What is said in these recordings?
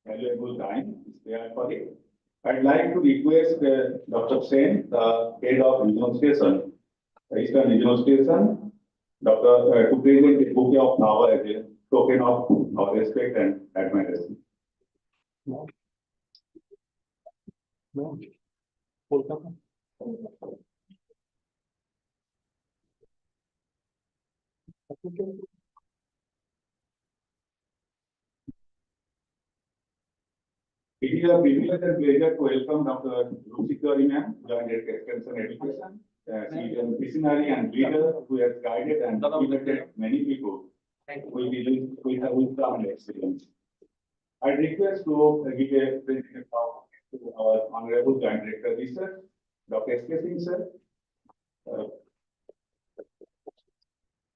valuable time spared for it. I'd like to request Dr. Sen, the head of regional station, Eastern Regional Station, Dr. to present a bouquet of flowers as a token of our respect and admiration. It is a privilege and pleasure to welcome Dr. Ruchika Ma'am, Joint Director Extension Education. She is a visionary and leader who has guided and motivated many people with wisdom and experience. I request to give a presentation to our Honorable Joint Director Research, Dr. S.K. Singh sir.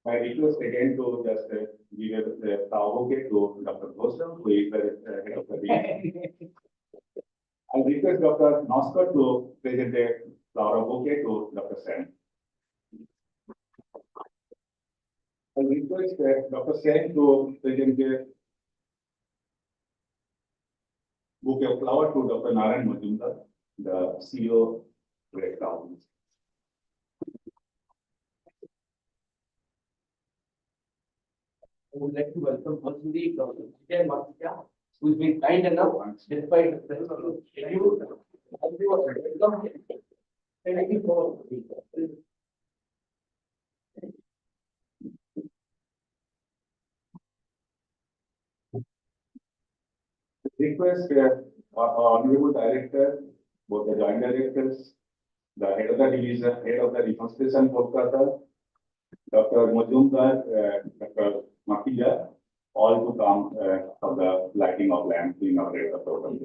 I request again to just give a flower bouquet to Dr. Ghoshal, who is the head of the dean. I request Dr. Noskar to present a flower bouquet to Dr. Sen. I request Dr. Sen to present a bouquet of flower to Dr. Narayan Majumdar, the CEO, Great Clouds. I would like to welcome personally Dr. Vijay Mathia, who has been kind enough, despite the schedule, welcome. Thank you for Request our Honorable Director, both the Joint Directors, the head of the division, head of the Regional Station, Kolkata, Dr. Majumdar, Dr. Makia, all to come for the lighting of lamps in our program.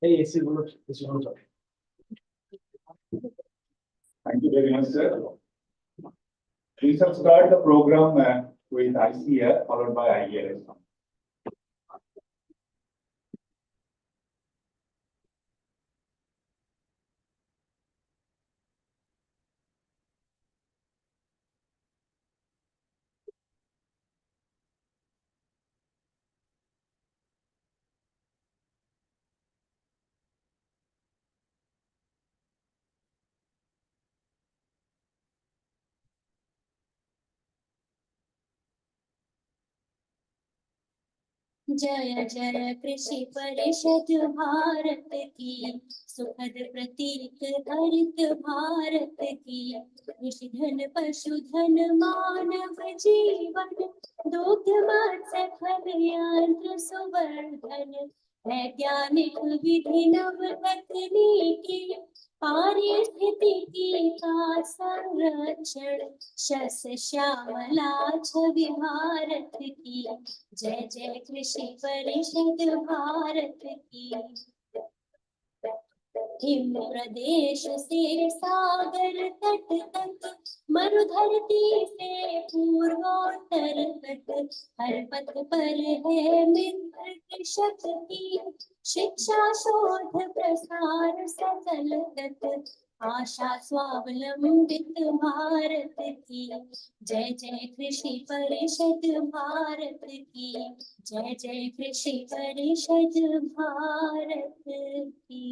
Hey, this is Thank you very much, sir. We shall start the program with ICF followed by IELS. जय जय कृषि परिषद भारत की, सुखद प्रतीक हरित भारत की। कृषि धन पशुधन मानव जीवन, दुग्ध मत्स्य फल यंत्र सुवर्धन। वैज्ञानिक विधि नव तकनीकी, पारिस्थितिकी का संरक्षण। शस्य श्यामला छवि भारत की, जय जय कृषि परिषद भारत की। हिम प्रदेश से सागर तट तक, मरुधरती से पूर्वोत्तर तक। हर पथ पर है मित्र कृषक की, शिक्षा शोध प्रसार सकल तक। आशा स्वावलंबित भारत की, जय जय कृषि परिषद भारत की। जय जय कृषि परिषद भारत की।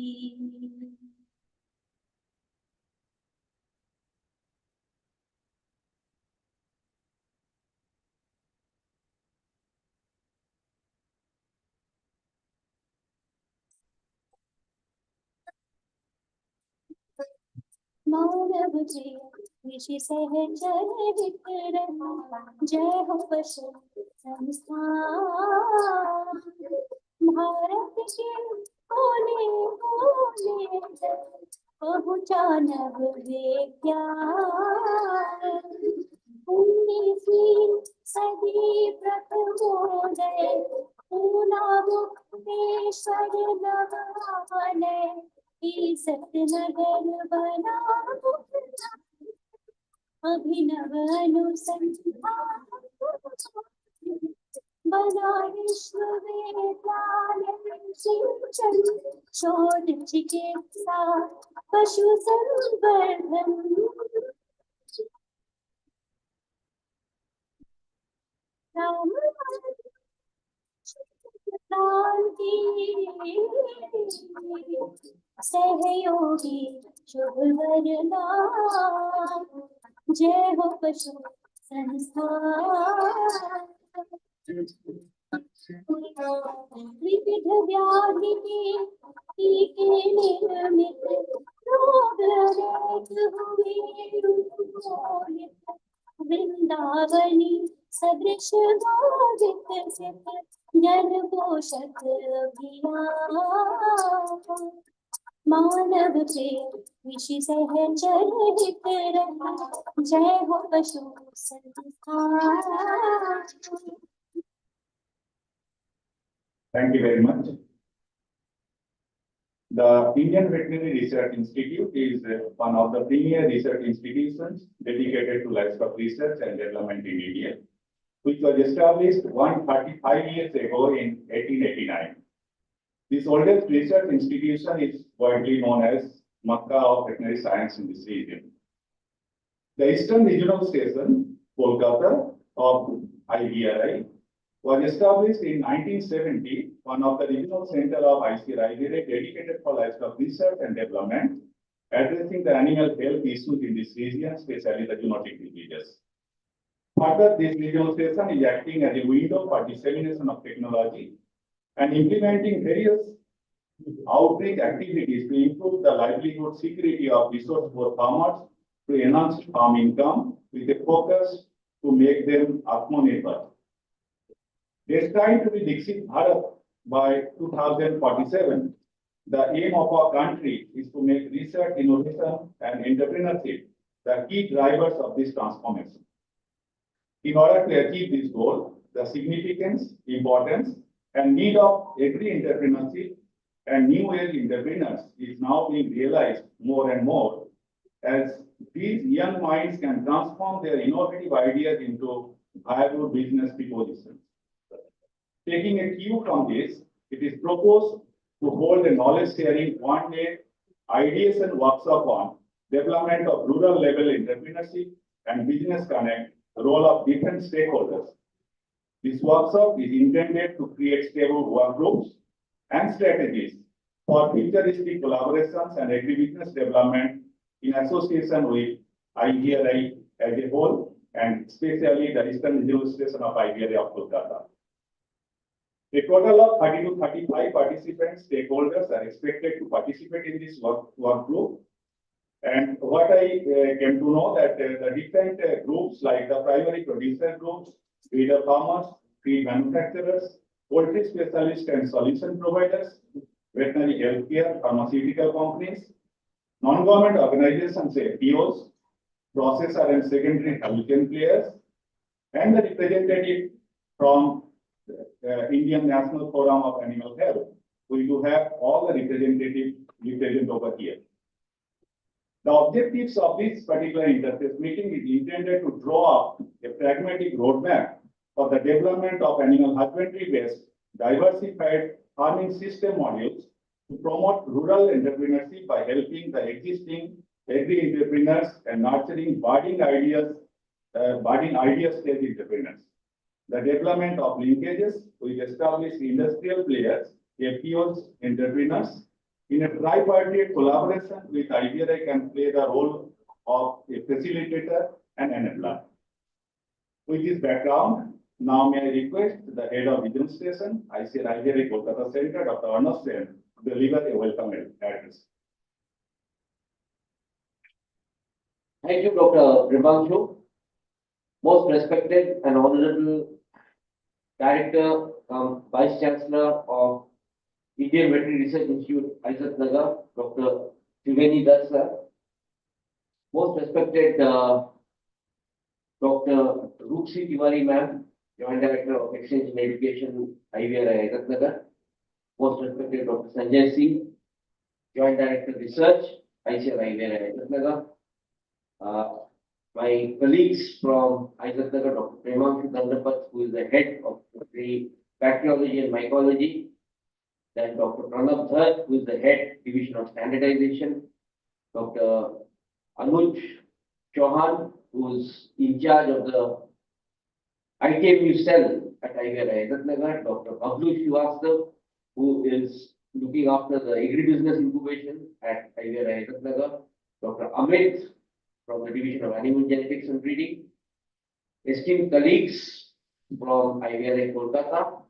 मानव जी कृषि सहचर विक्रम, जय हो पशु संस्थान। भारत के कोने कोने तक पहुँचा नव विज्ञान। 19वीं सदी प्रथमोदय, पूना मुक्तेश्वर नवाने। सतनगर बना अभिनव अनुसंधान, बना विश्वविद्यालय सिंचन शोध चिकित्सा पशु संवर्धन। सहयोगी शुभ वरना, जय हो पशु संस्थान। विविध व्याधि के टीके निर्मित, रोग रहित हुए उन्मूलित। वृंदावनी सदृश विकसित, जन पोषक अभियान। मानव के कृषि सहचर हितरत, जय हो पशु संस्थान। Thank you very much. The Indian Veterinary Research Institute is one of the premier research institutions dedicated to livestock research and development in India, which was established 135 years ago in 1889. This oldest research institution is widely known as Makkah of veterinary science in this region. The Eastern Regional Station, Kolkata of IVRI, was established in 1970, one of the regional center of ICRI dedicated for livestock research and development, addressing the animal health issues in this region, especially the zoonotic diseases. Further, this regional station is acting as a window for dissemination of technology and implementing various outreach activities to improve the livelihood security of resource poor farmers to enhance farm income with a focus to make them Atmanirbhar. Destined to be Dixit Bharat by 2047, the aim of our country is to make research, innovation, and entrepreneurship the key drivers of this transformation. In order to achieve this goal, the significance, importance, and need of agri-entrepreneurship and new age entrepreneurs is now being realized more and more, as these young minds can transform their innovative ideas into viable business propositions. Taking a cue from this, it is proposed to hold a knowledge sharing one-day ideation workshop on development of rural level entrepreneurship and business connect, role of different stakeholders. This workshop is intended to create stable work groups and strategies for futuristic collaborations and agribusiness development in association with IVRI as a whole, and especially the Eastern Regional Station of IVRI of Kolkata. A total of 30 to 35 participants, stakeholders are expected to participate in this work group. And what I came to know that the different groups like the primary producer groups, feeder farmers, feed manufacturers, poultry specialists and solution providers, veterinary healthcare, pharmaceutical companies, non-government organizations, FPOs, processor and secondary healthcare players, and the representative from Indian National Forum of Animal Health. We do have all the representatives represent over here. The objectives of this particular interface meeting is intended to draw up a pragmatic roadmap for the development of animal husbandry-based diversified farming system modules to promote rural entrepreneurship by helping the existing agri-entrepreneurs and nurturing budding idea stage entrepreneurs. The development of linkages with established industrial players, FPOs, entrepreneurs, in a tripartite collaboration with IBRI can play the role of a facilitator and enabler. With this background, now may I request the head of Vision Station, IBRI Kolkata Center, Dr. Arnav Sen, to deliver a welcome address. Thank you, Dr. Primanshu. Most respected and honorable Director, Vice Chancellor of Indian Veterinary Research Institute, Isaac Nagar, Dr. Triveni Dutt sir. Most respected Dr. Rupsi Tiwari ma'am, Joint Director of Exchange in Education, IVRI Isaac Nagar. Most respected Dr. Sanjay Singh, Joint Director Research, ICR IVRI Isaac Nagar. My colleagues from Isaac Nagar, Dr. Primanshu Dandapat, who is the head of the Bacteriology and Mycology. Then Dr. Pranav Dhar, who is the head division of standardization. Dr. Anuj Chauhan, who is in charge of the ITMU cell at IVRI Isaac Nagar. Dr. Bablu Srivastava, who is looking after the agribusiness incubation at IVRI Isaac Nagar. Dr. Amit from the division of animal genetics and breeding. Esteemed colleagues from IVRI Kolkata,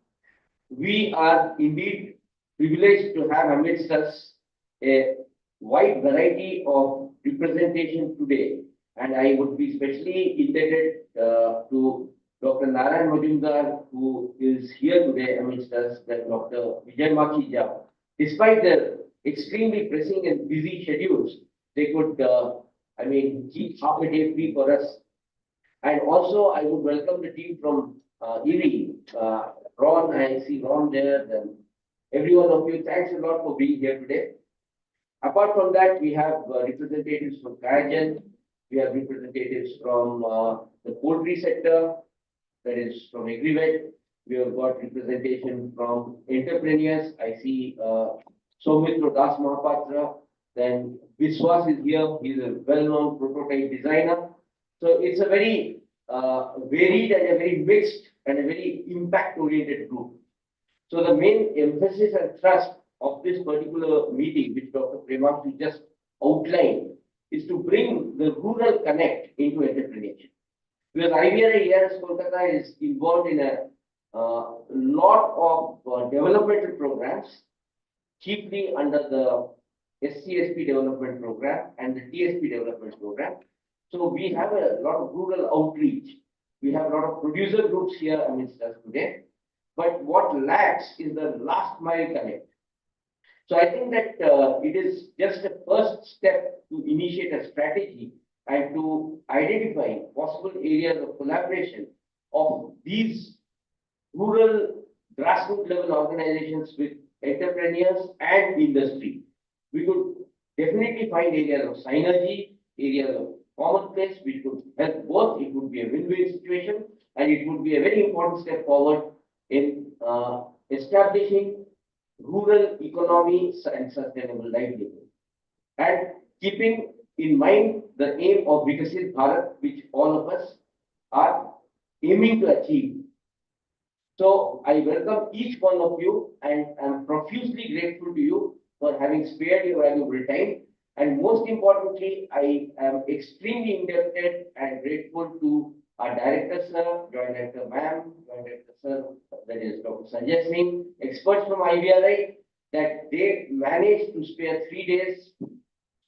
we are indeed privileged to have amidst us a wide variety of representation today. And I would be especially indebted to Dr. Narayan Majumdar, who is here today amidst us, and Dr. Vijay Machija. Despite their extremely pressing and busy schedules, they could, keep half a day free for us. And also, I would welcome the team from ERI, Ron, I see Ron there, and every one of you, thanks a lot for being here today. Apart from that, we have representatives from Kayagen, we have representatives from the poultry sector, that is from AgriVet. We have got representation from entrepreneurs. I see Soumitra Das Mahapatra, then Viswas is here, he is a well-known prototype designer. So it's a very varied and a very mixed and a very impact-oriented group. So the main emphasis and thrust of this particular meeting, which Dr. Primanshu just outlined, is to bring the rural connect into entrepreneurship. Because IVRI ERS Kolkata is involved in a lot of developmental programs, chiefly under the SCSP development program and the TSP development program. So we have a lot of rural outreach. We have a lot of producer groups here amidst us today. But what lacks is the last mile connect. So I think that it is just a first step to initiate a strategy and to identify possible areas of collaboration of these rural grassroots level organizations with entrepreneurs and industry. We could definitely find areas of synergy, areas of commonplace, which could help both. It would be a win-win situation, and it would be a very important step forward in establishing rural economy and sustainable livelihood. And keeping in mind the aim of Vikasit Bharat, which all of us are aiming to achieve. So I welcome each one of you and am profusely grateful to you for having spared your valuable time. And most importantly, I am extremely indebted and grateful to Our director sir, joint director ma'am, joint director sir, that is Dr. Sanjay Singh, experts from IVRI, that they managed to spare 3 days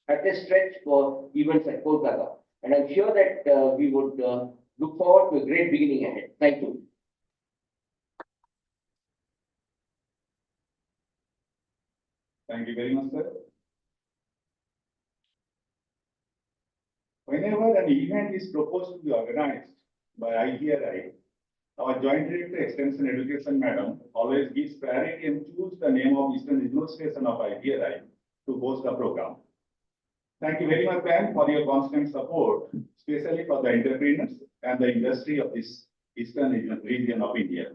at a stretch for events at Kolkata. And I'm sure that we would look forward to a great beginning ahead. Thank you. Thank you very much, sir. Whenever an event is proposed to be organized by IVRI, our Joint Director Extension Education Madam always gives priority and choose the name of Eastern Regional Station of IVRI to host the program. Thank you very much, ma'am, for your constant support, especially for the entrepreneurs and the industry of this Eastern region of India.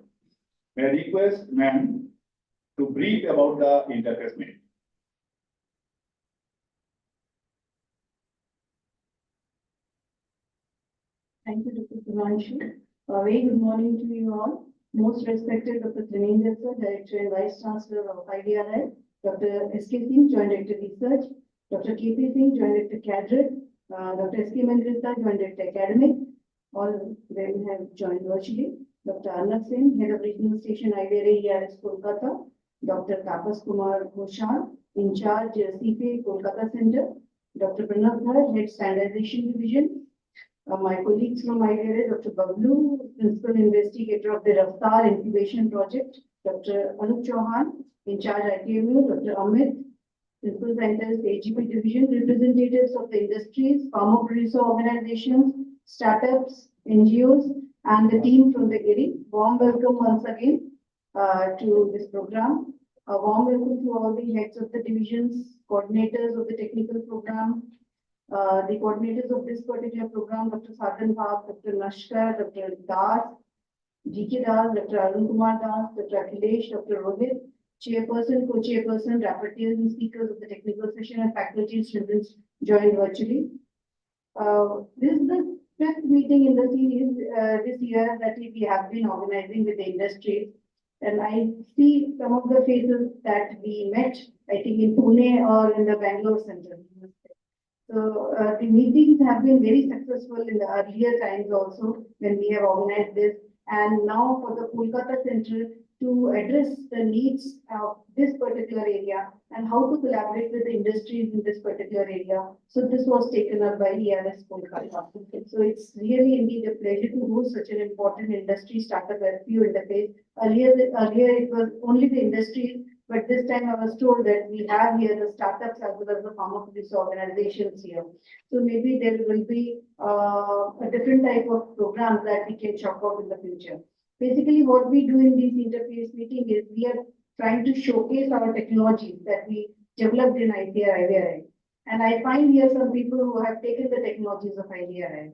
May I request ma'am to brief about the interface meet. Thank you, Dr. Sumanshu. Very good morning to you all. Most respected Dr. Dhanendra sir, Director and Vice Chancellor of IVRI, Dr. S.K. Singh, Joint Director Research, Dr. K.P. Singh, Joint Director Cadre, Dr. S.K. Mendrita, Joint Director Academic, all of them have joined virtually. Dr. Arnab Singh, Head of Regional Station IVRI ERS Kolkata, Dr. Tapas Kumar Ghoshal, in charge CPA Kolkata Center, Dr. Pranav Dhar, Head Standardization Division, my colleagues from IVRI, Dr. Bablu, Principal Investigator of the Raftar Incubation Project, Dr. Anup Chauhan, in charge ITMU, Dr. Amit, Principal Scientist, AGP Division, representatives of the industries, farmer producer organizations, startups, NGOs, and the team from the GIRI. Warm welcome once again to this program. A warm welcome to all the heads of the divisions, coordinators of the technical program, the coordinators of this particular program, Dr. Sadhan Bhav, Dr. Nashkar, Dr. Das, G.K. Das, Dr. Arun Kumar Das, Dr. Akhilesh, Dr. Rohit, Chairperson, Co-Chairperson, rapporteurs and speakers of the technical session, and faculty and students joined virtually. This is the fifth meeting in the series this year that we have been organizing with the industries. And I see some of the faces that we met, I think in Pune or in the Bangalore Center. So the meetings have been very successful in the earlier times also when we have organized this, and now for the Kolkata Center to address the needs of this particular area and how to collaborate with the industries in this particular area. So this was taken up by ERS Kolkata. So it's really indeed a pleasure to host such an important industry startup FPO interface. Earlier it was only the industries, but this time I was told that we have here the startups as well as the farmer producer organizations here. So maybe there will be a different type of programs that we can chalk out in the future. Basically, what we do in these interface meeting is we are trying to showcase our technologies that we developed in IVRI. And I find here some people who have taken the technologies of IVRI.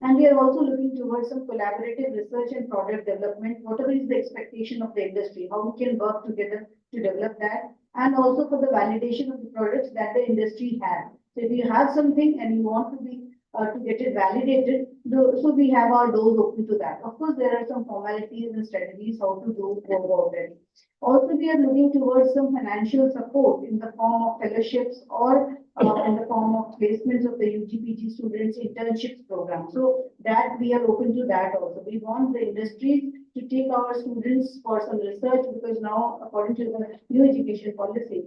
And we are also looking towards some collaborative research and product development, whatever is the expectation of the industry, how we can work together to develop that, and also for the validation of the products that the industry has. So if you have something and you want to be to get it validated, so we have our doors open to that. Of course, there are some formalities and strategies how to go about it. Also, we are looking towards some financial support in the form of fellowships or in the form of placements of the UGPG students internships program. So that we are open to that also. We want the industries to take our students for some research, because now, according to the new education policy,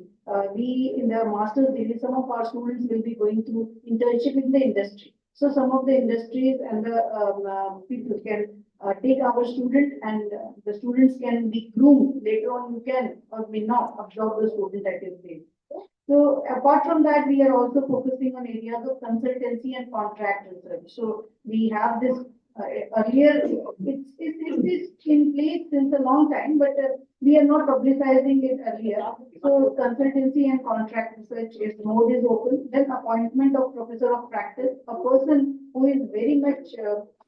we in the master's degree, some of our students will be going to internship in the industry. So some of the industries and the people can take our student, and the students can be groomed. Later on, you can or may not absorb the student at your place. So apart from that, we are also focusing on areas of consultancy and contract research. So we have this earlier, it's in place since a long time, but we are not publicizing it earlier. So consultancy and contract research is mode is open. Then appointment of professor of practice, a person who is very much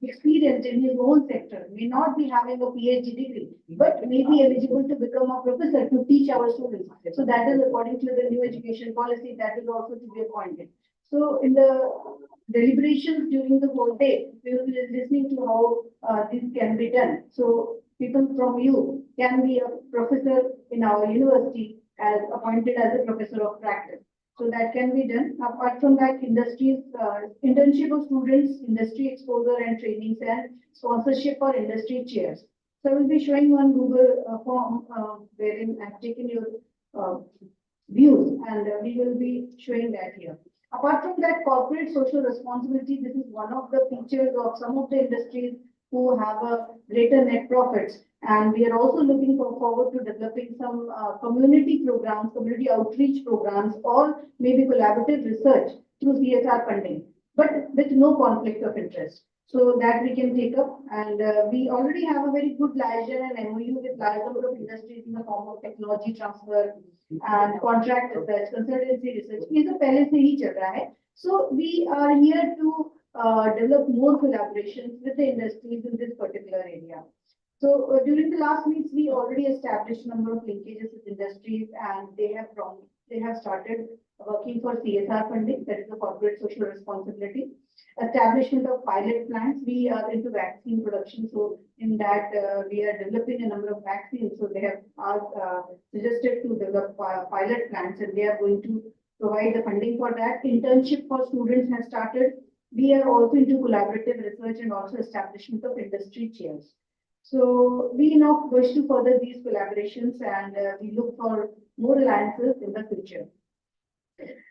experienced in his own sector, may not be having a PhD degree, but may be eligible to become a professor to teach our students. So that is according to the new education policy, that is also to be appointed. So in the deliberations during the whole day, we will be listening to how this can be done. So people from you can be a professor in our university as appointed as a professor of practice. So that can be done. Apart from that, internship of students, industry exposure and trainings, and sponsorship for industry chairs. So I will be showing one Google form wherein I've taken your views, and we will be showing that here. Apart from that, corporate social responsibility, this is one of the features of some of the industries who have a greater net profits. And we are also looking forward to developing some community programs, community outreach programs, or maybe collaborative research through CSR funding, but with no conflict of interest. So that we can take up, and we already have a very good liaison and MOU with large number of industries in the form of technology transfer and contract research, consultancy research. ये तो पहले से ही चल रहा है. So we are here to develop more collaborations with the industries in this particular area. So during the last meets, we already established a number of linkages with industries, and they have started working for CSR funding, that is the corporate social responsibility. Establishment of pilot plants. We are into vaccine production, so in that we are developing a number of vaccines. So they have suggested to develop pilot plants, and they are going to provide the funding for that. Internship for students has started. We are also into collaborative research and also establishment of industry chairs. So we now wish to further these collaborations, and we look for more alliances in the future.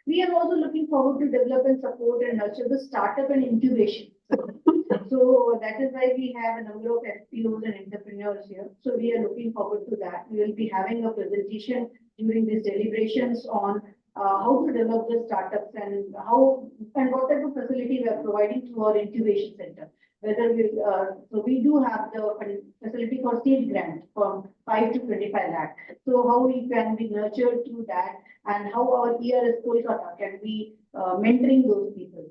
We are also looking forward to develop and support and nurture the startup and incubation. So that is why we have a number of FPOs and entrepreneurs here. So we are looking forward to that. We will be having a presentation during these deliberations on how to develop the startups and what type of facility we are providing through our incubation center. So we do have the facility for seed grant from 5 to 25 lakh. So how we can be nurtured through that, and how our ERS Kolkata can be mentoring those people.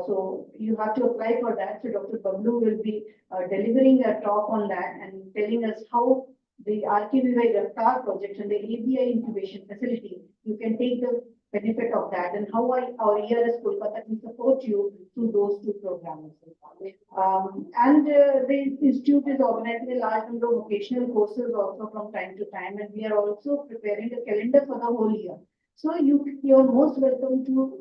So you have to apply for that. So Dr. Bablu will be delivering a talk on that and telling us how the RKVY Raftar project and the ABI incubation facility, you can take the benefit of that, and how our ERS Kolkata can support you through those two programs. The institute is organizing a large number of vocational courses also from time to time, and we are also preparing a calendar for the whole year. So you're most welcome to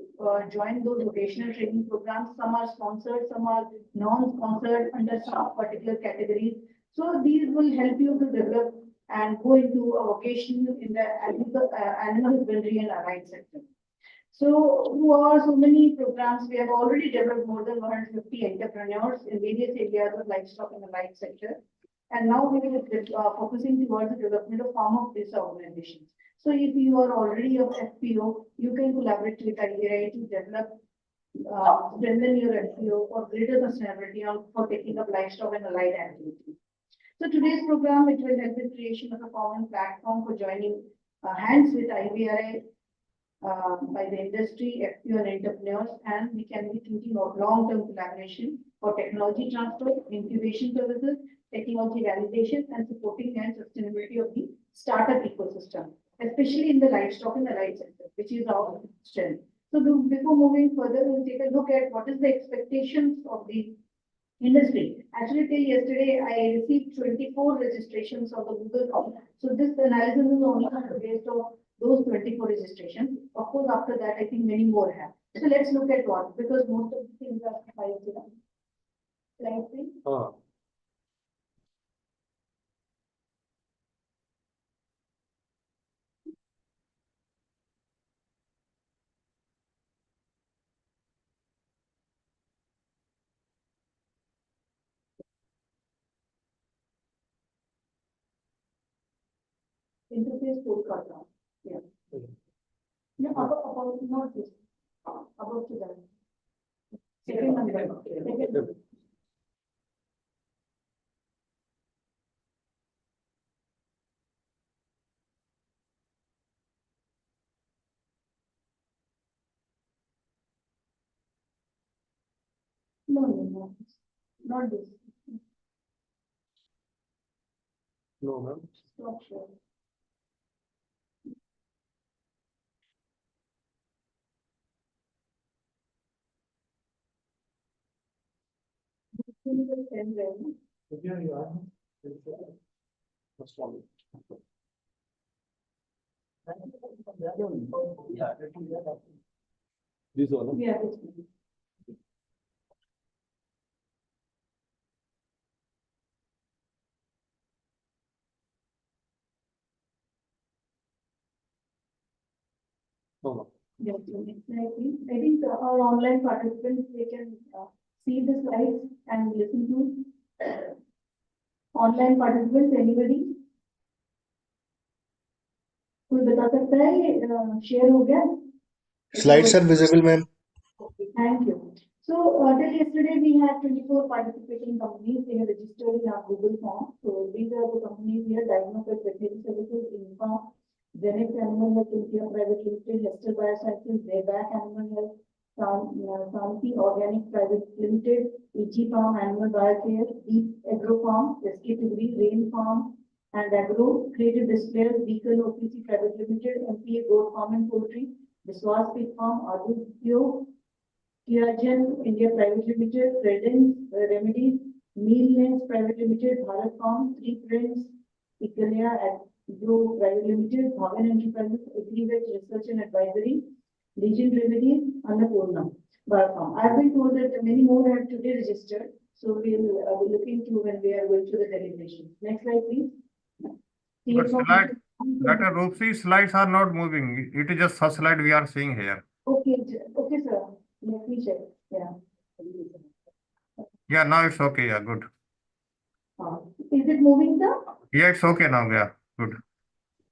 join those vocational training programs. Some are sponsored, some are non-sponsored under some particular categories. So these will help you to develop and go into a vocation in the animal husbandry and allied sector. So through our so many programs, we have already developed more than 150 entrepreneurs in various areas of livestock and allied sector. And now we will be focusing towards the development of farm-based organizations. So if you are already of FPO, you can collaborate with IAI to develop, strengthen your FPO for greater sustainability for taking up livestock and allied activities. So today's program, it will help in creation of a common platform for joining hands with IVRI by the industry, FPO and entrepreneurs, and we can be thinking of long-term collaboration for technology transfer, incubation services, technology validation, and supporting and sustainability of the startup ecosystem, especially in the livestock and allied sector, which is our strength. So before moving further, we'll take a look at what is the expectations of the industry. Actually, till yesterday, I received 24 registrations on the Google form. So this analysis is only based on those 24 registrations. Of course, after that, I think many more have. So let's look at what, because most of the things are filed here. Slide please. Interface Kolkata. Yeah. No, about not this. About to that. Second number. Second. No, not this. No, ma'am. Not sure. Here you are. What's wrong? Yeah, This one. Yeah, this one. No. Yes, exactly. I think our online participants, they can see the slides and listen to online participants, anybody? कोई बता सकता है ये share हो गया? Slides are visible, ma'am. Okay, thank you. So till yesterday we had 24 participating companies. They have registered in our Google form. So these are the companies here: Diagnostic Veterinary Services, Inform, Zenith Animal Health India Private Limited, Hester Biosciences, Bayback Animal Health, Santi Organic Private Limited, EG Farm Animal Biocare, Deep Agro Farm, SK Degree, Rain Farm and Agro, Creative Displayers, Beacon OPC Private Limited, MPA Goat Farm and Poultry, Biswas Pig Farm, Adityo, Tiagen India Private Limited, Redens Remedies, Mealness Private Limited, Bharat Farm, Three Prints, Ikalia Agro Private Limited, Bhavan Enterprises, AgriVet Research and Advisory, Legion Remedies, Annapurna, Bharat Farm. I've been told that many more have today registered, so we'll be looking to when we are going to the deliberation. Next slide, please. But slide, Dr. Roopsi's slides are not moving. It is just first slide we are seeing here. Okay, okay, sir. Let me check. Yeah. Yeah, now it's okay. Yeah, good. Is it moving, sir? Yeah, it's okay now. Yeah, good.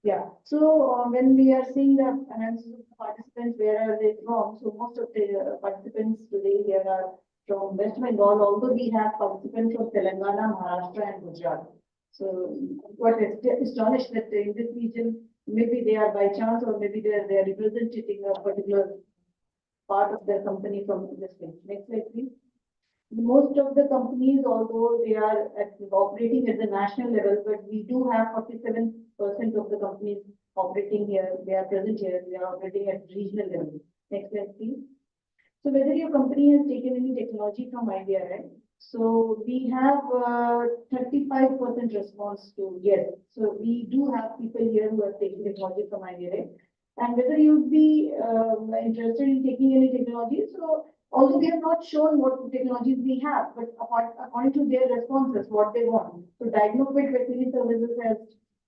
Yeah. So when we are seeing the analysis of the participants, where are they from? So most of the participants today here are from West Bengal, although we have participants from Telangana, Maharashtra and Gujarat. So what astonished that in this region, maybe they are by chance or maybe they are representing a particular part of their company from this thing. Next slide, please. Most of the companies, although they are operating at the national level, but we do have 47% of the companies operating here. They are present here. They are operating at regional level. Next slide, please. So whether your company has taken any technology from India, right? So we have 35% response to yes. So we do have people here who have taken technology from India, right? And whether you'd be interested in taking any technology. So although we have not shown what technologies we have, but according to their responses, what they want. So Diagnostic Veterinary Services has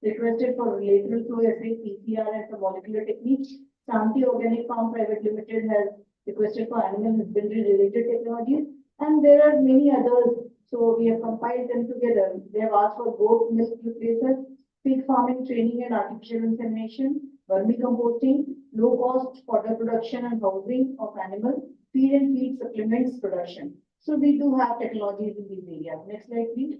requested for lateral flow assay, PCR and for molecular techniques. Santi Organic Farm Private Limited has requested for animal husbandry related technologies. And there are many others. So we have compiled them together. They have asked for goat milk replacers, pig farming training and artificial insemination, vermicomposting, low cost fodder production and housing of animals, feed and feed supplements production. So we do have technologies in these areas. Next slide, please.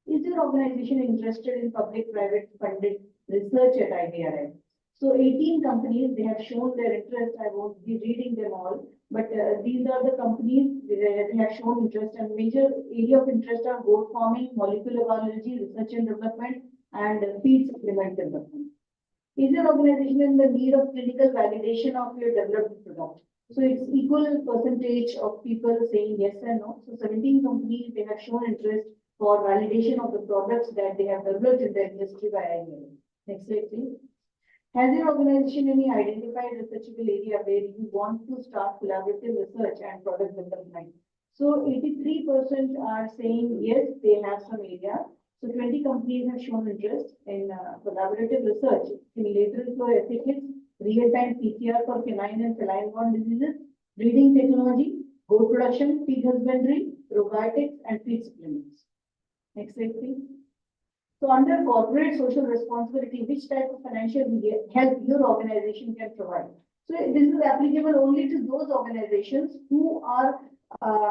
Is your organization interested in public-private funded research at IDRI? So 18 companies, they have shown their interest. I won't be reading them all, but these are the companies they have shown interest, and major area of interest are goat farming, molecular biology, research and development, and feed supplement development. Is your organization in the need of clinical validation of your developed product? So it's equal percentage of people saying yes and no. So 17 companies, they have shown interest for validation of the products that they have developed in the industry by IDRI. Next slide, please. Has your organization any identified researchable area where you want to start collaborative research and product development? So 83% are saying yes, they have some area. So 20 companies have shown interest in collaborative research in lateral flow assay kits, real-time PCR for canine and feline-borne diseases, breeding technology, goat production, pig husbandry, probiotics, and feed supplements. Next slide, please. So under corporate social responsibility, which type of financial help your organization can provide? So this is applicable only to those organizations who are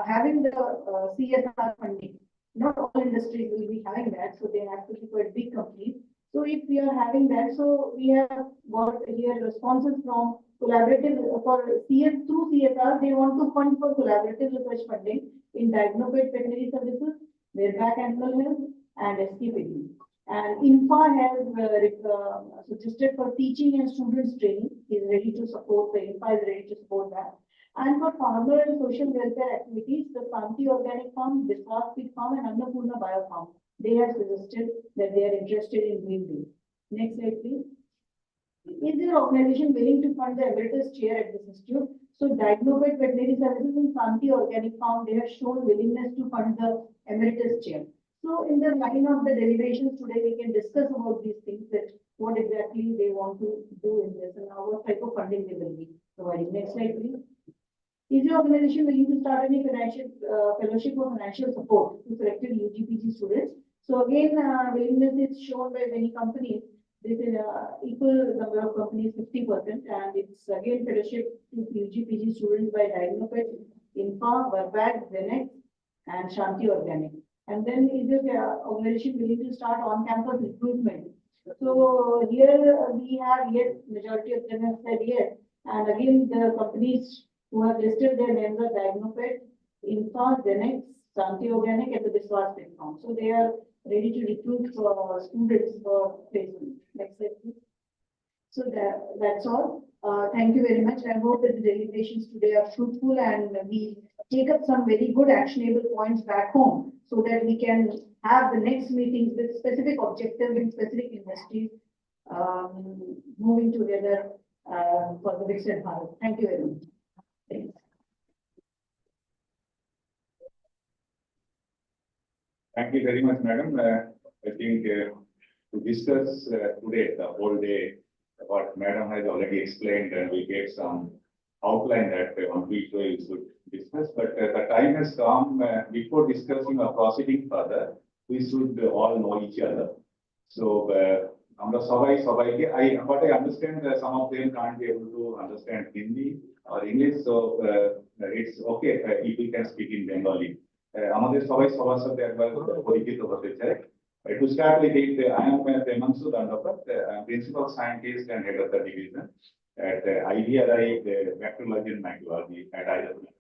having the CSR funding. Not all industries will be having that, so they have to be quite big companies. So if we are having that, so we have got here responses from collaborative for CS through CSR. They want to fund for collaborative research funding in Diagnostic Veterinary Services, Bayback Animal Health, and SKPD. And INFA has suggested for teaching and students training. Is ready to support, the INFA is ready to support that. And for farmer and social welfare activities, the Santi Organic Farm, Biswas Pig Farm, and Annapurna Bio Farm, they have suggested that they are interested in doing this. Next slide, please. Is your organization willing to fund the emeritus chair at this institute? So Diagnoped Veterinary Services and Santi Organic Farm, they have shown willingness to fund the emeritus chair. So in the line of the deliberations today, we can discuss about these things, that what exactly they want to do in this and what type of funding they will be providing. Next slide, please. Is your organization willing to start any financial fellowship or financial support to selected UGPG students? So again, willingness is shown by many companies. This is equal number of companies, 50%, and it's again fellowship to UGPG students by Diagnoped, Infa, Verbag, Zenex, and Shanti Organic. And then is your organization willing to start on-campus recruitment? So here we have yes, majority of them have said yes, and again the companies who have listed their names are Diagnoped, Infa, Zenex, Shanti Organic, and the Biswas platform. So they are ready to recruit for students for placement. Next slide, please. So that's all. Thank you very much. I hope that the deliberations today are fruitful and we take up some very good actionable points back home so that we can have the next meetings with specific objectives in specific industries moving together for the Viksit Bharat. Thank you very much. Thanks. Thank you very much, madam. I think to discuss today, the whole day, what madam has already explained, and we gave some outline that on which way we should discuss. But the time has come before discussing or proceeding further, we should all know each other. So, আমরা সবাইকে but I understand that some of them can't be able to understand Hindi or English, so it's okay if we can speak in Bengali. আমাদের সবাই সবার সাথে একবার পরিচিত হতে চাই। To start with it, I am Premansu Dandapat, Principal Scientist and Head of the Division at IVRI, Bacteriology and Microbiology at IWR.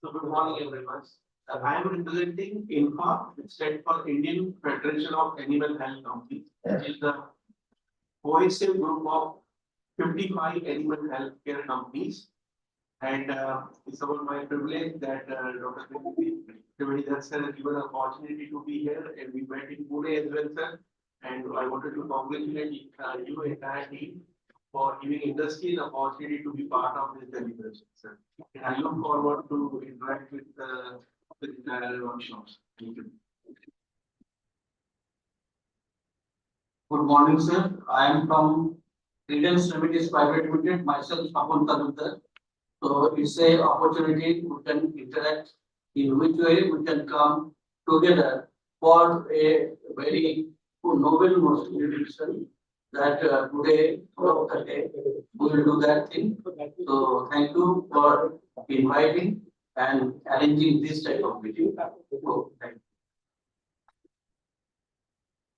So good morning, everyone. I am representing INFA, which stands for Indian Federation of Animal Health Companies, which is the cohesive group of 55 animal healthcare companies. And it's about my privilege that Dr. Trivedi has given an opportunity to be here, and we met in Pune as well, sir. And I wanted to congratulate you entire team for giving industry the opportunity to be part of this deliberation, sir. And I look forward to interact with the workshops. Thank you. Good morning, sir. I am from Credence Remedies Private Limited, myself, Pawan Talukdar. So it's a opportunity we can interact in which way we can come together for a very noble motivation that today, we will do that thing. So thank you for inviting and arranging this type of meeting. So, thank you.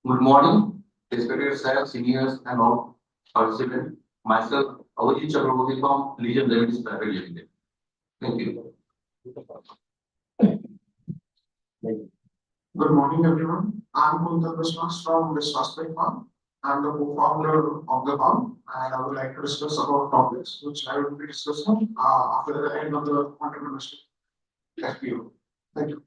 Good morning, respected sir, seniors and all participants. Myself, Avijit Chakraborty from Legion Remedies Private Limited. Thank you. Good morning, everyone. I'm Kuntal Biswas from Biswas Farm. I'm the co-founder of the farm, and I would like to discuss about topics which I will be discussing after the end of the entrepreneurship FPO. Thank you.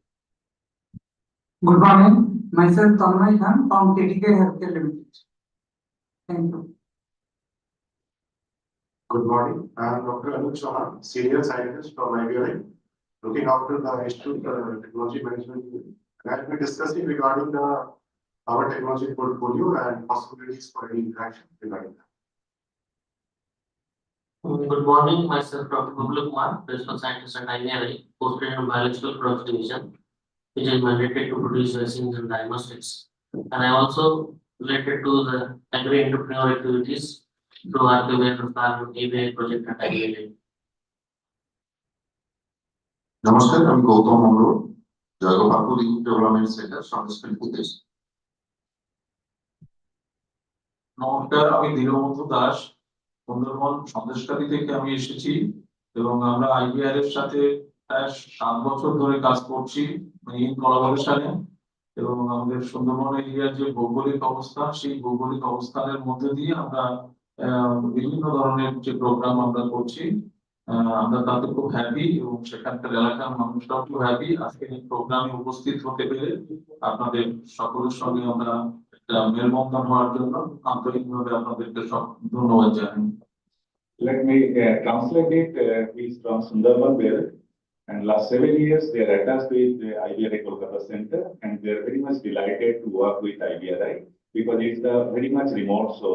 Good morning. Myself, Tanmay Khan from TTK Healthcare Limited. Thank you. Good morning. I'm Dr. Anuj Chauhan, Senior Scientist from IVRI, looking after the Institute Technology Management Unit. And I'll be discussing regarding our technology portfolio and possibilities for any interaction regarding that. Good morning, myself Dr. Bablu Kumar, Principal Scientist at IVRI, posted in Biological Products Division, which is mandated to produce vaccines and diagnostics. And I also related to the agri-entrepreneur activities through RPWN Farm ABI project at IVRI. Namaskar, I'm Gautam Monroe, Jagapapu Development Center, Sanskrit Pradesh. নমস্কার, আমি দীনবন্ধু দাস, সুন্দরবন সন্দেশখালী থেকে আমি এসেছি এবং আমরা IVR এর সাথে প্রায় 7 বছর ধরে কাজ করছি ইন কোলাবোরেশনে। এবং আমাদের সুন্দরবন এরিয়ার যে ভৌগোলিক অবস্থান, সেই ভৌগোলিক অবস্থানের মধ্যে দিয়ে আমরা বিভিন্ন ধরনের যে প্রোগ্রাম আমরা করছি আমরা তাতে খুব হ্যাপি এবং সেখানকার এলাকার মানুষরাও খুব হ্যাপি আজকের এই প্রোগ্রামে উপস্থিত হতে পেরে। আপনাদের সকলের সঙ্গে আমরা একটা মেলবন্ধন হওয়ার জন্য আন্তরিকভাবে আপনাদেরকে সব ধন্যবাদ জানাই। Let me translate it. He's from Sundarbanville, and last 7 years they are attached with the IBRI Kolkata Center, and they are very much delighted to work with IBRI because it's very much remote, so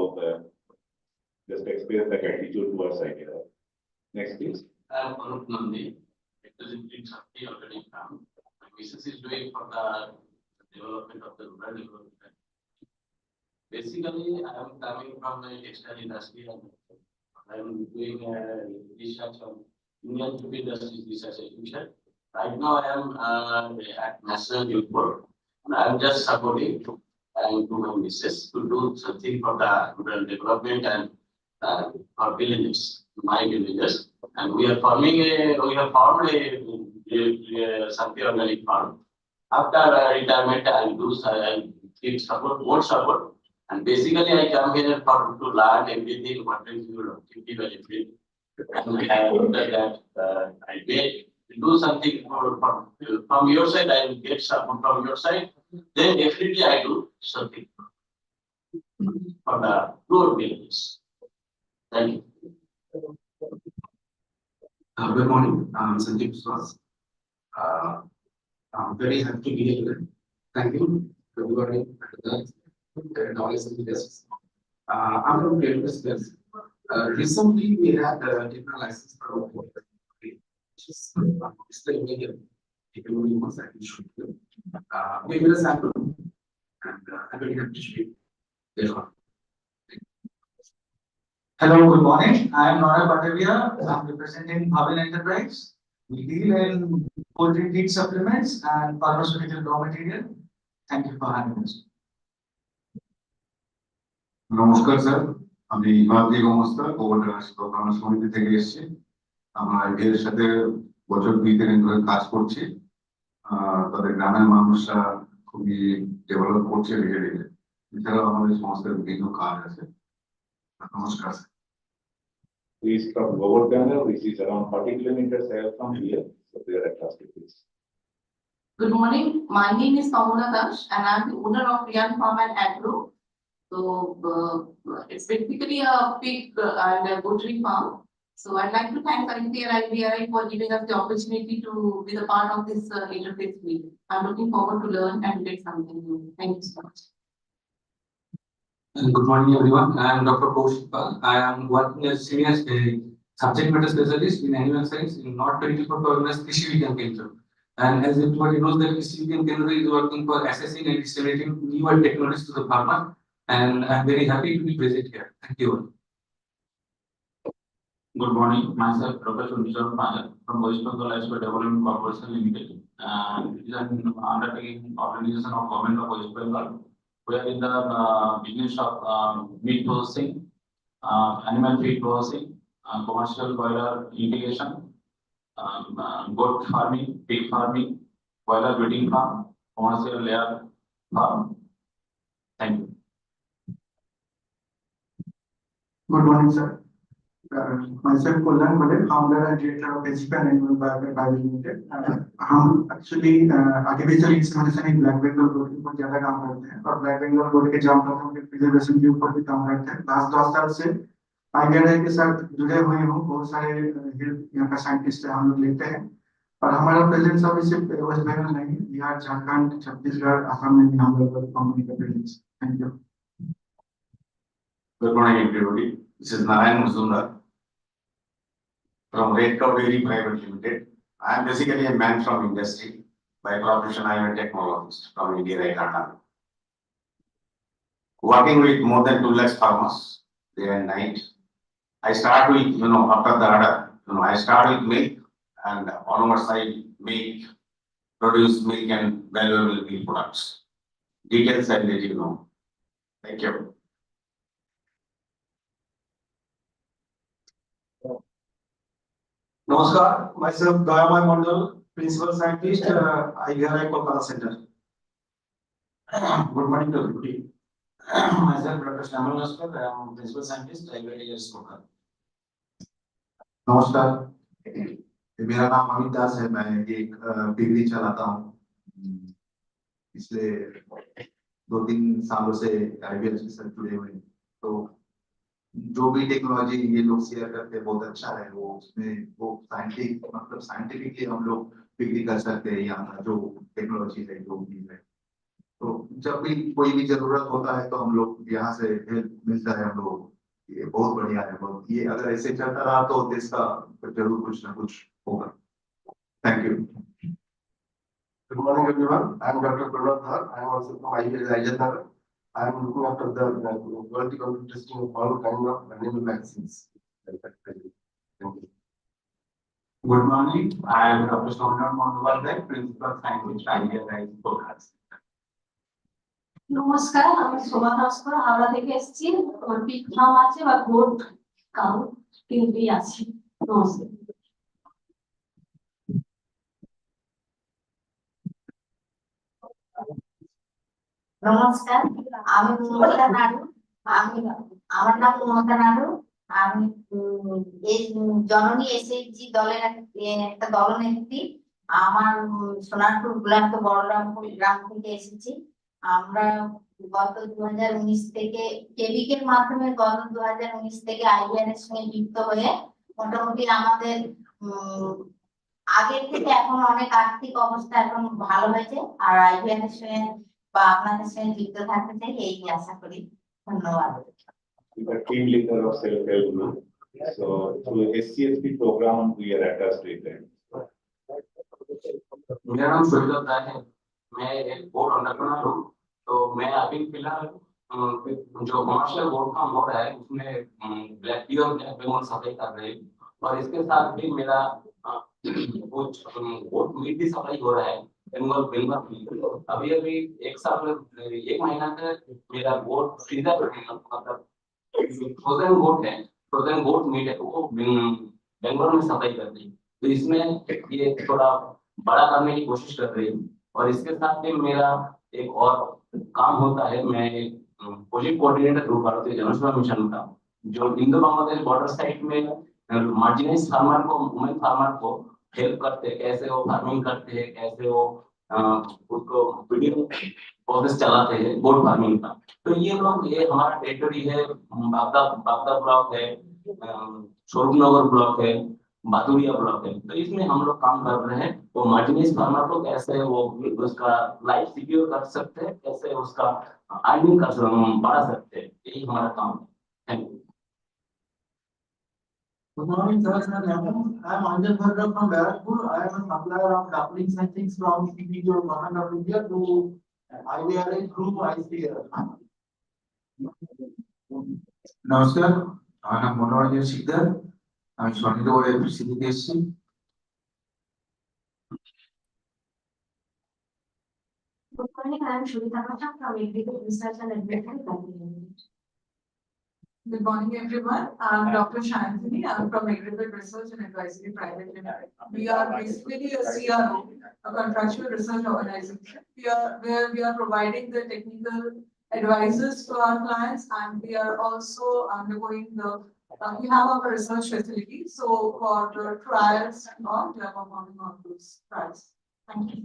just express the gratitude towards IBRI. Next, please. Anup Nandi, representing Shakti already come. My business is doing for the development of the rural development. Basically, I am coming from the textile industry and I am doing research on Indian food industry research education. Right now, I am at National Youth Board, and I am just supporting and to my business to do something for the rural development and for villages, my villages. And we have formed a something organic farm. After retirement, I will give support, more support. And basically, I come here to learn everything, what is your activity benefit. And after that, I may do something from your side, I will get support from your side. Then definitely I do something for the rural villages. Thank you. Good morning, I'm Sanjeev Swas. I'm very happy to be here. Thank you for everybody the knowledge of this. I'm from Davis. Recently, we had a different license for display media. If you really want, I can show you. We will sample, and I'm very happy to be there. Hello, good morning. I am Nora Patavia. I'm representing Bhavin Enterprise. We deal in poultry feed supplements and pharmaceutical raw material. Thank you for having us. নমস্কার sir, আমি ভারতী গোমস্তা গোবরডাঙ্গা সমিতি থেকে এসেছি। আমরা এর সাথে বছর 2-3 ধরে কাজ করছি। তাদের গ্রামের মানুষরা খুবই ডেভেলপ করছে ধীরে ধীরে। এছাড়াও আমাদের সংস্থার বিভিন্ন কাজ আছে। নমস্কার sir. He is from Govardhana, which is around 40 kilometers away from here. So they are attached with this. Good morning. My name is Kamuna Dash, and I'm the owner of Riyan Farm and Agro. So it's basically a pig and a poultry farm. So I'd like to thank IBRI for giving us the opportunity to be the part of this interface meet. I'm looking forward to learn and get something new. Thank you so much. Good morning, everyone. I am Dr. Kaushik Pal. I am working as senior subject matter specialist in animal science in North 24 Province Krishi Vigyan Kendra. And as everybody knows, that Krishi Vigyan Kendra is working for assessing and disseminating newer technologies to the farmer. And I'm very happy to be present here. Thank you all. Good morning, myself Professor Nishal Paya from West Bengal Livestock Development Corporation Limited. It is an undertaking organization of Government of West Bengal. We are in the business of meat processing, animal feed processing, commercial broiler irrigation, goat farming, pig farming, broiler breeding farm, commercial layer farm. Thank you. Good morning, sir. Myself Kullan Bade, founder and director of Vegepan Animal Private Limited. हम actually artificial insemination in Black Bengal goat के ऊपर ज्यादा काम करते हैं और Black Bengal goat के जाम लोगों के preservation के ऊपर भी काम करते हैं। Last 10 साल से IBRI के साथ जुड़े हुए हूँ। बहुत सारे यहाँ का साइंटिस्ट हम लोग लेते हैं और हमारा प्रेजेंस अभी सिर्फ वेस्ट बंगाल नहीं, बिहार, झारखंड, छत्तीसगढ़, असम में भी हम लोग कंपनी का presence. Thank you. Good morning, everybody. This is Narayan Mazumdar from Red Cow Dairy Private Limited. I am basically a man from industry. By profession, I am a technologist from India, Karnataka. Working with more than 2 lakh farmers day and night. I start with, after the order, I start with milk and onwards I produce milk and valuable milk products. Details I let you know. Thank you. Namaskar, myself Dayamay Mandal, Principal Scientist, IBRI Kolkata Center. Good morning to everybody. Myself Dr. Shamal Naskar, I am Principal Scientist, IBRI Kolkata. Namaskar, मेरा नाम अमित दास है, मैं एक degree चलाता हूँ। पिछले 2-3 सालों से IBM के साथ जुड़े हुए हैं। तो जो भी टेक्नोलॉजी ये लोग शेयर करते हैं बहुत अच्छा है। वो उसमें वो साइंटिफिकली हम लोग डिग्री कर सकते हैं यहाँ जो टेक्नोलॉजी है जो भी है। तो जब भी कोई भी जरूरत होता है तो हम लोग यहाँ से हेल्प मिलता है हम लोग को। ये बहुत बढ़िया है। बहुत ये अगर ऐसे चलता रहा तो देश का जरूर कुछ ना कुछ होगा। Thank you. Good morning, everyone. I am Dr. Pranav Dhar. I am also from IBM Rajan. I am looking after the quality control testing of all kind of animal vaccines. Thank you. Good morning. I am Dr. Soumya Mondwal, Principal Scientist, IBM Programs. নমস্কার, আমি শোভা নস্কর হাওড়া থেকে এসেছি। আমার pick farm আছে বা goat cow তিনটি আছে। নমস্কার। নমস্কার, আমি মমতা নাড়ু। আমার নাম মমতা নাড়ু। আমি এই জননী এসএইচজি দলের একটা দলনেত্রী। আমার সোনারপুর ব্লক বড়রামপুর গ্রাম থেকে এসেছি। আমরা গত 2019 থেকে কেবিকের মাধ্যমে গত 2019 থেকে IBR এর সঙ্গে যুক্ত হয়ে মোটামুটি আমাদের আগের থেকে এখন অনেক আর্থিক অবস্থা এখন ভালো হয়েছে। আর IBR এর সঙ্গে বা আপনাদের সঙ্গে যুক্ত থাকতে চাই এই আশা করি। ধন্যবাদ। The team leader of self-help group. So through SCSP program we are attached to it. मेरा नाम शोभित राय है। मैं एक बोर्ड एंटरप्रेन्योर हूँ। तो मैं अभी फिलहाल जो कमर्शियल बोर्ड काम हो रहा है उसमें ब्लैक टी और ब्लैक बेंगोल सप्लाई कर रहे हैं। और इसके साथ भी मेरा कुछ बोर्ड मीट भी सप्लाई हो रहा है बेंगोल अभी 1 महीना तक मेरा बोर्ड फ्रीजर मतलब फ्रोजन गोट मीट है वो बेंगलोर में सप्लाई कर रही है। तो इसमें ये थोड़ा बड़ा करने की कोशिश कर रही हूँ। और इसके साथ में मेरा एक और काम होता है। मैं प्रोजेक्ट कोऑर्डिनेटर हूँ भारतीय जनौषधि मिशन का, जो इंडो बांग्लादेश बॉर्डर साइड में मार्जिनाइज्ड फार्मर को वुमेन फार्मर को हेल्प करते हैं, कैसे वो फार्मिंग करते हैं, कैसे वो उसको ब्रीडिंग प्रोसेस चलाते हैं गोट फार्मिंग का। तो ये हमारा टेरिटरी है। बागदा ब्लॉक है, स्वरूपनगर ब्लॉक है, बादुड़िया ब्लॉक है। तो इसमें हम लोग काम कर रहे हैं। वो मार्जिनाइज्ड फार्मर को कैसे वो उसका लाइफ सिक्योर कर सकते हैं, कैसे उसका अर्निंग बढ़ा सकते हैं, यही हमारा काम है। Thank you. Good morning, sir. I am Anjan Bhargav from Barakpur. I am a supplier of couplings and things from CPO Government of India to IBRA through ICR. নমস্কার, আমার নাম মনোরঞ্জন শিকদার। আমি স্বর্ণিতগড়ের সিটিতে এসেছি। Good morning, I am Shubhita Bhatta from Agricultural Research and Advisory. Good morning, everyone. I'm Dr. Shantini. I'm from Agricultural Research and Advisory Private Limited. We are basically a CRO, a contractual research organization. Where we are providing the technical advices to our clients, and we are also undergoing we have our research facility. So for the trials and all, we are performing all those trials. Thank you.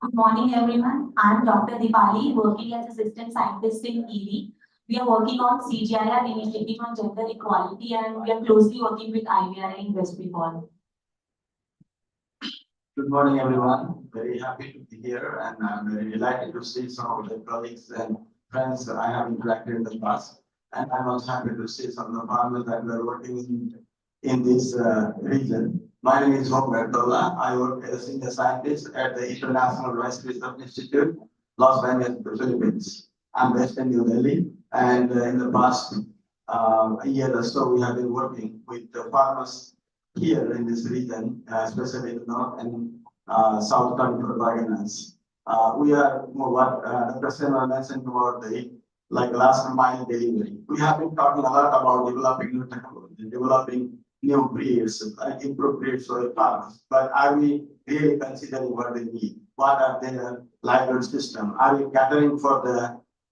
Good morning, everyone. I'm Dr. Dipali, working as assistant scientist in EV. We are working on CGIR initiative on gender equality, and we are closely working with IBRA in West Bengal. Good morning, everyone. Very happy to be here, and I'm very delighted to see some of the colleagues and friends that I have interacted in the past. And I'm also happy to see some of the farmers that we are working in this region. My name is Hope Bertola. I work as a senior scientist at the International Rice Research Institute, Los Angeles, the Philippines. I'm based in New Delhi, and in the past a year or so, we have been working with the farmers here in this region, especially in the north and south country governance. We are what Dr. Senna mentioned about the last mile delivery. We have been talking a lot about developing new technology, developing new breeds, improved breeds for the farmers. But are we really considering what they need? What are their livelihood system? Are we gathering for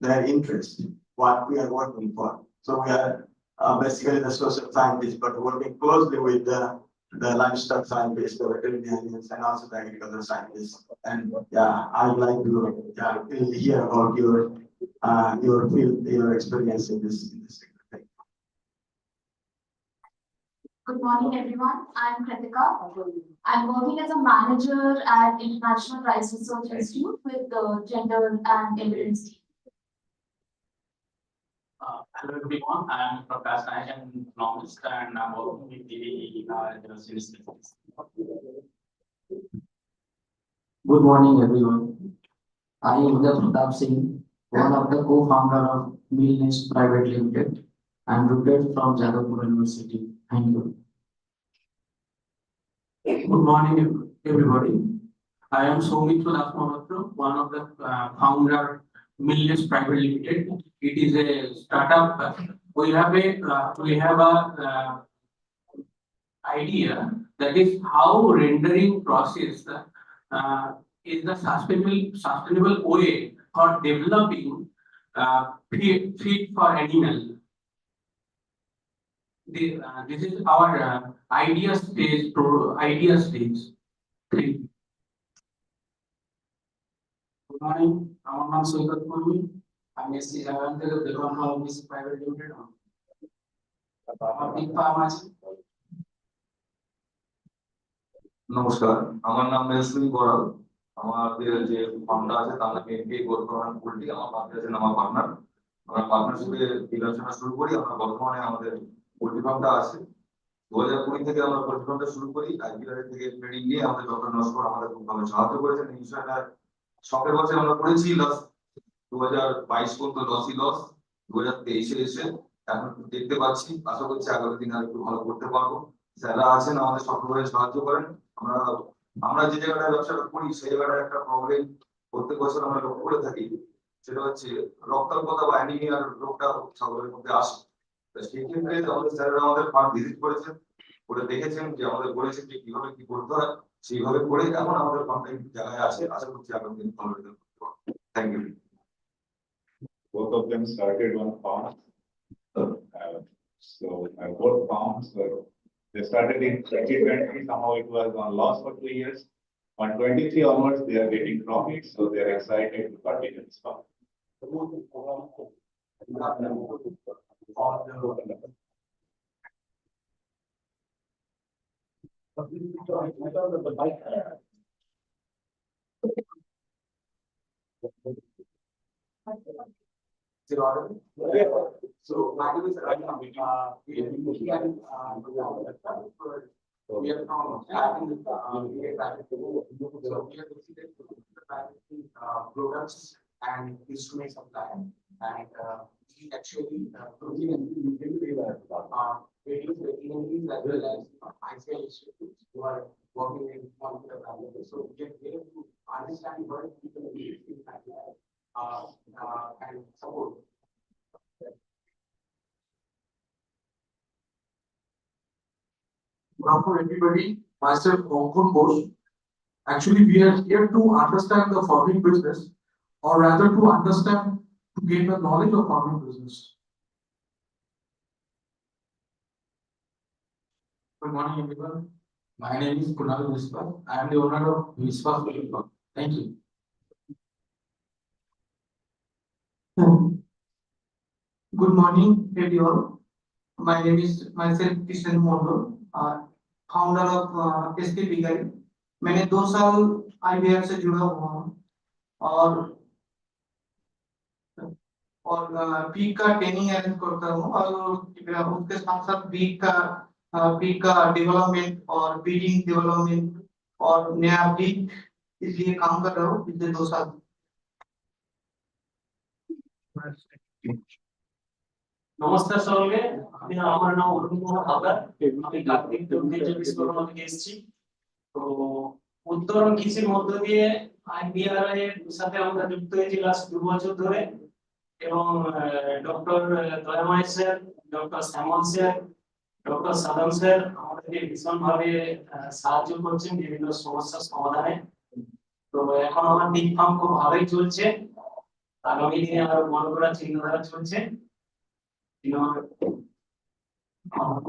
their interest? What we are working for? So we are basically the social scientists, but working closely with the livestock scientists, the veterinarians, and also the agricultural scientists. And yeah, I would like to hear about your field, your experience in this sector. Good morning, everyone. I'm Kritika. I'm working as a manager at International Rice Research Institute with the Gender and Evidence team. Hello everyone, I am Prakash Naik, an economist, and I'm working with the University. Good morning, everyone. I am Uday Pratap Singh, one of the co-founder of Millnest Private Limited, and rooted from Jadavpur University. Thank you. Good morning, everybody. I am Soumitra Das Mahatra, one of the founder Millnest Private Limited. It is a startup. We have a idea that is how rendering process is the sustainable way for developing feed for animal. This is our idea stage. Thank you. Good morning. আমার নাম সৈকত কর্মী। আমি এসছি ঝাড়গ্রাম থেকে Begum house private limited. আমার big farm আছে। নমস্কার, আমার নাম মেজসিং বড়াল। আমাদের যে ফার্মটা আছে তার নাম এমপি গোলকরণ পোল্ট্রি। আমার পাশে আছেন আমার পার্টনার। আমরা পার্টনারশিপে বিবেচনা শুরু করি। আমরা বর্তমানে আমাদের পোল্ট্রি ফার্মটা আছে। 2020 থেকে আমরা পোল্ট্রি ফার্মটা শুরু করি। আইপিআর থেকে ট্রেনিং নিয়ে আমাদের ডক্টর নস্কর আমাদের খুব ভালো সাহায্য করেছেন এই বিষয়টা। শখের বছর আমরা করেছি লস 2022 পর্যন্ত লসই লস। 2023 এসে এখন দেখতে পাচ্ছি, আশা করছি আগামী দিনে আর একটু ভালো করতে পারবো। যারা আছেন আমাদের সফলভাবে সাহায্য করেন। আমরা যে জায়গাটায় ব্যবসাটা করি সেই জায়গাটায় একটা প্রবলেম প্রত্যেক বছর আমরা লক্ষ্য করে থাকি, সেটা হচ্ছে রক্তাল্পতা বা অ্যানিমিয়ার রোগটা ছাগলের মধ্যে আসে। সেই ক্ষেত্রে আমাদের স্যারেরা আমাদের ফার্ম ভিজিট করেছেন, করে দেখেছেন যে আমাদের বলেছেন যে কিভাবে কি করতে হয়, সেইভাবে করে এখন আমাদের ফার্মটা জায়গায় আছে। আশা করছি আগামী দিন ভালো রেজাল্ট করতে পারবো। Thank you. Both of them started one farm. So both farms they started in 2020. Somehow it was on loss for 2 years. On 23 onwards, they are getting profits, so they are excited to continue this farm. So my name is Rajam. We are from having products and instruments supply, and we actually various veterinarians as well as ICL institutes who are working in molecular biology. So we are able to understand what people need and support. Good afternoon, everybody. Myself, Onkun Bose. Actually, we are here to understand the farming business, or rather to understand, to gain the knowledge of farming business. Good morning, everyone. My name is Kunal Viswas. I am the owner of Viswas Poultry Farm. Thank you. Good morning, everyone. My name is myself Kishan Mondol, founder of SK Bigari. मैंने 2 साल IVF से जुड़ा हुआ हूँ और peak का training arrange करता हूँ और उसके साथ साथ पीक का डेवलपमेंट और ब्रीडिंग डेवलपमेंट और नया पीक इसलिए काम कर रहा हूँ पिछले 2 साल। নমস্কার সকলকে, আমার নাম অরুণ কুমার হালদার। আমি কার্তিক বিশ্বকর্মা থেকে এসেছি। তো উত্তরণ কৃষির মধ্য দিয়ে আইপিআর এর সাথে আমরা যুক্ত হয়েছি লাস্ট 2 বছর ধরে, এবং ডক্টর দয়াময় স্যার, ডক্টর শ্যামল স্যার, ডক্টর সাদম স্যার আমাদেরকে ভীষণভাবে সাহায্য করছেন বিভিন্ন সমস্যার সমাধানে। তো এখন আমার বিগ ফার্ম খুব ভালোই চলছে, আগামী দিনে আরো বড় করার চিন্তাধারা চলছে। From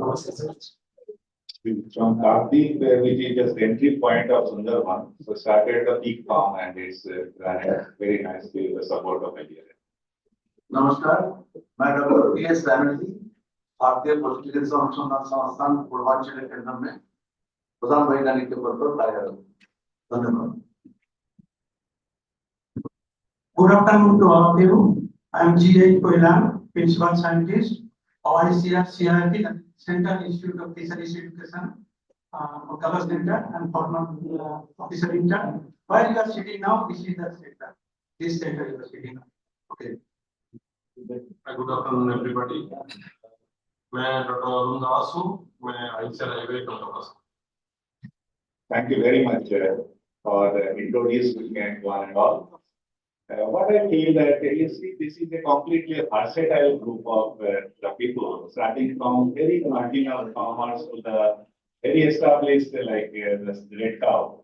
Kartik, which is just entry point of Sundarban, so started the peak farm and it's running very nicely with the support of India. नमस्कार, मैं डॉक्टर पी.एस. बैनर्जी, भारतीय पशु चिकित्सा अनुसंधान संस्थान पूर्वांचल केंद्र में प्रधान वैज्ञानिक के पद पर कार्यरत हूं। धन्यवाद। Good afternoon to all of you. I am G.H. Koilan, Principal Scientist, OICR CIT, Central Institute of Fisheries Education, Color Center and former officer intern. Where you are sitting now, this is the center. This center you are sitting now. Okay. Good afternoon, everybody. मैं doctor Arun दास हूँ, मैं ICR highway Kolkata से। Thank you very much for introducing one and all. What I feel that you see, this is a completely versatile group of the people, starting from very marginal farmers to the very established like the red cow.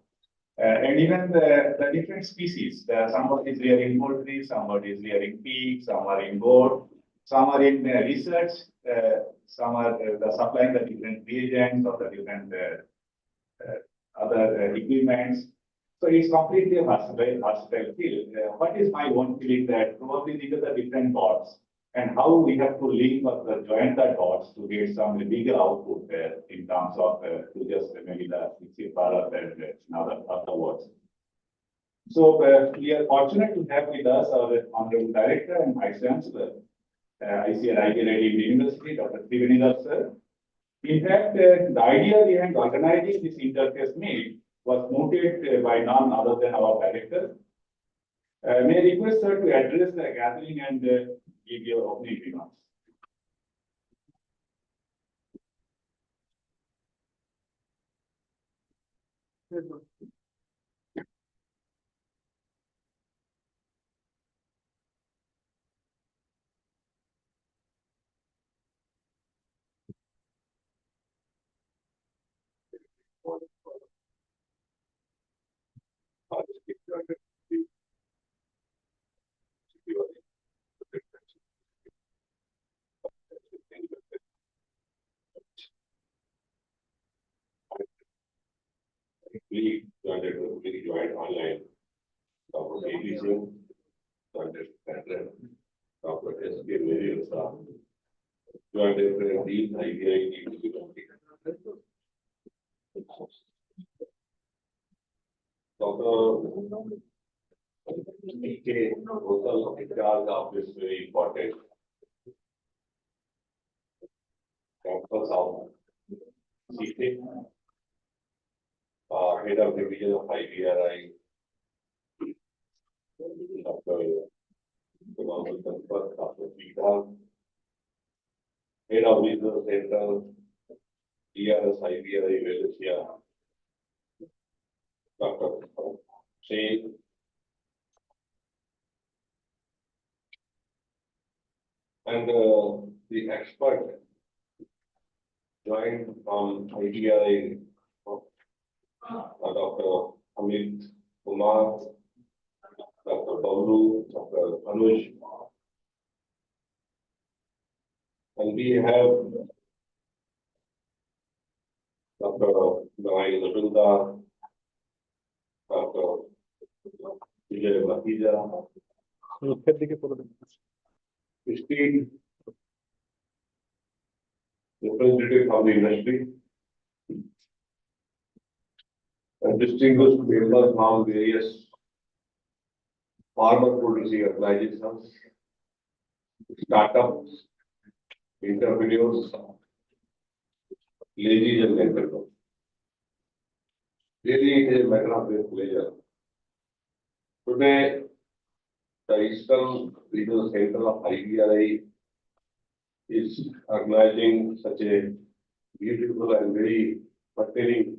And even the different species, somebody is rearing poultry, somebody is rearing pig, some are in goat, some are in research, some are supplying the different reagents or the different other equipments. So it's completely a versatile field. What is my own feeling that probably these are the different dots and how we have to link or join the dots to get some bigger output in terms of to just maybe the fixed product and other words. So we are fortunate to have with us our Honorable Director and Vice Chancellor, ICRI University, Dr. Trivenidar sir. In fact, the idea behind organizing this interface meet was mooted by none other than our director. May I request sir to address the gathering and give your opening remarks. We joined online. Dr. ABC, Dr. Sandra, Dr. S.K. Williams, joined the deep IBI team. Dr. E.K. Rosal, in charge of this very important campus of C.K. Head of Division of IBRI, Dr. Dr. Peter, Head of Research Center, DRS IBRI Valencia, Dr. Shane, and the expert joined from IBRI, Dr. Amit Kumar, Dr. Babu, Dr. Anush, and we have Dr. Narayan Zabinda, Dr. Vijay Matija, esteemed representative from the industry, and distinguished members from various farmer producing organizations, startups, entrepreneurs, ladies and gentlemen. Really, it is a matter of great pleasure. Today, the Eastern Regional Center of IBRI is organizing such a beautiful and very fulfilling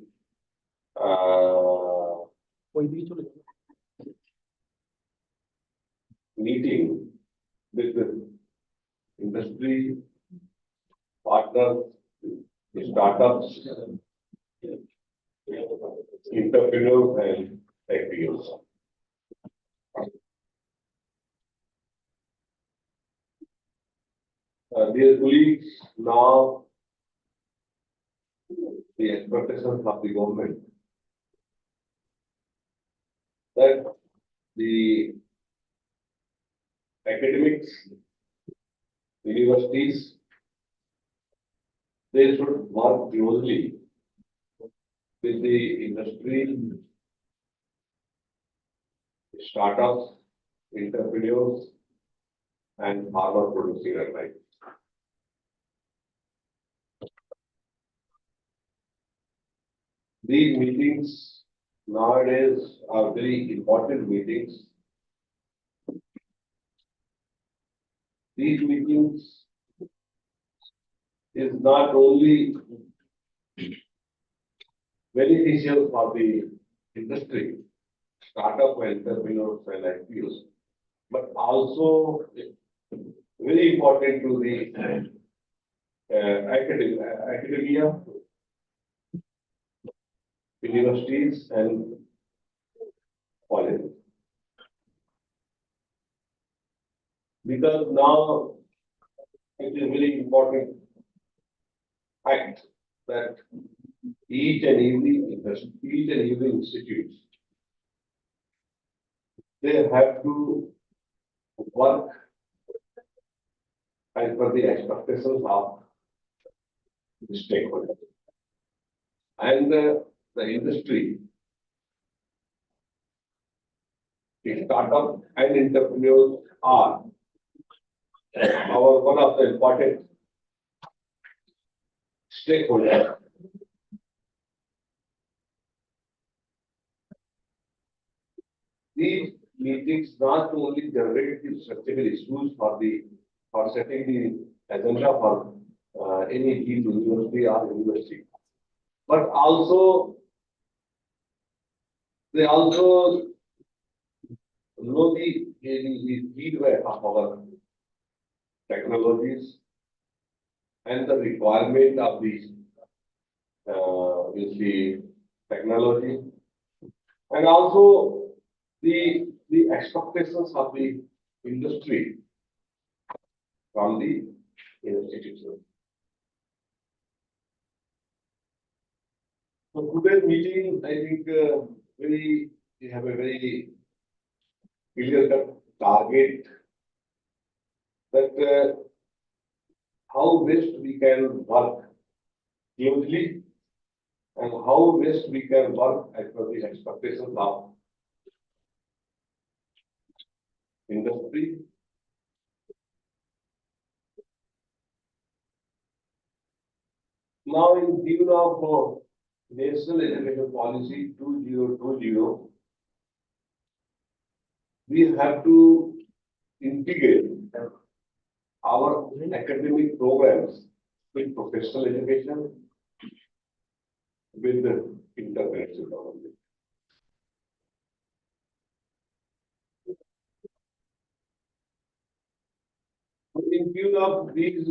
meeting with the industry partners, startups, entrepreneurs, and FPOs. Dear colleagues, now the expectations of the government that the academics, universities, they should work closely with the industry, startups, entrepreneurs, and farmer producing organizations. These meetings nowadays are very important meetings. These meetings is not only beneficial for the industry, startup entrepreneurs and IPOs, but also very important to the academia, universities and colleges. Because now it is very important fact that each and every institute, they have to work as per the expectations of the stakeholders. And the industry, the startup and entrepreneurs are one of the important stakeholders. These meetings not only generate the structural issues for setting the agenda for any university or university, but also they also know the feedback of our technologies and the requirement of these the technology, and also the expectations of the industry from the institution. So today's meeting, I think, we have a very clear target that how best we can work closely and how best we can work as per the expectations of industry. Now, in view of National Education Policy 2020, we have to integrate our academic programs with professional education, with the international development. In view of these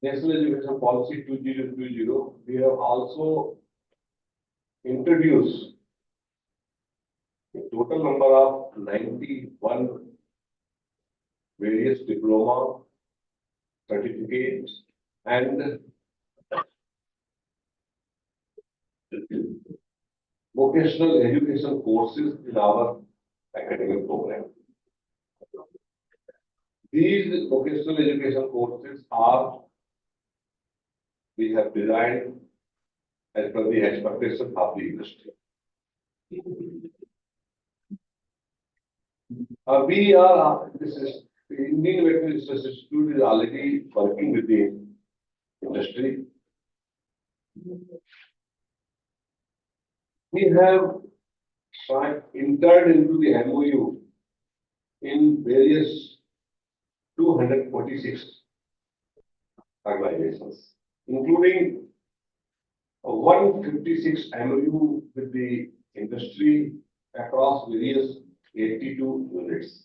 National Education Policy 2020, we have also introduced a total number of 91 various diploma, certificates, and vocational education courses in our academic program. These vocational education courses we have designed as per the expectations of the industry. The Indian Veterinary Research Institute is already working with the industry. We have entered into the MOU in various 246 organizations, including 156 MOU with the industry across various 82 units.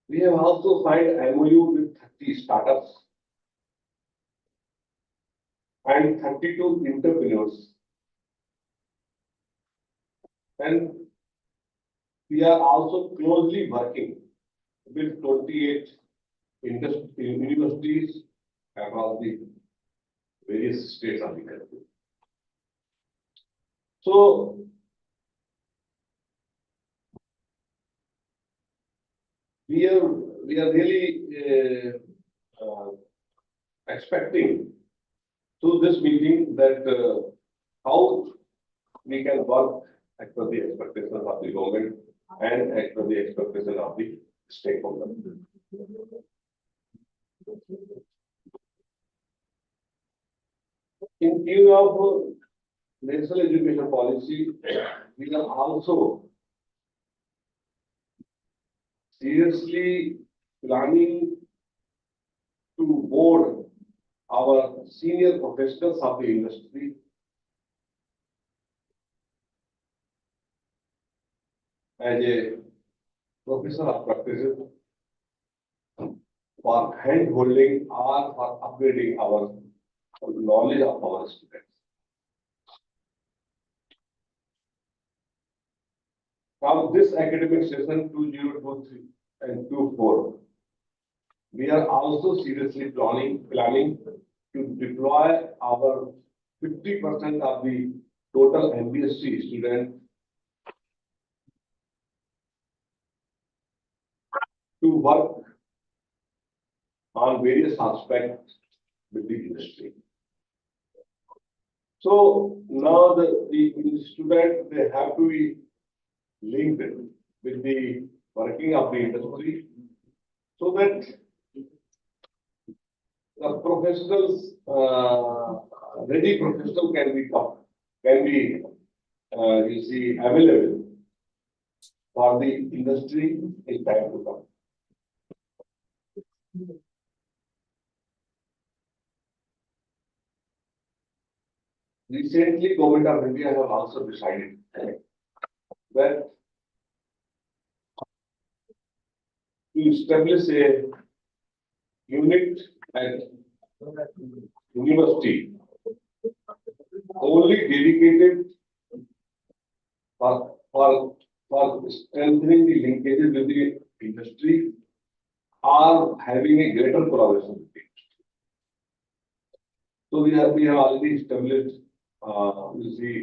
We have also signed MOU with 30 startups and 32 entrepreneurs. And we are also closely working with 28 universities across the various states of the country. So, we are really expecting through this meeting that how we can work as per the expectations of the government and as per the expectation of the stakeholders. In view of national education policy, we are also seriously planning to board our senior professionals of the industry as a professor of practice for hand holding or for upgrading our knowledge of our students. From this academic session 2023 and 24, we are also seriously planning to deploy our 50% of the total MBSc students to work on various aspects with the industry. So now the students, they have to be linked with the working of the industry so that the professionals, ready professional can be you see, available for the industry in time to come. Recently, Government of India have also decided that to establish a unit at university only dedicated for strengthening the linkages with the industry or having a greater collaboration with it. So we have already established you see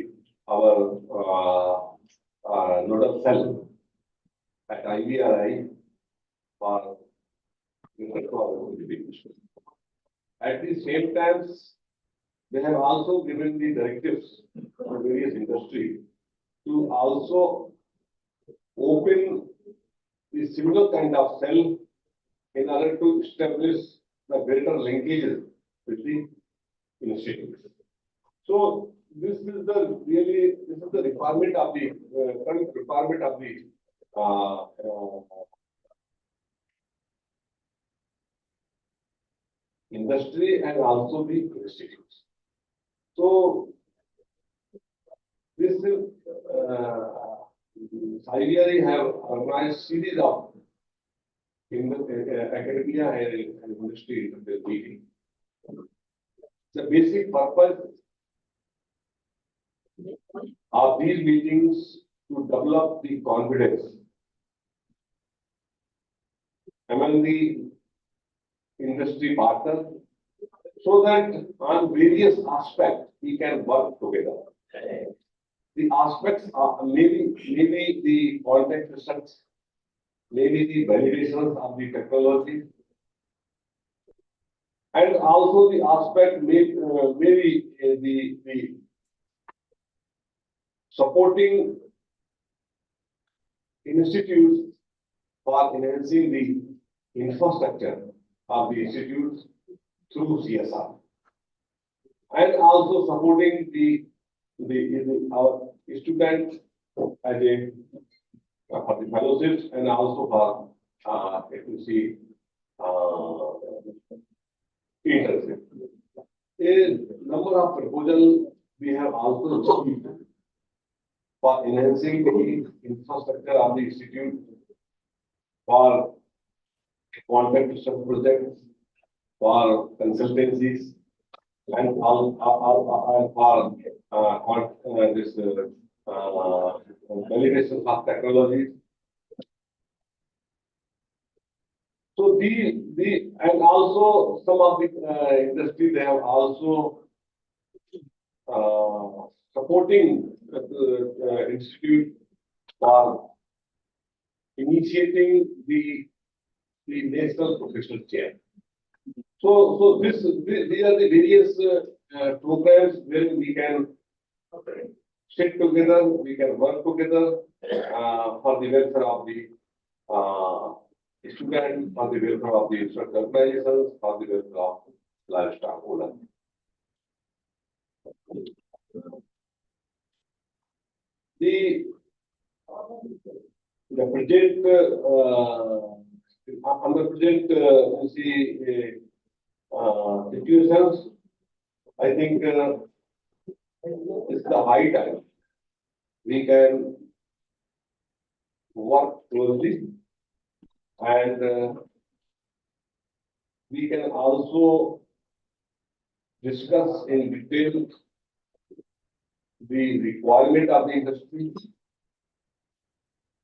our nodal cell at IVRI for greater collaboration with the industry. At the same time, they have also given the directives for various industry to also open the similar kind of cell in order to establish the greater linkages with the institutes. So this is the requirement of the current requirement of the industry and also the institutes. So this is IVRI have organized series of academia and industry meeting. The basic purpose of these meetings to develop the confidence among the industry partners so that on various aspects we can work together. The aspects are maybe the contact research, maybe the validations of the technology, and also the aspect maybe the supporting institutes for enhancing the infrastructure of the institutes through CSR, and also supporting our students as a for the fellowships and also for if you see internship. A number of proposals we have also received for enhancing the infrastructure of the institute, for contact research projects, for consultancies, and for this validation of technologies. So and also some of the industry, they have also supporting the institute for initiating the national professional chair. So these are the various programs where we can sit together, we can work together for the welfare of the students, for the welfare of the research organizations, for the welfare of livestock owners. The present under present you see situations, I think it's the high time we can work closely, and we can also discuss in detail the requirement of the industry,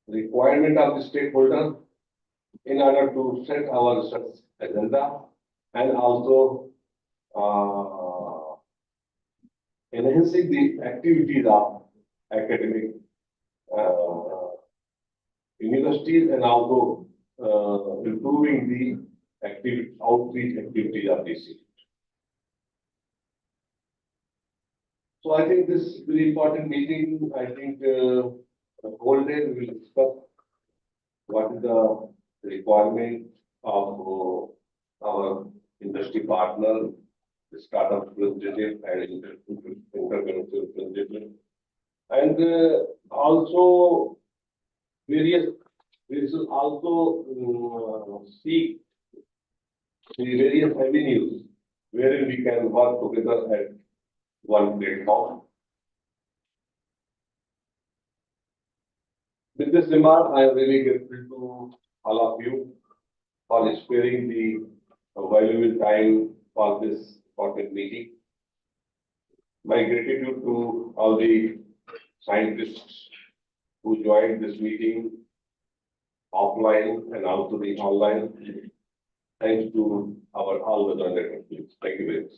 requirement of the stakeholder in order to set our research agenda, and also enhancing the activities of academic universities, and also improving the outreach activities of this institute. So I think this is very important meeting. I think the whole day we will discuss what is the requirement of our industry partner, the startup representative and intervention representative, and also we should also seek the various avenues wherein we can work together at one platform. With this remark, I am really grateful to all of you for sparing the valuable time for this important meeting. My gratitude to all the scientists who joined this meeting offline and also the online. Thanks to all the joint teams. Thank you very much.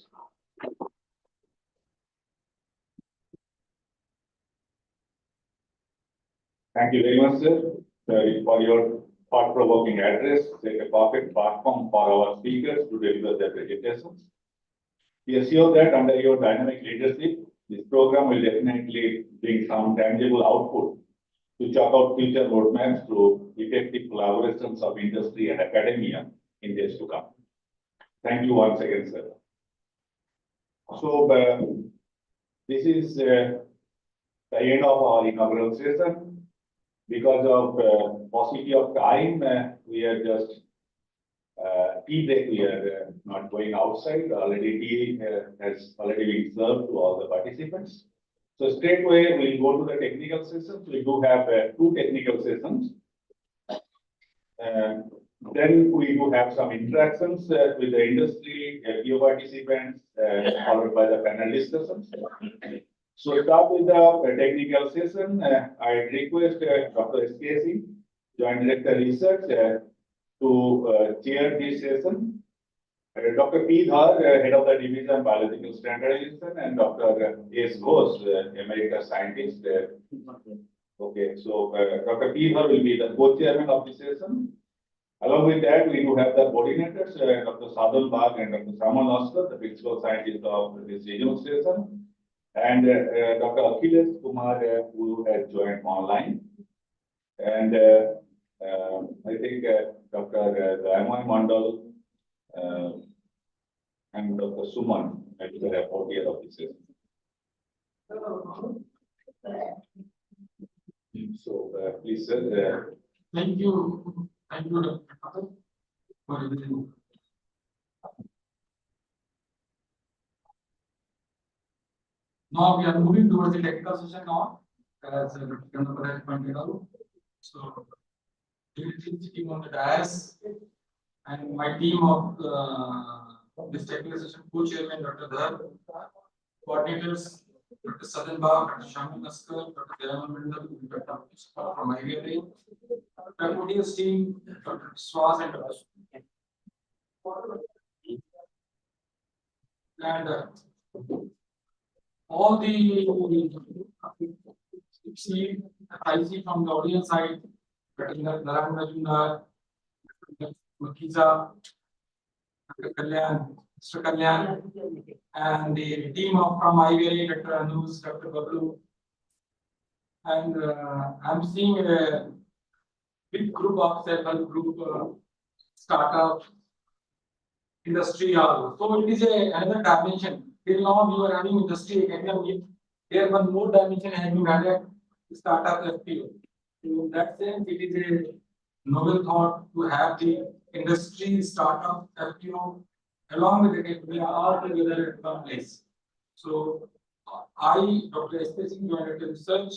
Thank you very much, sir, for your thought-provoking address. Set a perfect platform for our speakers to deliver their presentations. We assure that under your dynamic leadership, this program will definitely bring some tangible output to chalk out future roadmaps through effective collaborations of industry and academia in days to come. Thank you once again, sir. So, this is the end of our inaugural session. Because of paucity of time, we are just tea break. We are not going outside. Already tea has already been served to all the participants. So straight away we'll go to the technical sessions. We do have two technical sessions. Then we do have some interactions with the industry, FPO participants, followed by the panel discussions. So start with the technical session. I request Dr. S.K. Singh, Joint Director Research, to chair this session. Dr. P. Dhar, Head of the Division Biological Standardization, and Dr. S. Ghosh, Emeritus Scientist. Okay, so Dr. P. Dhar will be the co-chairman of the session. Along with that, we do have the coordinators, Dr. Sadul Bagh and Dr. Saman Oscar, the Principal Scientist of this regional session. And Dr. Akhilesh Kumar, who has joined online. And I think Dr. Dayamay Mandal and Dr. Suman at the podium of this session. So please, sir. Thank you. Thank you, Dr. for everything. Now we are moving towards the technical session now, as Dr. Kandapada pointed out. So, team on the dais, and my team of this technical session co-chairman Dr. Dhar, coordinators Dr. Sadul Bagh, Dr. Shaman Oscar, Dr. Dayamay Mandal, Dr. from IVRA, the podium team Dr. Swaz and Dr. and all the see, I see from the audience side, Narayan Majumdar, Makiza, Dr. Kalyan, Mr. Kalyan, and the team of from IVRA, Dr. Anush, Dr. Bablu, and I'm seeing a big group of several group startup industry. So it is another dimension. Till now we were having industry academia. Here one more dimension has been added, startup FPO. In that sense, it is a novel thought to have the industry startup FPO along with the academia all together at one place. So I, Dr. S.K. Singh, joined research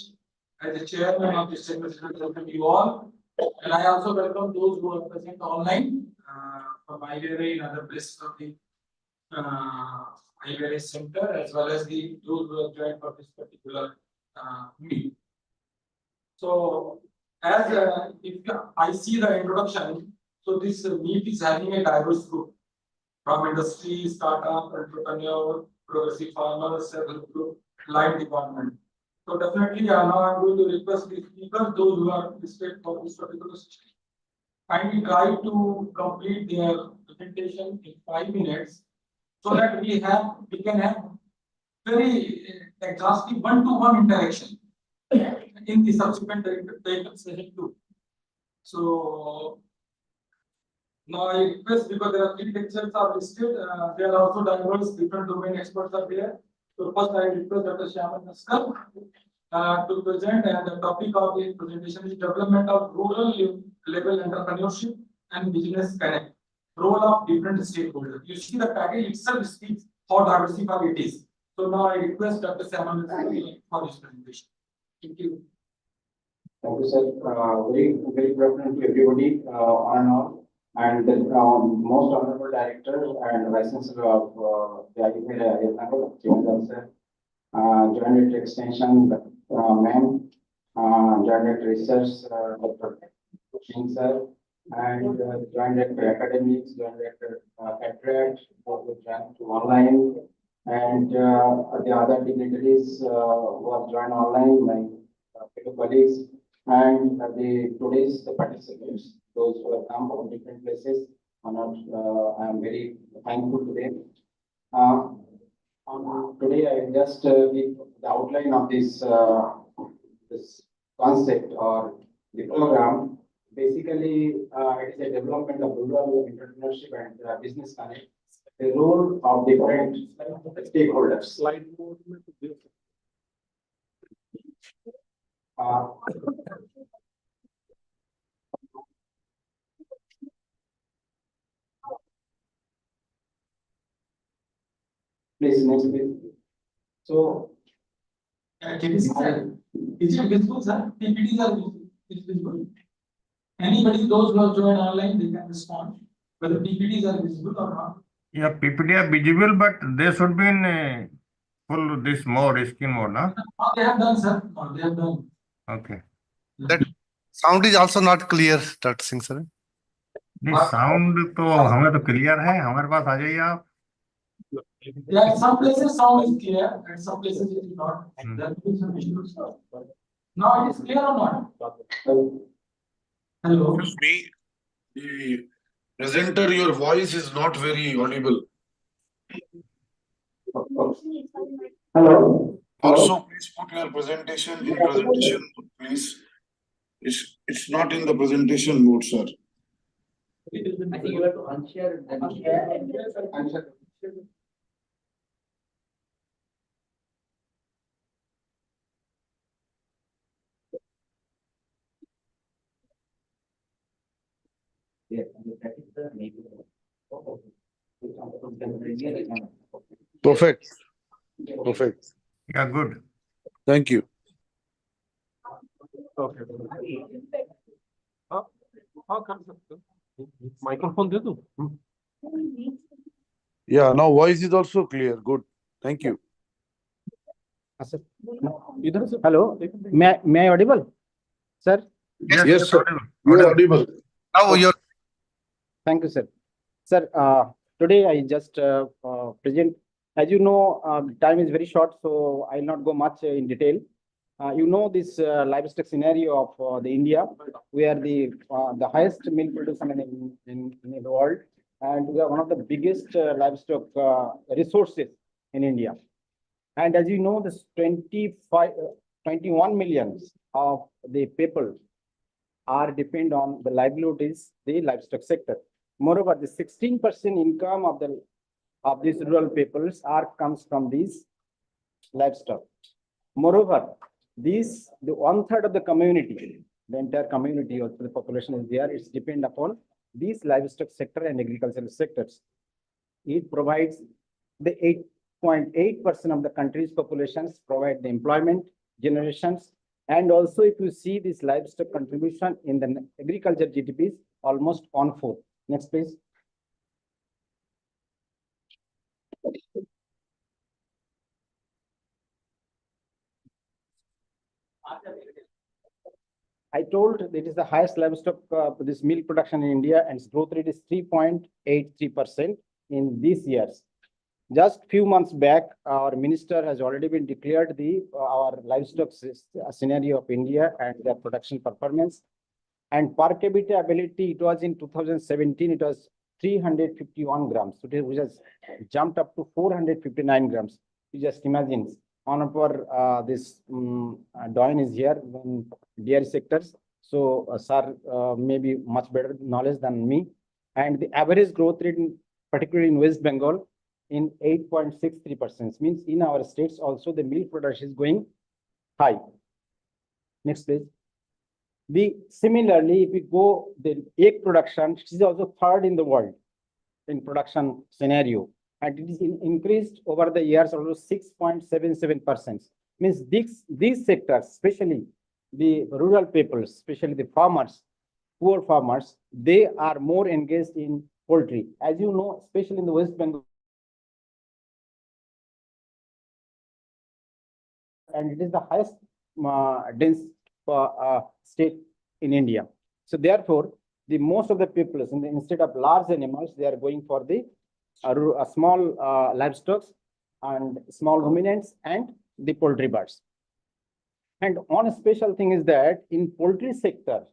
as a chairman of this segment. Welcome you all, and I also welcome those who are present online from IVRA and other places of the IVRA center, as well as the those who have joined for this particular meeting. So, as if I see the introduction, so this meet is having a diverse group from industry, startup, entrepreneur, progressive farmers, self-help group, line department. So definitely, now I'm going to request the speakers, those who are listed for this particular session, kindly try to complete their presentation in 5 minutes, so that we can have very exhaustive one-to-one interaction in the subsequent session too. So now I request, because there are 3 lectures are listed, there are also diverse different domain experts are there. So first I request Dr. Shyamal Naskar to present, and the topic of the presentation is development of rural level entrepreneurship and business connect, role of different stakeholders. You see the package itself speaks how diversified it is. So now I request Dr. Shyamal Naskar for this presentation. Thank you. Thank you, sir. Very good afternoon to everybody, on and all. And the most honorable director and vice chancellor of the IIT, Joint Extension, ma'am, Joint Research, Dr. Singh sir, and Joint Academics, Joint Cataract, both joined to online, and the other dignitaries who have joined online, my fellow colleagues, and the today's participants, those who have come from different places. I am very thankful to them. Today I will just give the outline of this this concept or the program. Basically, it is a development of rural entrepreneurship and business connect. The role of different stakeholders. Slide more. Please, next please. So, can you see that? Is it visible, sir? PPTs are visible. Anybody, those who have joined online, they can respond whether PPTs are visible or not. Yeah, PPT are visible, but they should be in full this mode, screen mode, no? They have done, sir. They have done. Okay. That sound is also not clear, Dr. Singh sir. नहीं sound तो हमें तो clear है, हमारे पास आ जाइए आप. Yeah, in some places sound is clear, and some places it is not. There could be some issues. Now it is clear or not? Hello. Excuse me, the presenter, your voice is not very audible. Hello. Also, please put your presentation in presentation mode, please. It's not in the presentation mode, sir. I think you have to unshare. Unshare. Perfect. Perfect. Yeah, good. Thank you. Okay. Microphone दे दूं? Yeah, now voice is also clear. Good. Thank you. Hello, may I audible, sir? Yes, sir. You are audible. Now you're. Thank you, sir. Sir, today I just present As you know, time is very short, so I'll not go much in detail. You know this livestock scenario of the India. We are the highest milk producer in the world, and we are one of the biggest livestock resources in India. And as you know, this 21 millions of the people are depend on the livelihood is the livestock sector. Moreover, the 16% income of these rural peoples comes from these livestock. Moreover, the 1/3 of the community, the entire community of the population is there, it's depend upon these livestock sector and agricultural sectors. It provides the 8.8% of the country's populations provide the employment generations. And also, if you see this livestock contribution in the agriculture GDP is almost 1/4. Next, please. I told it is the highest livestock this milk production in India, and its growth rate is 3.83% in these years. Just few months back, our minister has already been declared our livestock scenario of India and their production performance. And per capita ability, it was in 2017, it was 351 grams, which has jumped up to 459 grams. You just imagine, one of our Doyen is here in dairy sectors. So, sir, maybe much better knowledge than me. And the average growth rate, particularly in West Bengal, in 8.63%, means in our states also the milk production is going high. Next, please. Similarly, if we go the egg production, it is also 3rd in the world in production scenario, and it is increased over the years almost 6.77%. Means these sectors, especially the rural people, especially the farmers, poor farmers, they are more engaged in poultry. As you know, especially in the West Bengal, and it is the highest dense state in India. So therefore, the most of the people, instead of large animals, they are going for the small livestock and small ruminants and the poultry birds. And one special thing is that in poultry sector,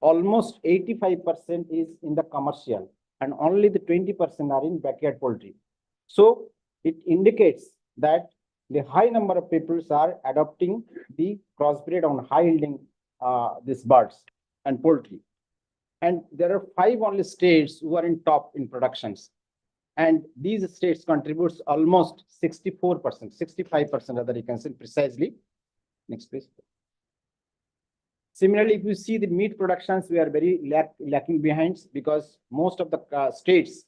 almost 85% is in the commercial, and only the 20% are in backyard poultry. So it indicates that the high number of people are adopting the crossbreed on high yielding these birds and poultry. And there are 5 only states who are in top in productions. And these states contributes almost 64%, 65% other you can say precisely. Next, please. Similarly, if you see the meat productions, we are very lacking behind, because most of the states,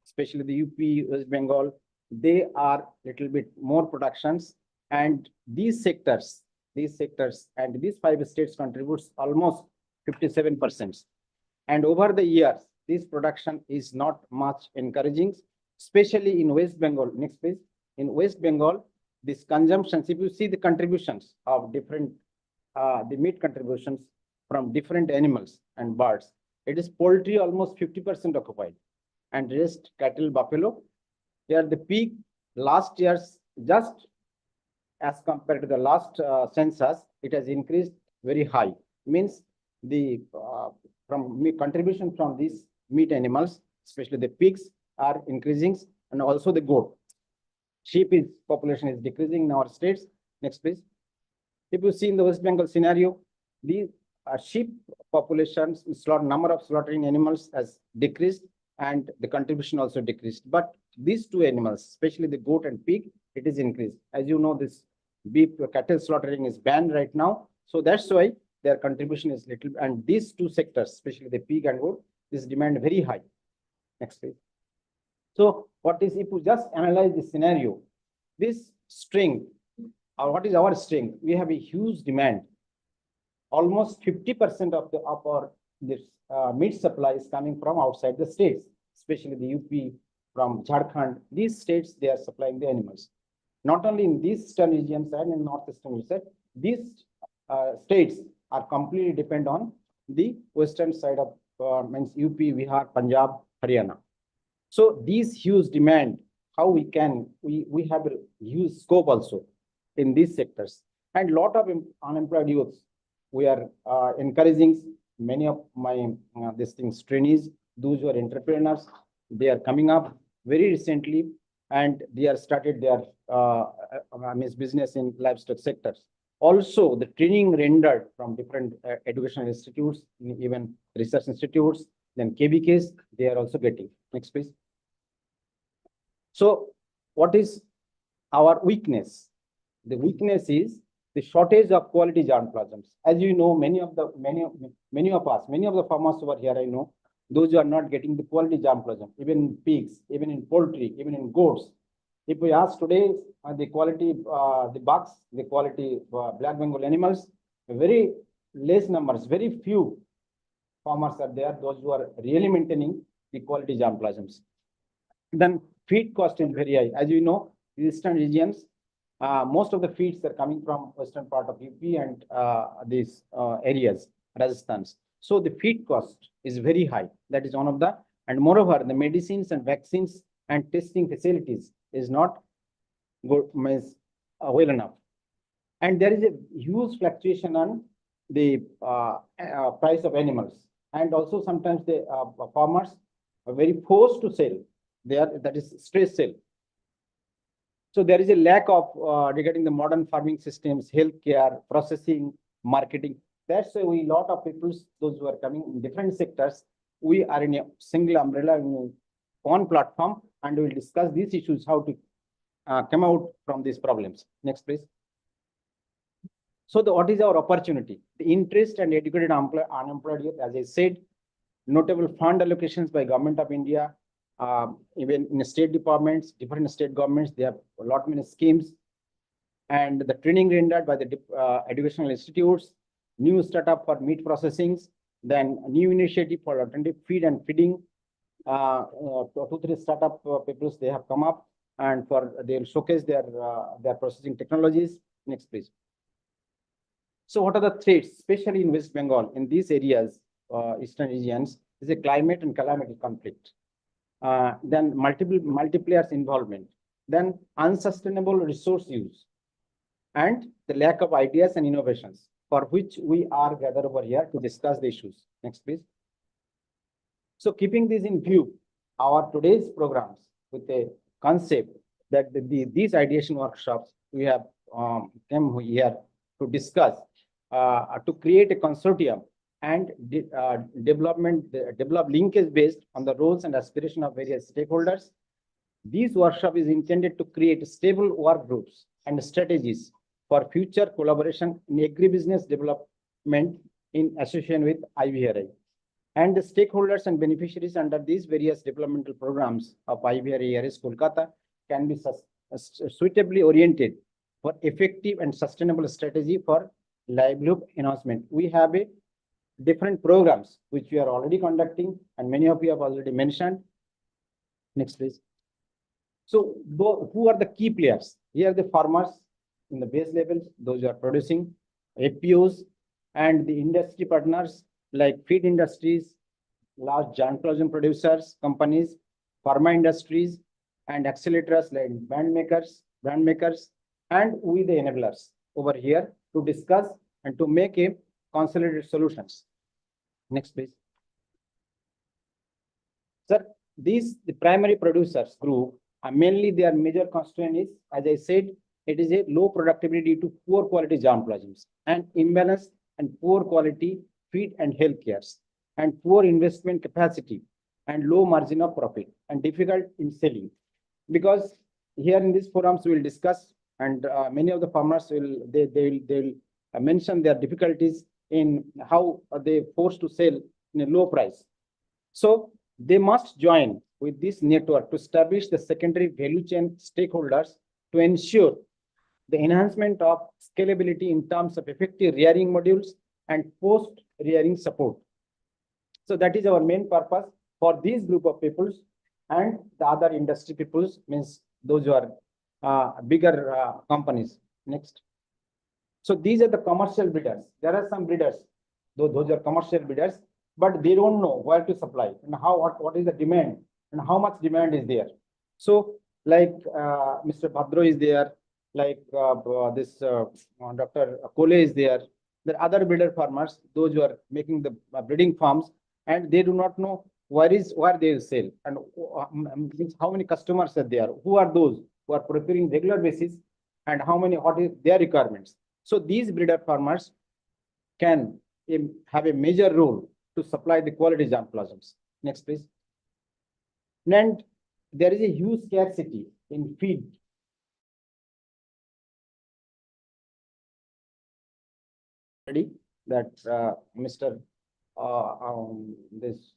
especially the UP, West Bengal, they are little bit more productions, and these sectors and these 5 states contributes almost 57%. And over the years, this production is not much encouraging, especially in West Bengal. Next, please. In West Bengal, this consumptions, if you see the contributions of different, the meat contributions from different animals and birds, it is poultry almost 50% occupied, and rest cattle, buffalo. Here the peak last year's, just as compared to the last census, it has increased very high. Means the contribution from these meat animals, especially the pigs, are increasing, and also the goat. Sheep population is decreasing in our states. Next, please. If you see in the West Bengal scenario, the sheep populations, number of slaughtering animals has decreased, and the contribution also decreased. But these 2 animals, especially the goat and pig, it is increased. As you know, this beef cattle slaughtering is banned right now. So that's why their contribution is little, and these 2 sectors, especially the pig and goat, this demand very high. Next, please. So what is, if you just analyze the scenario, this strength, or what is our strength? We have a huge demand. Almost 50% of our meat supply is coming from outside the states, especially the UP, from Jharkhand. These states, they are supplying the animals. Not only in these eastern regions and in northeastern regions, these states are completely dependent on the western side of means UP, Bihar, Punjab, Haryana. So these huge demand how we can, we have a huge scope also in these sectors. And lot of unemployed youths, we are encouraging many of my these things trainees, those who are entrepreneurs, they are coming up very recently and they are started their business in livestock sectors. Also, the training rendered from different educational institutes, even research institutes, then KBKs, they are also getting. Next, please. So, what is our weakness? The weakness is the shortage of quality germplasms. As you know, many of the farmers over here, I know, those who are not getting the quality germplasm, even in pigs, even in poultry, even in goats. If we ask today the quality, the bucks, the quality black Bengal animals, very less numbers, very few farmers are there, those who are really maintaining the quality germplasms. Then feed cost is very high. As you know, eastern regions, most of the feeds are coming from western part of UP and these areas, Rajasthan. So the feed cost is very high. That is one of the, and moreover, the medicines and vaccines and testing facilities is not good, means well enough. And there is a huge fluctuation on the price of animals. And also sometimes the farmers are very forced to sell. That is stress sell. So there is a lack of regarding the modern farming systems, healthcare, processing, marketing. That's why we lot of people, those who are coming in different sectors, we are in a single umbrella in one platform, and we will discuss these issues, how to come out from these problems. Next, please. So what is our opportunity? The interest and educated unemployed youth, as I said, notable fund allocations by Government of India, even in state departments, different state governments, they have a lot many schemes, and the training rendered by the educational institutes, new startup for meat processing, then a new initiative for alternative feed and feeding. 2-3 startup peoples they have come up, and they'll showcase their processing technologies. Next, please. So what are the threats, especially in West Bengal, in these areas, eastern regions, is a climate and calamity conflict. Then multiple multipliers involvement, then unsustainable resource use, and the lack of ideas and innovations, for which we are gathered over here to discuss the issues. Next, please. So keeping this in view, our today's programs with a concept that these ideation workshops, we have came here to discuss, to create a consortium and develop linkage based on the roles and aspiration of various stakeholders. This workshop is intended to create stable work groups and strategies for future collaboration in agribusiness development in association with IVRI. And the stakeholders and beneficiaries under these various developmental programs of IVRI ARS Kolkata can be suitably oriented for effective and sustainable strategy for livelihood enhancement. We have a different programs which we are already conducting, and many of you have already mentioned. Next, please. So who are the key players? Here are the farmers in the base levels, those who are producing, FPOs, and the industry partners like feed industries, large germplasm producers, companies, pharma industries, and accelerators like brand makers, and we the enablers over here to discuss and to make a consolidated solutions. Next, please. Sir, the primary producers group, mainly their major constraint is, as I said, it is a low productivity due to poor quality germplasms and imbalance and poor quality feed and health cares, and poor investment capacity and low margin of profit and difficult in selling. Because here in these forums we will discuss, and many of the farmers will mention their difficulties in how they forced to sell in a low price. So they must join with this network to establish the secondary value chain stakeholders to ensure the enhancement of scalability in terms of effective rearing modules and post-rearing support. So that is our main purpose for this group of peoples, and the other industry peoples means those who are bigger companies. Next. So these are the commercial breeders. There are some breeders, those are commercial breeders, but they don't know where to supply and what is the demand and how much demand is there. So like Mr. Bhadro is there, like Dr. Kole is there. There are other breeder farmers, those who are making the breeding farms, and they do not know where they will sell and means how many customers are there, who are those who are procuring regular basis, and what is their requirements. So these breeder farmers can have a major role to supply the quality germplasms. Next, please. And there is a huge scarcity in feed. That Mr. This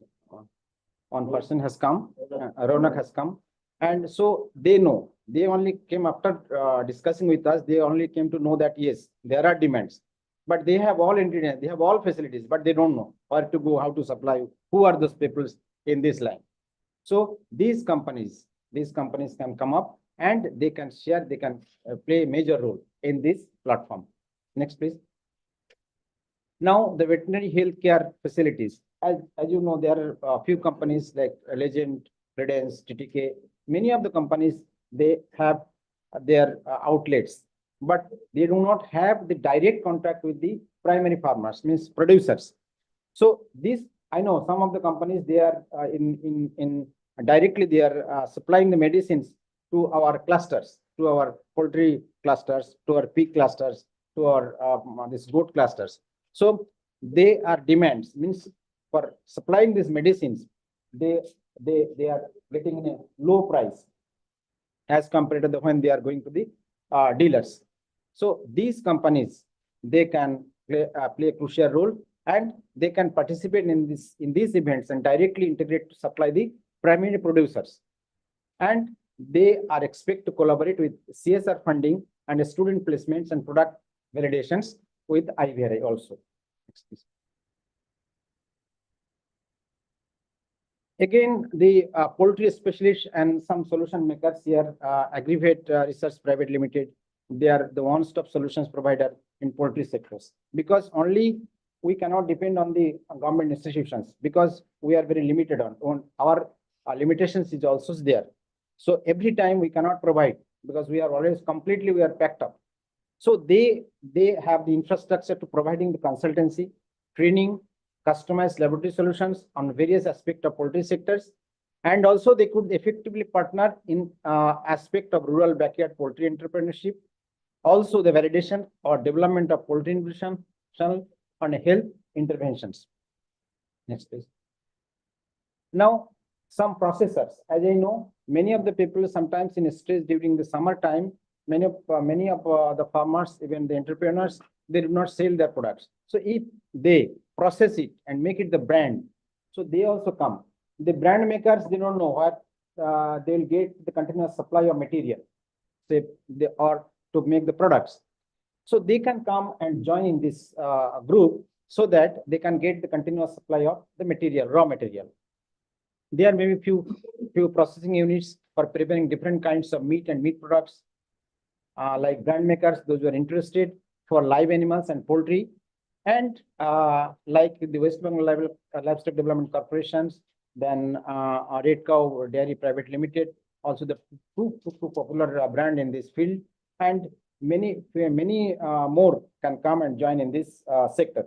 one person has come, Ronak has come, and so they know. They only came after discussing with us. They only came to know that yes, there are demands, but they have all ingredients, they have all facilities, but they don't know where to go, how to supply, who are those people in this line. So these companies can come up and they can share, they can play a major role in this platform. Next, please. Now, the veterinary healthcare facilities. As you know, there are a few companies like Legend, Credence, TTK. Many of the companies, they have their outlets, but they do not have the direct contact with the primary farmers, means producers. So this, I know some of the companies, they are directly they are supplying the medicines to our clusters, to our poultry clusters, to our pig clusters, to our this goat clusters. So they are demands, means for supplying these medicines, they are getting in a low price as compared to when they are going to the dealers. So these companies, they can play a crucial role, and they can participate in these events and directly integrate to supply the primary producers. And they are expected to collaborate with CSR funding and student placements and product validations with IVRI also. Again, the poultry specialists and some solution makers here, Aggregate Research Private Limited, they are the one-stop solutions provider in poultry sectors, because only we cannot depend on the government institutions, because we are very limited on our limitations is also there. So every time we cannot provide, because we are always completely, we are packed up. So they have the infrastructure to providing the consultancy, training, customized laboratory solutions on various aspects of poultry sectors. And also they could effectively partner in aspect of rural backyard poultry entrepreneurship. Also the validation or development of poultry nutrition and health interventions. Next, please. Now, some processors, as I know, many of the people sometimes in stress during the summertime, many of the farmers, even the entrepreneurs, they do not sell their products. So if they process it and make it the brand, so they also come. The brand makers, they don't know what they'll get the continuous supply of material, say they or to make the products. So they can come and join in this group so that they can get the continuous supply of the material, raw material. There may be few processing units for preparing different kinds of meat and meat products, like brand makers, those who are interested for live animals and poultry, and like the West Bengal Livestock Development Corporations, then Red Cow Dairy Private Limited, also the two popular brand in this field, and many more can come and join in this sector.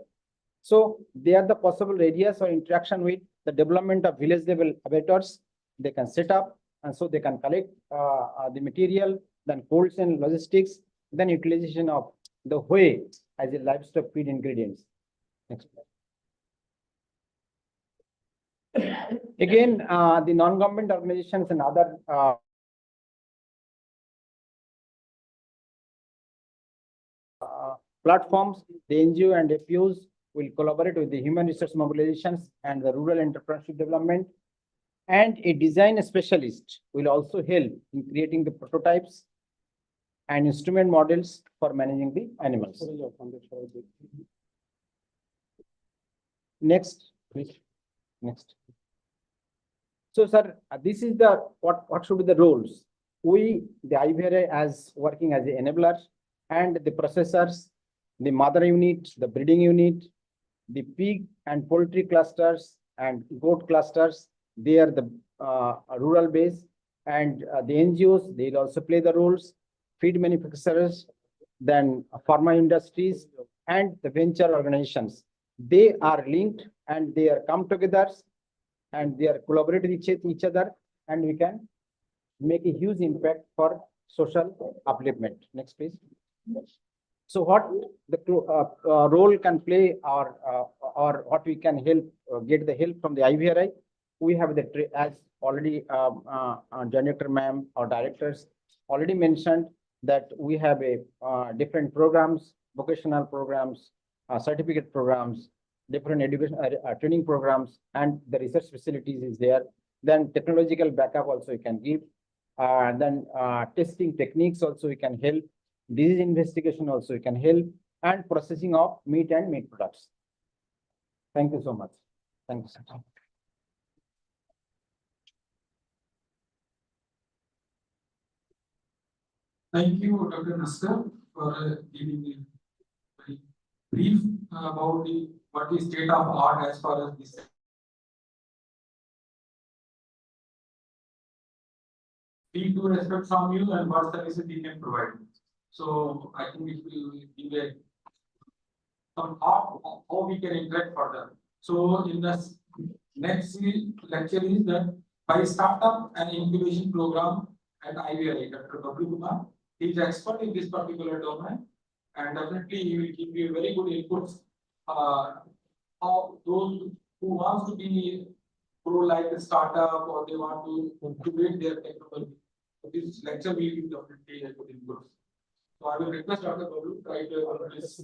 So they are the possible areas of interaction with the development of village level abattoirs. They can set up, and so they can collect the material, then cold chain logistics, then utilization of the whey as a livestock feed ingredients. Next. Again, the non-government organizations and other platforms, the NGO and FPOs will collaborate with the human resource mobilizations and the rural entrepreneurship development. And a design specialist will also help in creating the prototypes and instrument models for managing the animals. Next, please. Next. So, sir, this is the what should be the roles? We, the IVRI, as working as the enabler, and the processors, the mother unit, the breeding unit, the pig and poultry clusters and goat clusters, they are the rural base, and the NGOs, they'll also play the roles, feed manufacturers, then pharma industries, and the venture organizations. They are linked and they are come together and they are collaborating with each other, and we can make a huge impact for social upliftment. Next, please. So what the role can play or what we can help get the help from the IVRI? We have the as already Director ma'am or directors already mentioned that we have a different programs, vocational programs, certificate programs, different education training programs, and the research facilities is there. Then technological backup also you can give. Then testing techniques also we can help. Disease investigation also you can help, and processing of meat and meat products. Thank you so much. Thank you, sir. Thank you, Dr. Naskar, for giving me very brief about what is state of art as far as this. We do expect from you and what services we can provide. So I think it will give a some thought of how we can interact further. So in the next lecture is that by startup and incubation program at IVRI, Dr. W. Kumar, he is expert in this particular domain, and definitely he will give you a very good inputs. How those who wants to be grow like a startup or they want to incubate their technology. So this lecture will be definitely a good input. So I will request Dr. Babu try to this.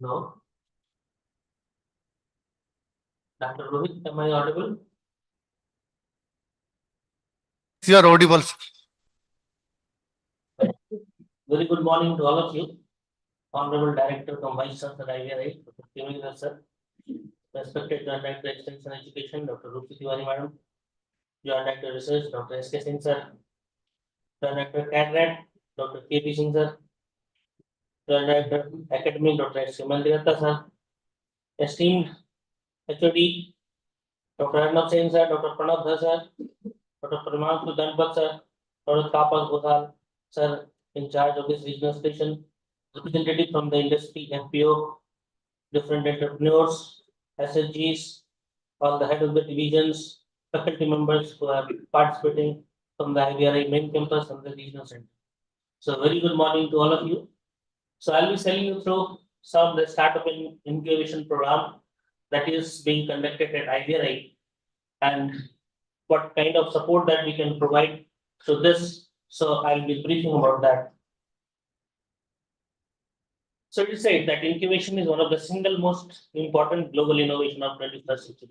No. Dr. Rohit, am I audible? You are audible. Very good morning to all of you. Honorable Director from Vice Chancellor IVRI, Dr. K. sir. Respected Joint Director Extension Education, Dr. Rupi Tiwari Madam. Joint Director Research, Dr. S.K. Singh sir. Joint Director Cadret, Dr. K.P. Singh sir. Joint Director Academic, Dr. S. Mandiratta sir. Esteemed HOD, Dr. Arnav Singh sir, Dr. Pranav Dhar sir, Dr. Paramahansu Danpat sir, Dr. Tapas Gosal sir, in charge of this regional station, representative from the industry, FPO, different entrepreneurs, SSGs, all the head of the divisions, faculty members who are participating from the IVRI main campus and the regional center. So very good morning to all of you. So I'll be telling you through some of the startup and incubation program that is being conducted at IVRI and what kind of support that we can provide to this. So I'll be briefing about that. So it is said that incubation is one of the single most important global innovation of 21st century.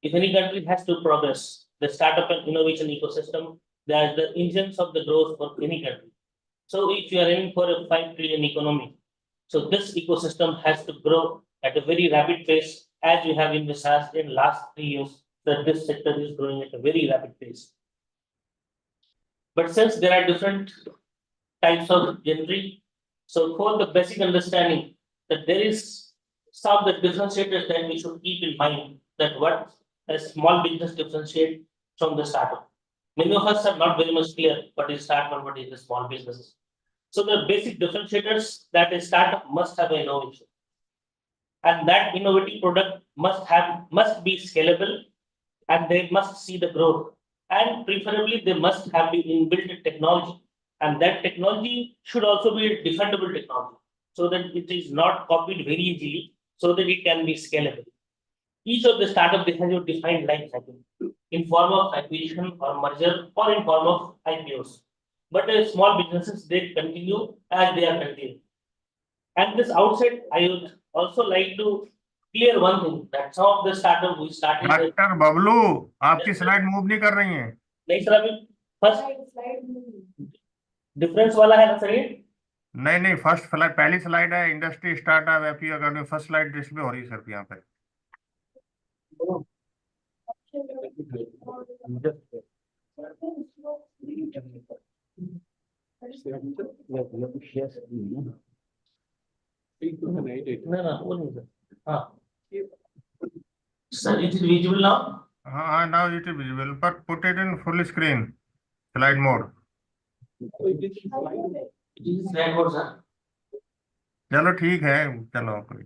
If any country has to progress, the startup and innovation ecosystem, they are the engines of the growth for any country. So if you are aiming for a 5 trillion economy, so this ecosystem has to grow at a very rapid pace, as we have envisaged in last 3 years, that this sector is growing at a very rapid pace. But since there are different types of genre, so for the basic understanding that there is some of the differentiators that we should keep in mind, that what a small business differentiate from the startup. Many of us are not very much clear what is startup and what is the small businesses. So the basic differentiators that a startup must have an innovation. And that innovative product must be scalable, and they must see the growth. And preferably they must have the inbuilt technology. And that technology should also be a defendable technology, so that it is not copied very easily, so that it can be scalable. each of the startup they have a defined life cycle in form of acquisition or merger or in form of IPOs. But small businesses they continue as they are continuing. At this outset, I would also like to clear one thing that some of the startup we started. Doctor Bablu आपकी slide move नहीं कर रही है नहीं sir अभी first difference वाला है ना सर ये नहीं नहीं फर्स्ट स्लाइड पहली स्लाइड है industry startup APO academy first slide display हो रही है सर यहाँ पे Sir, it is visible now? Now it is visible, but put it in full screen, slide mode. It is slide mode, sir. चलो ठीक है चलो कोई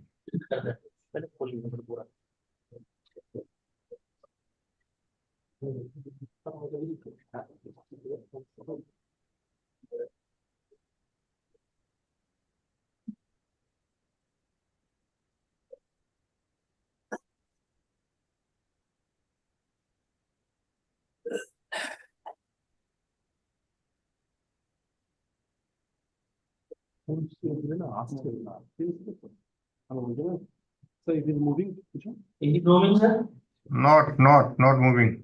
So it is moving. Is it moving, sir? Not moving.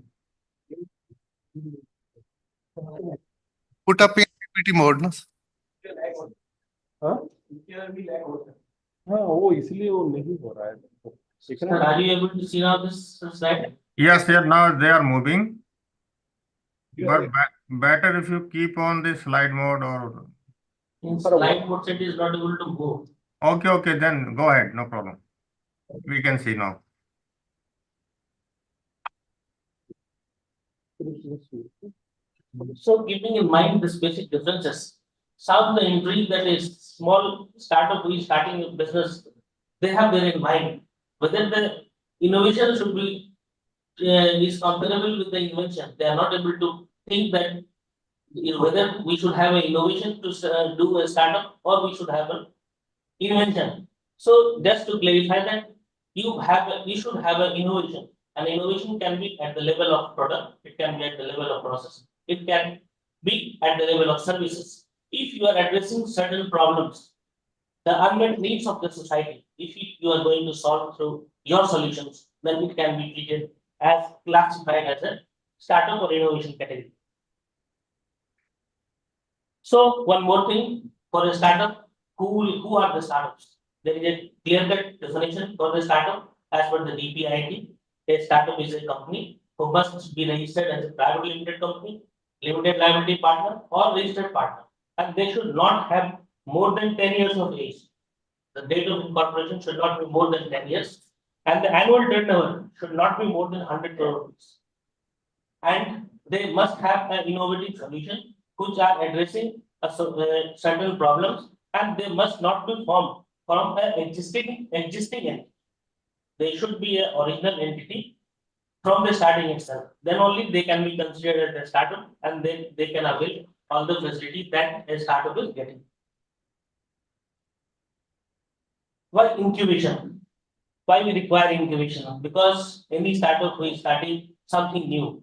Put up in PPT mode, no? हाँ वो इसलिए वो नहीं हो रहा है Sir, are you able to see now this slide? Yes, now they are moving. But better if you keep on the slide mode or. In slide mode, it is not able to move. Okay, then go ahead, no problem. We can see now. So keeping in mind the basic differences, some of the entries that is small startup who is starting a business, they have their in mind whether the innovation should be is comparable with the invention. They are not able to think that whether we should have an innovation to do a startup or we should have an invention. So just to clarify that you should have an innovation. An innovation can be at the level of product, it can be at the level of process, it can be at the level of services. If you are addressing certain problems, the unmet needs of the society, if you are going to solve through your solutions, then it can be treated as classified as a startup or innovation category. So one more thing for a startup, who are the startups? There is a clear-cut definition for the startup as per the DPIIT. A startup is a company who must be registered as a private limited company, limited liability partner, or registered partner, and they should not have more than 10 years of age. The date of incorporation should not be more than 10 years, and the annual turnover should not be more than 100 crore rupees. And they must have an innovative solution which are addressing certain problems, and they must not be formed from an existing entity. They should be an original entity from the starting itself. Then only they can be considered as a startup, and they can avail all the facilities that a startup is getting. Why incubation? Why we require incubation? Because any startup who is starting something new,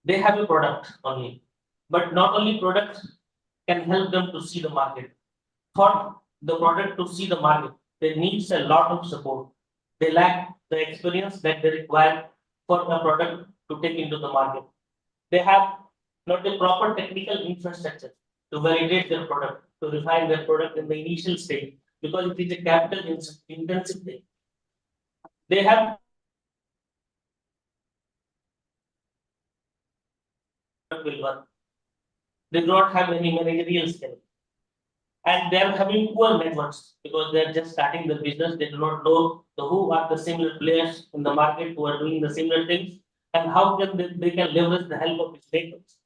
they have a product only, but not only product can help them to see the market. For the product to see the market, they needs a lot of support. They lack the experience that they require for a product to take into the market. They have not the proper technical infrastructure to validate their product, to refine their product in the initial stage, because it is a capital intensive thing. They have will work. They do not have any managerial skill. And they are having poor networks because they are just starting the business. They do not know who are the similar players in the market who are doing the similar things and how can they can leverage the help of its networks.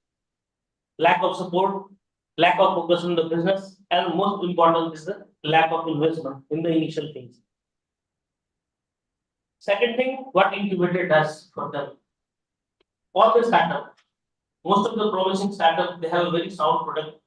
Lack of support, lack of focus on the business, and most important is the lack of investment in the initial phase. Second thing, what incubator does for them. All the startup, most of the promising startup, they have a very sound product.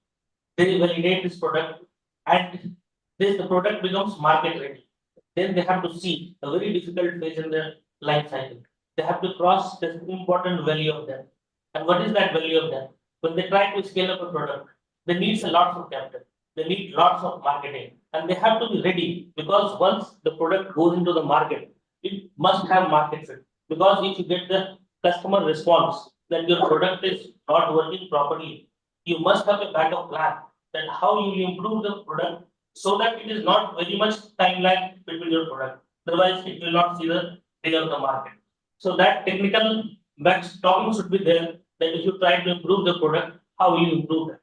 They validate this product, and the product becomes market ready. Then they have to see a very difficult phase in the life cycle. They have to cross this important value of them. And what is that value of them? When they try to scale up a product, they need a lot of capital. They need lots of marketing, and they have to be ready, because once the product goes into the market, it must have market fit. Because if you get the customer response that your product is not working properly, you must have a backup plan that how you will improve the product so that it is not very much time lag between your product. Otherwise, it will not see the day of the market. So that technical backstopping should be there, that if you try to improve the product, how will you improve that?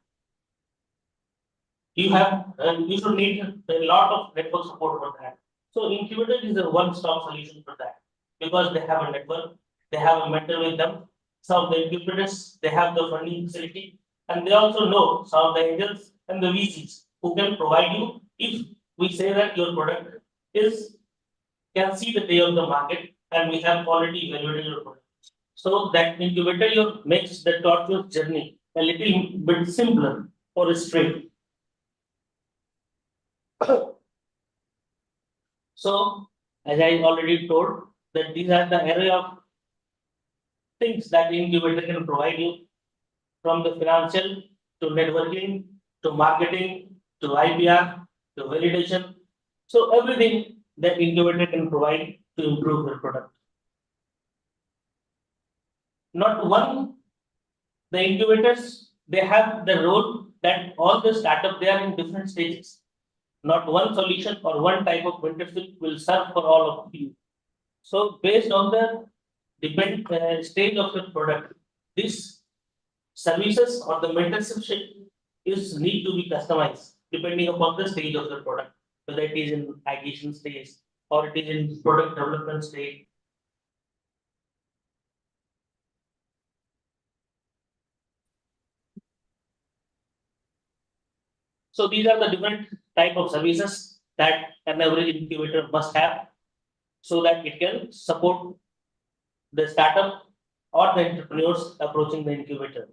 You should need a lot of network support for that. So incubator is a one-stop solution for that, because they have a network, they have a mentor with them. Some of the incubators, they have the funding facility, and they also know some of the angels and the VCs who can provide you if we say that your product can see the day of the market and we have already evaluated your product. So that incubator makes the tortuous journey a little bit simpler or straight. So, as I already told, that these are the array of things that the incubator can provide you, from the financial to networking to marketing to IPR to validation. So everything that incubator can provide to improve your product. The incubators, they have the role that all the startups, they are in different stages. Not one solution or one type of mentorship will serve for all of you. So based on the stage of the product, this services or the mentorship need to be customized depending upon the stage of the product, whether it is in ideation stage or it is in product development stage. So these are the different type of services that an average incubator must have, so that it can support the startup or the entrepreneurs approaching the incubator.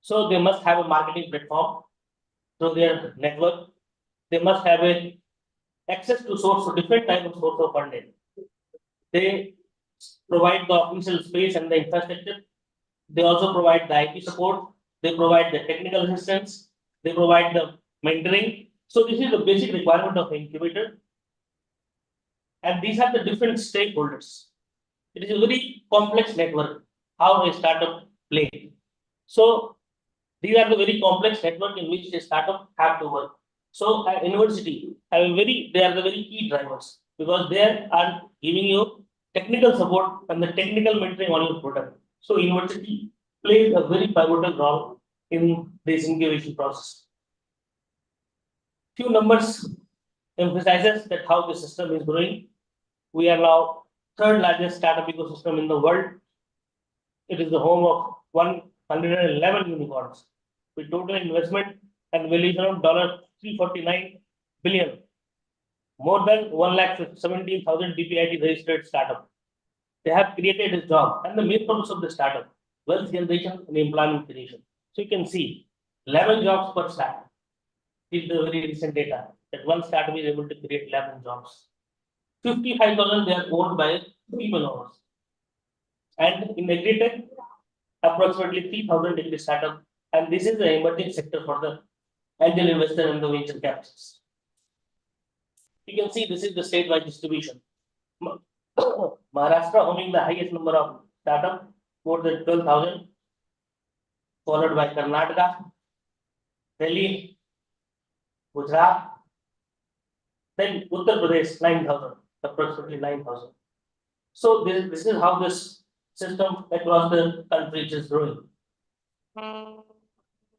So they must have a marketing platform through their network. They must have access to different type of source of funding. They provide the official space and the infrastructure. They also provide the IP support. They provide the technical assistance. They provide the mentoring. So this is the basic requirement of incubator. And these are the different stakeholders. It is a very complex network, how a startup plays. So these are the very complex network in which a startup have to work. So at university, they are the very key drivers, because they are giving you technical support and the technical mentoring on your product. So university plays a very pivotal role in this incubation process. Few numbers emphasizes that how the system is growing. We are now third largest startup ecosystem in the world. It is the home of 111 unicorns with total investment and valuation of $349 billion. More than 1,17,000 DPIT registered startup. They have created a job, and the main purpose of the startup, wealth generation and employment creation. So you can see 11 jobs per startup. This is the very recent data that one startup is able to create 11 jobs. 55,000 they are owned by people owners. And in agri-tech, approximately 3,000 in the startup. And this is the emerging sector for the angel investor and the venture capitalists. You can see this is the statewide distribution. Maharashtra owning the highest number of startups, more than 12,000, followed by Karnataka, Delhi, Gujarat, then Uttar Pradesh, 9,000, approximately 9,000. So this is how this system across the country is growing.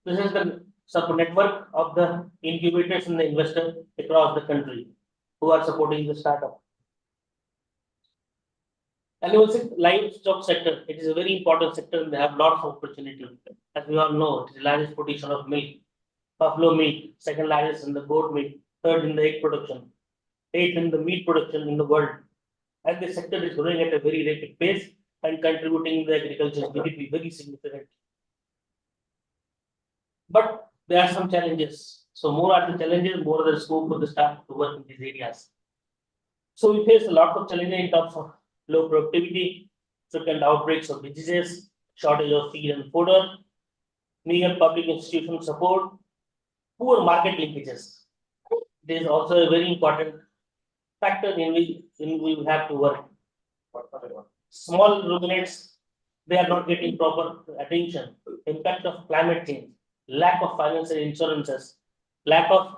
This is the sub-network of the incubators and the investors across the country who are supporting the startup. And also livestock sector, it is a very important sector and they have lots of opportunity. As we all know, it is the largest producer of milk, buffalo milk, second largest in the goat meat, third in the egg production, eighth in the meat production in the world. And the sector is growing at a very rapid pace and contributing to the agriculture's GDP very significantly. But there are some challenges. So more are the challenges, more the scope for the staff to work in these areas. So we face a lot of challenges in terms of low productivity, frequent outbreaks of diseases, shortage of feed and fodder, near public institution support, poor market linkages. This is also a very important factor in which we have to work. Small ruminates, they are not getting proper attention. Impact of climate change, lack of financial insurances, lack of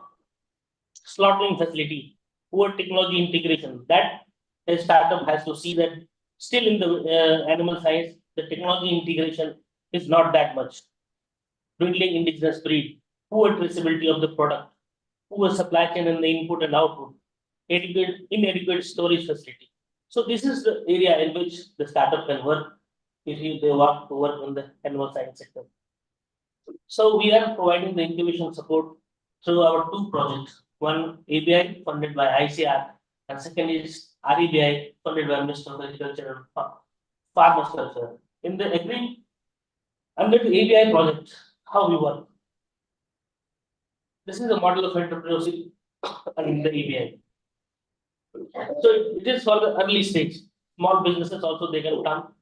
slaughtering facility, poor technology integration. That a startup has to see that still in the animal science, the technology integration is not that much. Dwindling indigenous breed, poor traceability of the product, poor supply chain in the input and output, inadequate storage facility. So this is the area in which the startup can work if they want to work in the animal science sector. So we are providing the incubation support through our two projects. One ABI funded by ICR and second is REBI funded by Ministry of Agriculture and Farmers Culture. In the under the ABI project, how we work. This is a model of entrepreneurship in the ABI. So it is for the early stage. Small businesses also they can come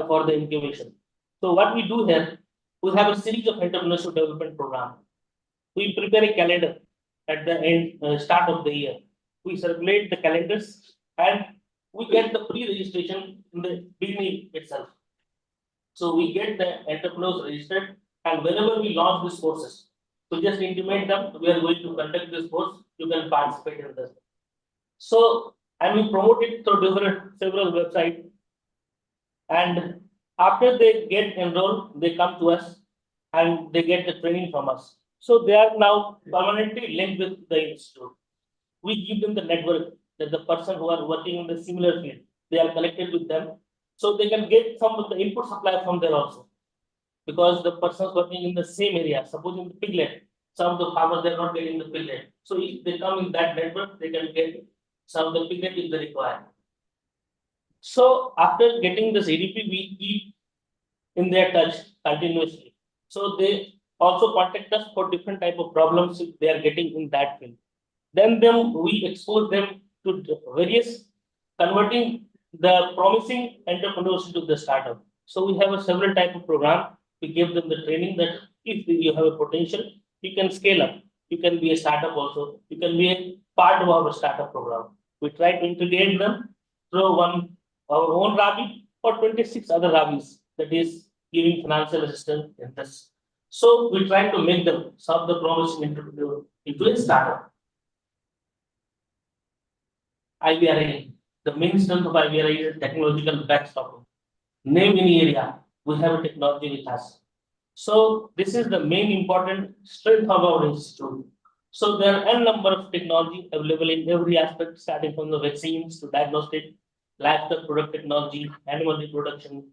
for the incubation. So what we do here, we have a series of entrepreneurship development program. We prepare a calendar at the end start of the year. We circulate the calendars and we get the pre-registration in the beginning itself. So we get the entrepreneurs registered, and whenever we launch these courses, we just intimate them we are going to conduct this course. You can participate in this. So and we promote it through several websites. And after they get enrolled, they come to us and they get the training from us. So they are now permanently linked with the institute. We give them the network that the person who are working in the similar field, they are connected with them. So they can get some of the input supply from there also. Because the persons working in the same area, supposing the piglet, some of the farmers they are not getting the piglet. So if they come in that network, they can get some of the piglet if they require. So after getting this ADP, we keep in their touch continuously. So they also contact us for different type of problems if they are getting in that field. Then we expose them to various converting the promising entrepreneurs into the startup. So we have a several type of program. We give them the training that if you have a potential, you can scale up. You can be a startup also. You can be a part of our startup program. We try to integrate them through our own Ravi or 26 other Ravis, that is giving financial assistance in this. So we try to make them solve the promising into a startup. IBRA, the main strength of IBRA is technological backstop. Name any area, we have a technology with us. So this is the main important strength of our institute. So there are n number of technology available in every aspect, starting from the vaccines to diagnostic, livestock product technology, animal reproduction,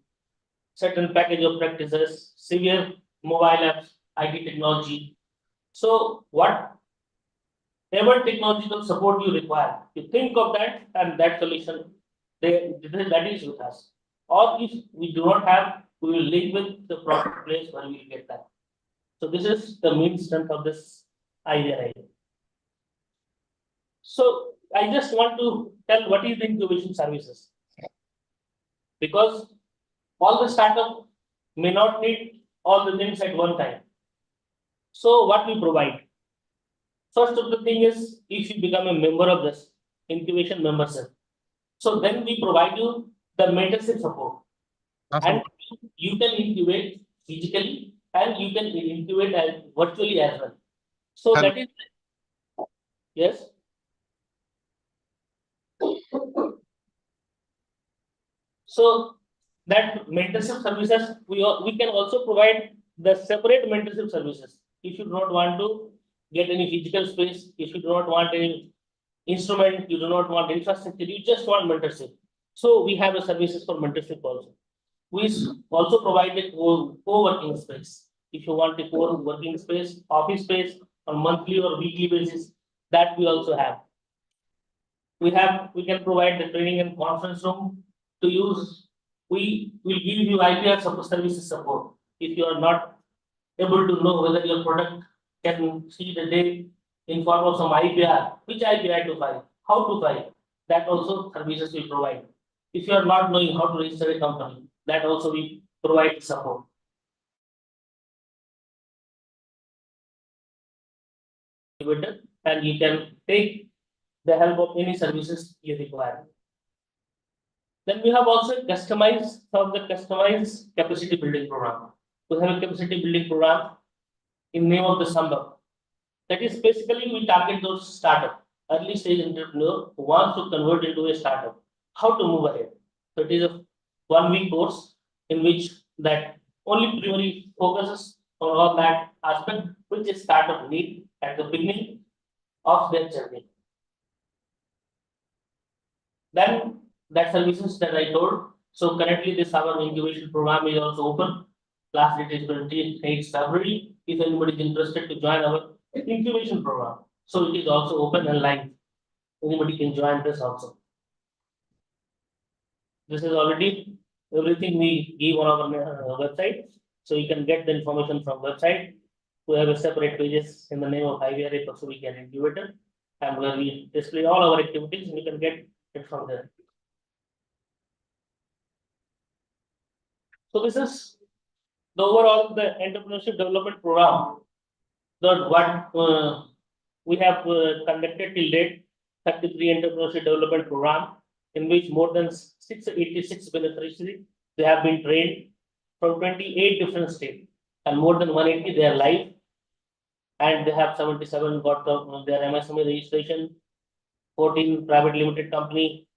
certain package of practices, severe mobile apps, IT technology. So whatever technological support you require, you think of that and that solution that is with us. Or if we do not have, we will link with the proper place where we will get that. So this is the main strength of this idea. So I just want to tell what is the incubation services. Because all the startup may not need all the things at one time. So what we provide? First of the thing is, if you become a member of this incubation membership, so then we provide you the mentorship support. And you can incubate physically and you can incubate virtually as well. So that is, yes. So that mentorship services, we can also provide the separate mentorship services. If you do not want to get any physical space, if you do not want any instrument, you do not want infrastructure, you just want mentorship. So we have a services for mentorship also. We also provide a co-working space. If you want a co-working space, office space on monthly or weekly basis, that we also have. We can provide the training and conference room to use. We will give you IPR services support. If you are not able to know whether your product can see the day in form of some IPR, which IPR to file, how to file, that also services we provide. if you are not knowing how to register a company, that also we provide support. And you can take the help of any services you require. Then we have also customized capacity building program. We have a capacity building program in name of the Sambhav. That is basically we target those startup, early stage entrepreneur who wants to convert into a startup. How to move ahead. So it is a 1-week course in which that only primarily focuses on all that aspect which a startup need at the beginning of their journey. Then that services that I told. So currently this our incubation program is also open. Last date is 28 February. If anybody is interested to join our incubation program, so it is also open and live. Anybody can join this also. This is already everything we give on our website, so you can get the information from website. We have a separate pages in the name of IVRA Pasu Weekend Incubator, and where we display all our activities, and you can get it from there. So this is the overall the entrepreneurship development program. The what we have conducted till date 33 entrepreneurship development program, in which more than 686 beneficiaries they have been trained from 28 different states, and more than 180 they are live, and they have 77 got their MSME registration, 14 private limited company.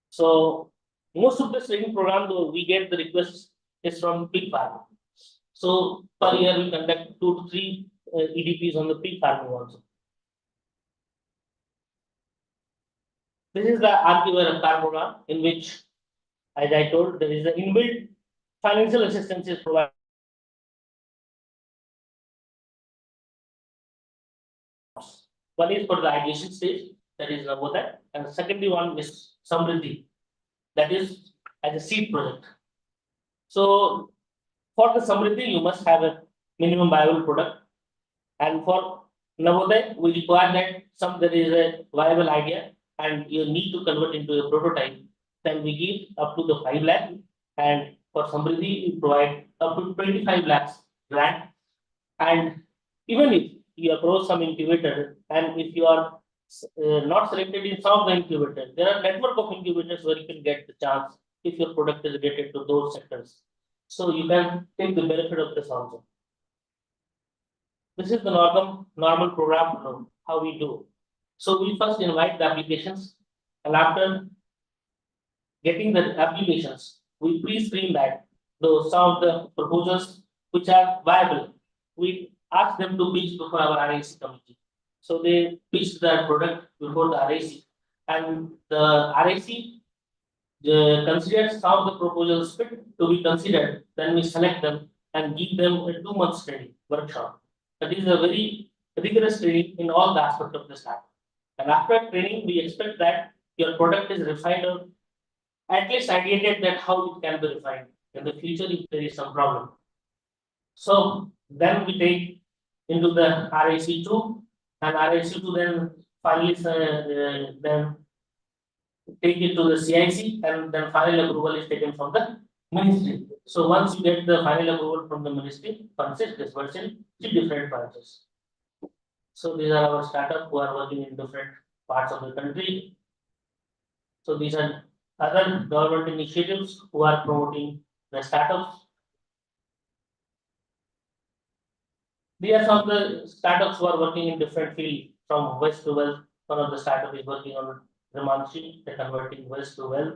So most of the training program though we get the requests is from pig farming. So per year we conduct 2 to 3 EDPs on the pig farming also. This is the RQFR program, in which, as I told, there is an inbuilt financial assistance is provided. One is for the ideation stage, that is Navodaya, and the secondly one is Samriddhi, that is as a seed project. So for the Samriddhi, you must have a minimum viable product, and for Navodaya, we require that there is a viable idea, and you need to convert into a prototype. Then we give up to the 5 lakh, and for Samriddhi, we provide up to 25 lakhs grant. And even if you approach some incubator, and if you are not selected in some of the incubators, there are network of incubators where you can get the chance if your product is related to those sectors. So you can take the benefit of this also. This is the normal program how we do. So we first invite the applications, and after getting the applications, we pre-screen that some of the proposals which are viable, we ask them to pitch before our RAC committee. So they pitch their product before the RAC, and the RAC considers some of the proposals fit to be considered. Then we select them and give them a 2-month training workshop. That is a very rigorous training in all the aspects of the startup. And after training, we expect that your product is refined, or at least ideated that how it can be refined in the future if there is some problem. So then we take into the RAC2, and RAC2 then finally then take it to the CIC, and then final approval is taken from the ministry. So once you get the final approval from the ministry, funds is disbursed in 3 different branches. So these are our startups who are working in different parts of the country. So these are other government initiatives who are promoting the startups. These are some of the startups who are working in different fields from waste to wealth. One of the startup is working on Ramanchi, they're converting waste to wealth.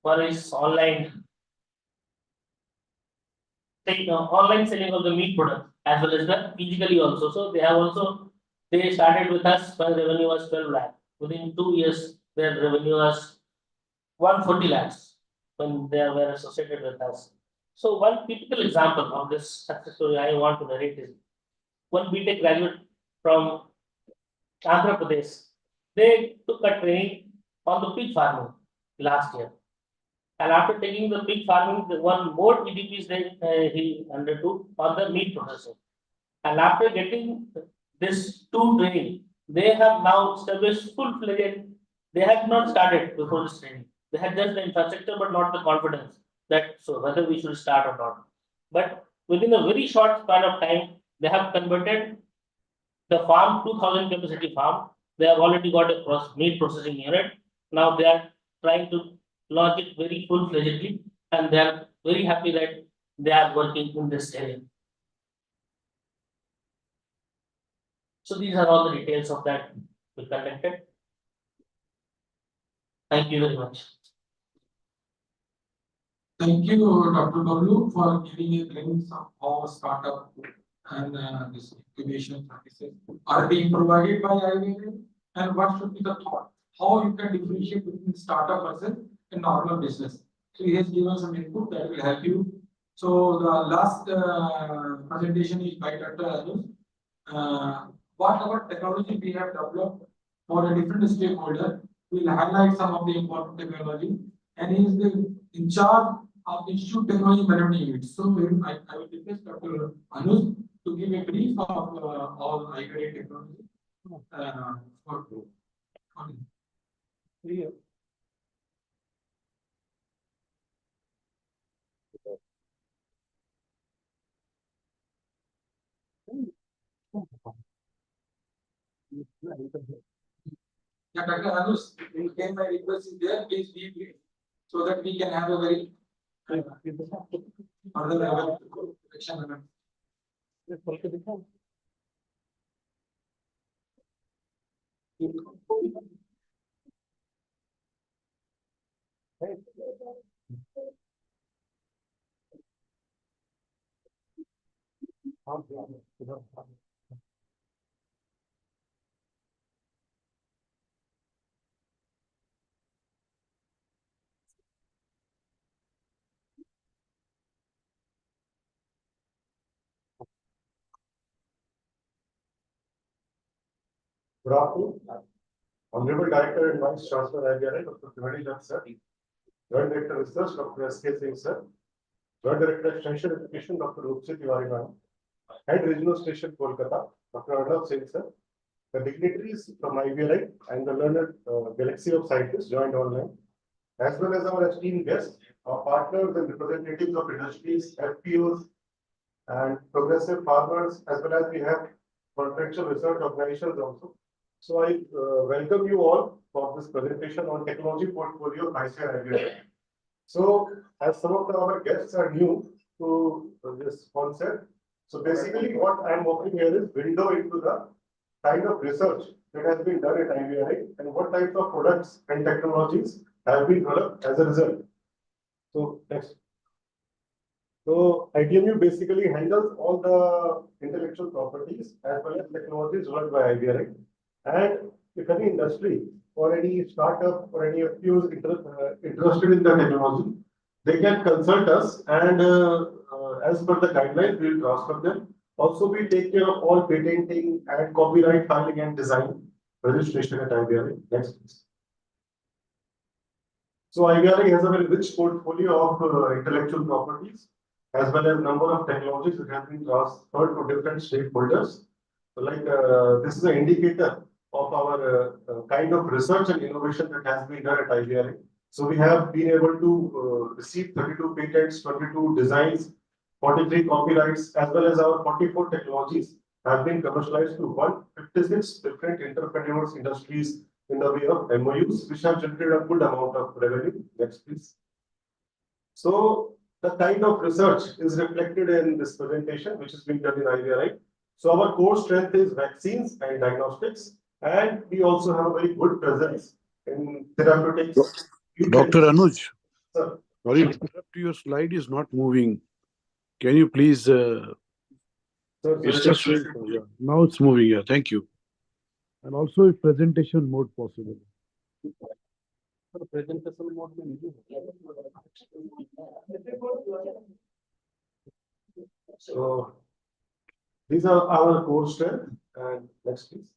One is online selling of the meat product as well as the physically also. So they started with us when revenue was 12 lakh. Within 2 years, their revenue was 140 lakhs when they were associated with us. So one typical example of this success story I want to narrate is one BTech graduate from Andhra Pradesh. They took a training on the pig farming last year. And after taking the pig farming, one more EDPs he undertook on the meat processing. And after getting this 2 training, they have now established full-fledged They had not started before this training. They had just the infrastructure, but not the confidence that so whether we should start or not. But within a very short span of time, they have converted the farm, 2,000 capacity farm. They have already got a meat processing unit. Now they are trying to launch it very full-fledgedly, and they are very happy that they are working in this area. So these are all the details of that we conducted. Thank you very much. Thank you, Dr. Babu, for giving a glimpse of how startup and this incubation services are being provided by IVL, and what should be the thought, how you can differentiate between startup versus a normal business. So he has given some input that will help you. So the last presentation is by Dr. Anuj. What our technology we have developed for a different stakeholder. We'll highlight some of the important technology, and he is the in charge of Institute Technology Management Unit. So I will request Dr. Anuj to give a brief of all IVL technology. Yeah, Dr. Anuj, in case my request is there, please be brief so that we can have a very further level action. Good afternoon. Honorable Director and Vice Chancellor IBRI, Dr. Trivedi Dutt, sir. Joint Director Research, Dr. S.K. Singh, sir. Joint Director Extension Education, Dr. Rupsi Tiwari, ma'am. Head Regional Station, Kolkata, Dr. Arnav Singh, sir. The dignitaries from IBRI and the learned galaxy of scientists joined online, as well as our esteemed guests, our partners and representatives of industries, FPOs, and progressive farmers, as well as we have contractual research organizations also. So I welcome you all for this presentation on technology portfolio of IBRI. So as some of our guests are new to this concept, so basically what I'm offering here is window into the kind of research that has been done at IBRI and what types of products and technologies have been developed as a result. So next. So ITMU basically handles all the intellectual properties as well as technologies developed by IBRI. And if any industry or any startup or any FPOs interested in the technology, they can consult us, and as per the guidelines, we will transfer them. Also, we take care of all patenting and copyright filing and design registration at IBRI. Next, please. So IBRI has a very rich portfolio of intellectual properties as well as number of technologies that have been transferred to different stakeholders. So like this is an indicator of our kind of research and innovation that has been done at IBRI. So we have been able to receive 32 patents, 22 designs, 43 copyrights, as well as our 44 technologies have been commercialized to 156 different entrepreneurs, industries in the way of MOUs, which have generated a good amount of revenue. Next, please. So the kind of research is reflected in this presentation, which has been done in IBRI. So our core strength is vaccines and diagnostics, and we also have a very good presence in therapeutics. Dr. Anuj, Sir. sorry, your slide is not moving. Can you please? It's just yeah. Now it's moving. Yeah, thank you. And also, if presentation mode possible. Presentation mode. So these are our core strength. And next, please.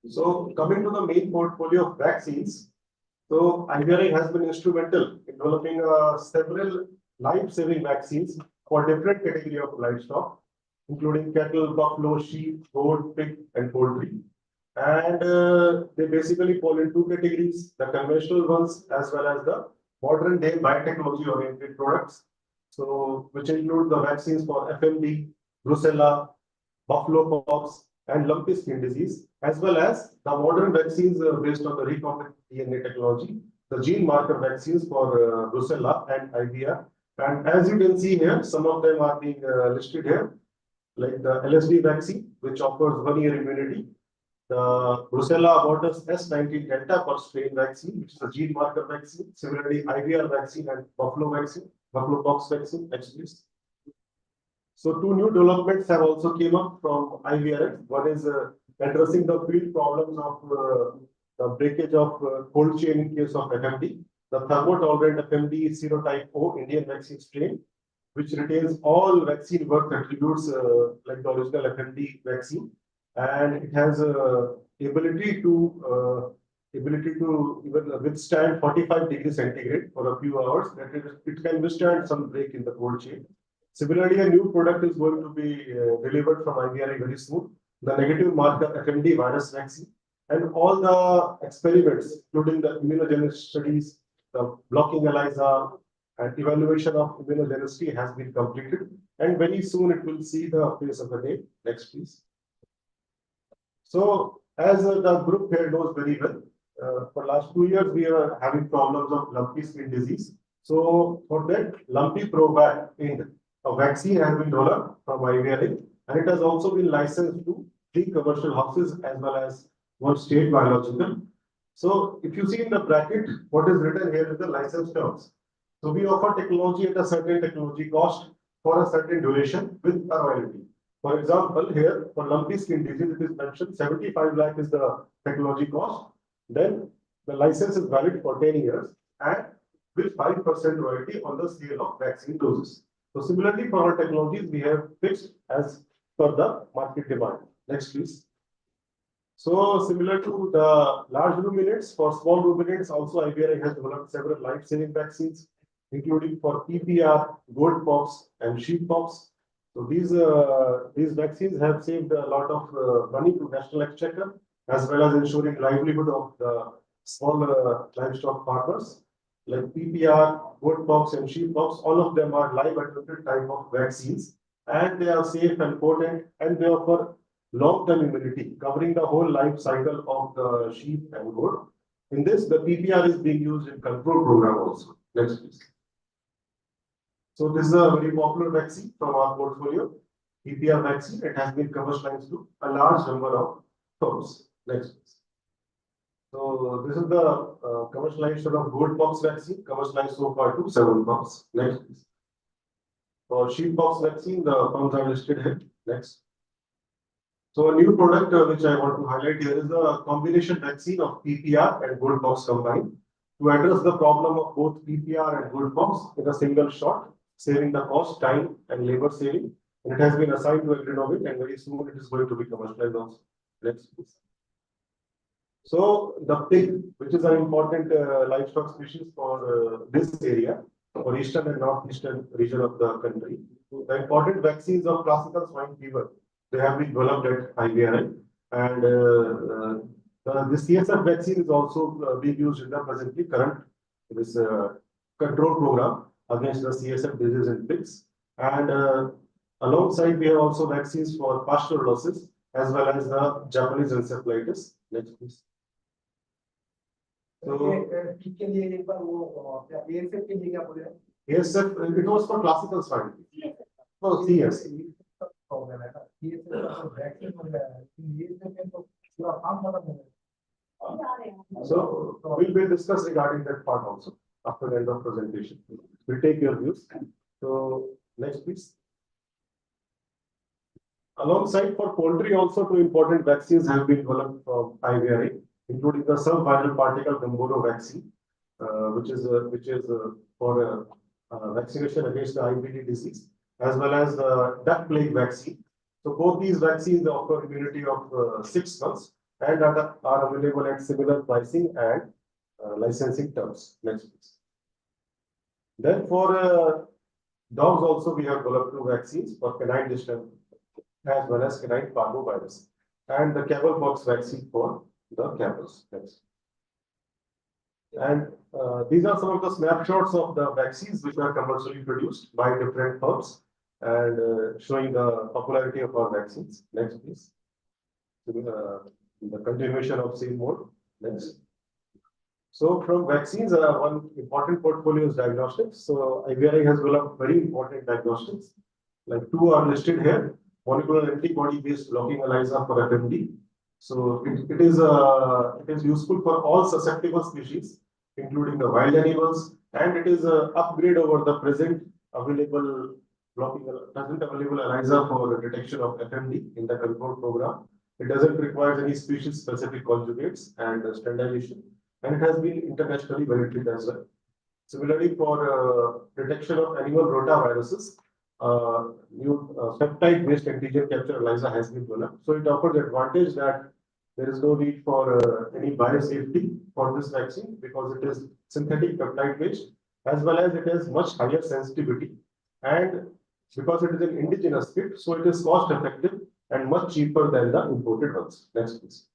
So coming to the main portfolio of vaccines, so IBRI has been instrumental in developing several life-saving vaccines for different category of livestock, including cattle, buffalo, sheep, goat, pig, and poultry. And they basically fall in two categories, the conventional ones as well as the modern day biotechnology oriented products. So, which include the vaccines for FMD, brucella, buffalo pox, and lumpy skin disease, as well as the modern vaccines based on the recombinant DNA technology, the gene marker vaccines for brucella and IVR. And as you can see here, some of them are being listed here, like the LSD vaccine, which offers 1 year immunity, the brucella abortus S19 delta per strain vaccine, which is a gene marker vaccine, similarly IVR vaccine and buffalo vaccine, buffalo pox vaccine. Next, please. So two new developments have also came up from IVRF. One is addressing the field problems of the breakage of cold chain in case of FMD. The thermotolerant FMD serotype O Indian vaccine strain, which retains all vaccine work attributes like the original FMD vaccine, and it has ability to even withstand 45 degrees centigrade for a few hours. That it can withstand some break in the cold chain. Similarly, a new product is going to be delivered from IVRA very soon, the negative marker FMD virus vaccine. And all the experiments, including the immunogenicity studies, the blocking ELISA, and evaluation of immunogenicity has been completed. And very soon it will see the face of the day. Next, please. So, as the group here knows very well, for last 2 years, we are having problems of lumpy skin disease. So, for that, lumpy provac in a vaccine has been developed from IVRA, and it has also been licensed to 3 commercial houses as well as 1 state biological. So, if you see in the bracket, what is written here is the license terms. So, we offer technology at a certain technology cost for a certain duration with a royalty. For example, here for lumpy skin disease, it is mentioned 75 lakh is the technology cost. Then the license is valid for 10 years and with 5% royalty on the sale of vaccine doses. So similarly, for our technologies, we have fixed as per the market demand. Next, please. So similar to the large ruminants, for small ruminants, also IVRA has developed several life-saving vaccines, including for PPR, goat pox, and sheep pox. So these vaccines have saved a lot of money to national exchequer, as well as ensuring livelihood of the small livestock farmers. Like PPR, goat pox, and sheep pox, all of them are live adjuvanted type of vaccines, and they are safe and potent, and they offer long-term immunity, covering the whole life cycle of the sheep and goat. In this, the PPR is being used in control program also. Next, please. So this is a very popular vaccine from our portfolio, PPR vaccine. It has been commercialized to a large number of firms. Next, please. So this is the commercialization of goat pox vaccine, commercialized so far to 7 firms. Next, please. For sheep pox vaccine, the firms are listed here. Next. So a new product which I want to highlight here is the combination vaccine of PPR and goat pox combined to address the problem of both PPR and goat pox in a single shot, saving the cost, time, and labor saving. And it has been assigned to Agrinovate, and very soon it is going to be commercialized also. Next, please. So the pig, which is an important livestock species for this area, for eastern and northeastern region of the country. The important vaccines of classical swine fever, they have been developed at IVRA, and the CSF vaccine is also being used in the presently current this control program against the CSF disease in pigs. And alongside, we have also vaccines for pasteurellosis as well as the Japanese encephalitis. Next, please. So, ASF, it was for classical swine. Oh, CS. So we'll discuss regarding that part also after the end of presentation. We'll take your views. So next, please. Alongside for poultry, also 2 important vaccines have been developed from IVRA, including the subviral particle Gumboro vaccine, which is for vaccination against the IBD disease, as well as the duck plague vaccine. So both these vaccines offer immunity of 6 months and are available at similar pricing and licensing terms. Next, please. Then for dogs also we have developed 2 vaccines for canine distemper as well as canine parvovirus. and the camel pox vaccine for the camels. Next. And these are some of the snapshots of the vaccines which are commercially produced by different firms and showing the popularity of our vaccines. Next, please. The continuation of same mode. Next. So from vaccines, one important portfolio is diagnostics. So IVRI has developed very important diagnostics. Like two are listed here. Molecular antibody-based blocking ELISA for FMD. So it is useful for all susceptible species, including the wild animals, and it is an upgrade over the present available ELISA for detection of FMD in the control program. It doesn't require any species-specific conjugates and standardization, and it has been internationally validated as well. Similarly, for detection of animal rotaviruses, new peptide-based antigen capture ELISA has been developed. So it offers the advantage that there is no need for any biosafety for this vaccine because it is synthetic peptide-based, as well as it has much higher sensitivity. And because it is an indigenous kit, so it is cost-effective and much cheaper than the imported ones. Next, please.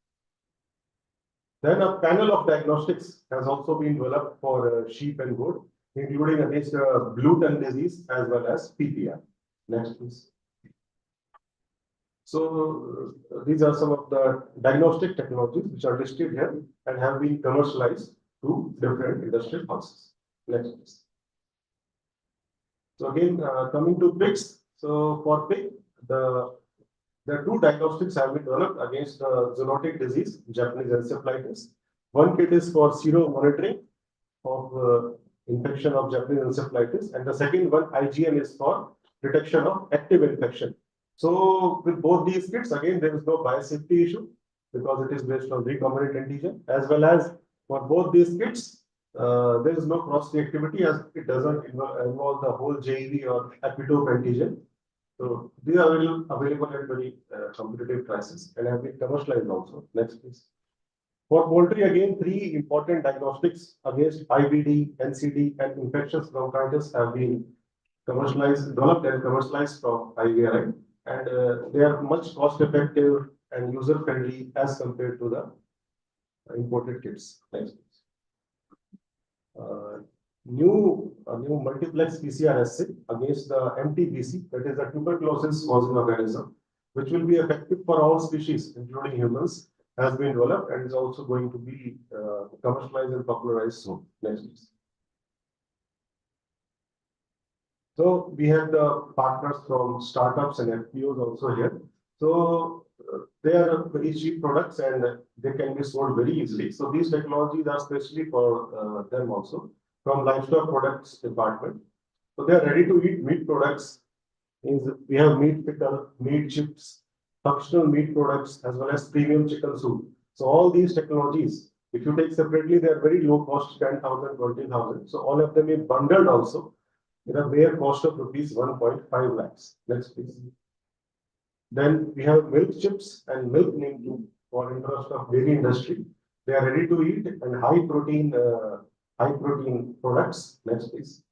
Then a panel of diagnostics has also been developed for sheep and goat, including against blue tongue disease as well as PPR. Next, please. So these are some of the diagnostic technologies which are listed here and have been commercialized to different industrial houses. Next, please. So again, coming to pigs. So for pig, there are two diagnostics have been developed against zoonotic disease, Japanese encephalitis. One kit is for sero monitoring of infection of Japanese encephalitis, and the second one, IgM, is for detection of active infection. So with both these kits, again, there is no biosafety issue because it is based on recombinant antigen, as well as for both these kits, there is no cross-reactivity as it doesn't involve the whole JEV or epitope antigen. So these are available at very competitive prices and have been commercialized also. Next, please. For poultry, again, three important diagnostics against IBD, NCD, and infectious bronchitis have been developed and commercialized from IVRI, and they are much cost-effective and user-friendly as compared to the imported kits. Next, please. New multiplex PCR assay against the MTBC, that is a tuberculosis causing organism, which will be effective for all species, including humans, has been developed and is also going to be commercialized and popularized soon. Next, please. So we have the partners from startups and FPOs also here. So they are very cheap products and they can be sold very easily. So these technologies are especially for them also from livestock products department. So they are ready to eat meat products. We have meat pickle, meat chips, functional meat products, as well as premium chicken soup. So all these technologies, if you take separately, they are very low cost, 10,000, 20,000. So all of them is bundled also with a bare cost of rupees 1.5 lakhs. Next, please. Then we have milk chips and milk neem for interest of dairy industry. They are ready to eat and high protein products. Next, please.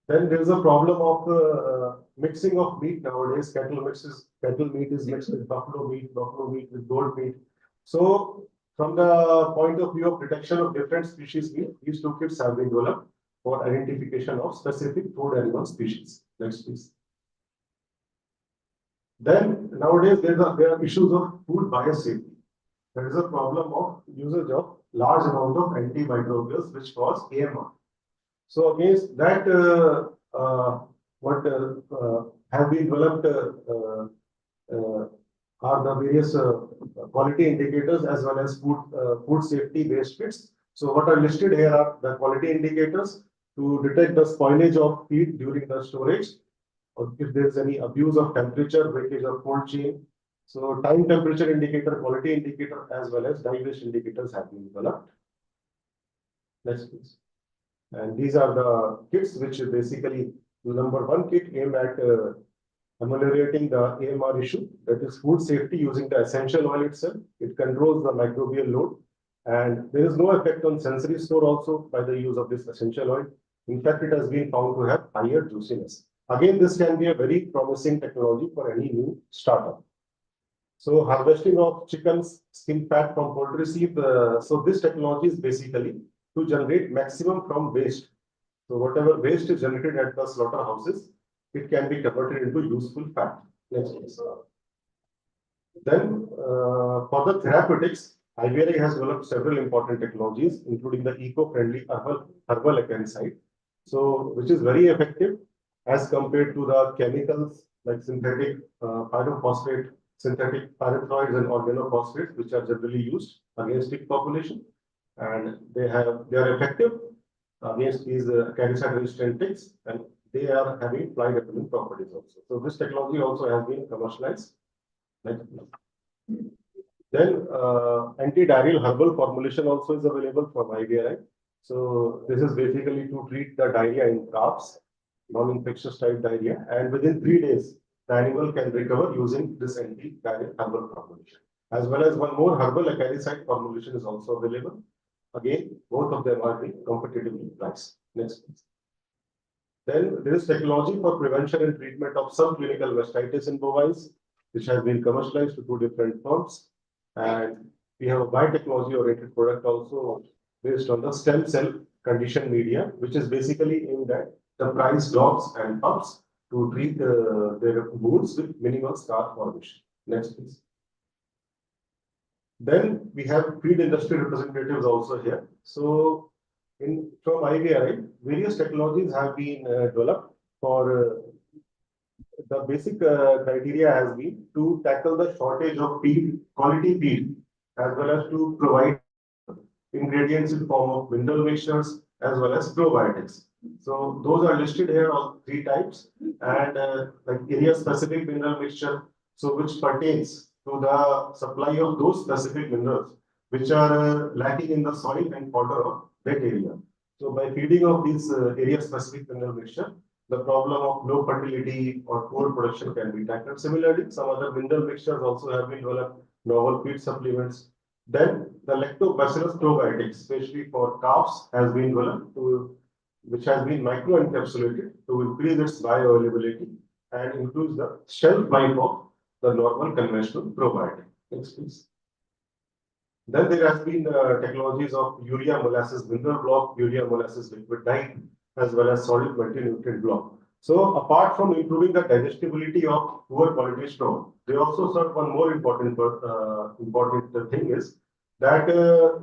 Then there is a problem of mixing of meat nowadays. Cattle meat is mixed with buffalo meat with goat meat. So from the point of view of detection of different species meat, these two kits have been developed for identification of specific food animal species. Next, please. Then nowadays there are issues of food biosafety. There is a problem of usage of large amount of antimicrobials which cause AMR. So against that, what have been developed are the various quality indicators as well as food safety based kits. So what are listed here are the quality indicators to detect the spoilage of feed during the storage, or if there is any abuse of temperature, breakage of cold chain. So time temperature indicator, quality indicator, as well as diverse indicators have been developed. Next, please. And these are the kits which basically, number one kit aimed at ameliorating the AMR issue, that is food safety using the essential oil itself. It controls the microbial load, and there is no effect on sensory score also by the use of this essential oil. In fact, it has been found to have higher juiciness. Again, this can be a very promising technology for any new startup. So harvesting of chickens skin fat from poultry seed. So this technology is basically to generate maximum from waste. So whatever waste is generated at the slaughterhouses, it can be converted into useful fat. Next, please. Then for the therapeutics, IVRI has developed several important technologies, including the eco-friendly herbal acaricide, so which is very effective as compared to the chemicals like synthetic pyrophosphate, synthetic pyrethroids and organophosphates, which are generally used against tick population, and they are effective against these acaricide-resistant ticks, and they are having fly repellent properties also. So this technology also has been commercialized. Then antidiarrheal herbal formulation also is available from IVRI. So this is basically to treat the diarrhea in calves, non-infectious type diarrhea, and within 3 days, the animal can recover using this antidiarrheal herbal formulation. As well as one more herbal acaricide formulation is also available. Again, both of them are being competitively priced. Next, please. Then there is technology for prevention and treatment of subclinical mastitis in bovines, which has been commercialized to 2 different forms. And we have a biotechnology oriented product also based on the stem cell condition media, which is basically aimed at the prize dogs and pups to treat their wounds with minimal scar formation. Next, please. Then we have feed industry representatives also here. So from IVRI, various technologies have been developed for the basic criteria has been to tackle the shortage of feed, quality feed, as well as to provide ingredients in form of mineral mixtures as well as probiotics. So those are listed here on 3 types, and like area specific mineral mixture, so which pertains to the supply of those specific minerals which are lacking in the soil and water of that area. So by feeding of these area specific mineral mixture, the problem of low fertility or poor production can be tackled. Similarly, some other mineral mixtures also have been developed, novel feed supplements. Then the lactobacillus probiotics, especially for calves, has been developed which has been microencapsulated to increase its bioavailability and improves the shelf life of the normal conventional probiotic. Next, please. Then there has been technologies of urea molasses mineral block, urea molasses liquid dye, as well as solid multi-nutrient block. So apart from improving the digestibility of poor quality straw, they also serve one more important thing is that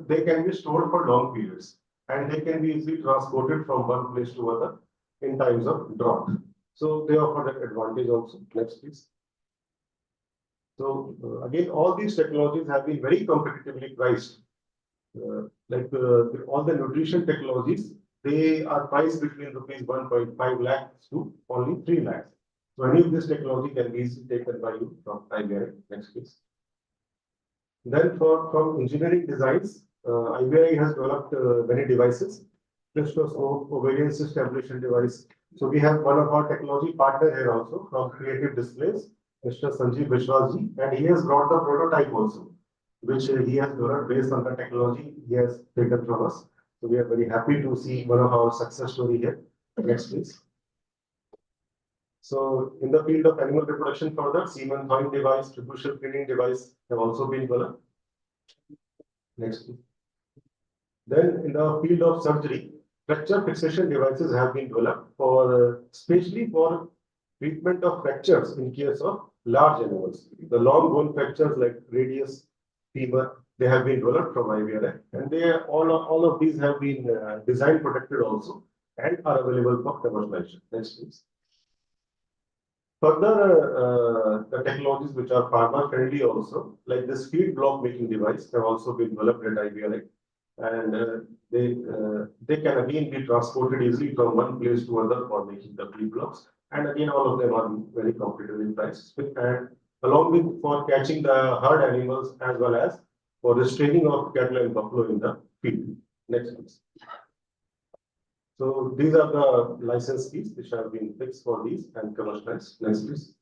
they can be stored for long periods and they can be easily transported from one place to other in times of drought. So they offer that advantage also. Next, please. So again, all these technologies have been very competitively priced. All the nutrition technologies, they are priced between rupees 1.5 lakhs to only 3 lakhs. So any of this technology can be easily taken by you from IVRI. Next, please. Then from engineering designs, IVRI has developed many devices. Ovarian cyst ablation device. So we have one of our technology partner here also from Creative Displays, Mr. Sanjeev Vishwasji, and he has brought the prototype also, which he has developed based on the technology he has taken from us. So we are very happy to see one of our success story here. Next, please. So in the field of animal reproduction further, semen thawing device, tributial cleaning device have also been developed. Next, please. Then in the field of surgery, fracture fixation devices have been developed for especially for treatment of fractures in case of large animals. The long bone fractures like radius, femur, they have been developed from IVRI, and they all of these have been design protected also and are available for commercialization. Next, please. Further, the technologies which are farmer friendly also, like this feed block making device, have also been developed at IVRI, and they can again be transported easily from one place to other for making the feed blocks. And again, all of them are very competitively priced. And along with for catching the herd animals as well as for restraining of cattle and buffalo in the field. Next, please. So these are the license fees which have been fixed for these and commercialized. Next, please.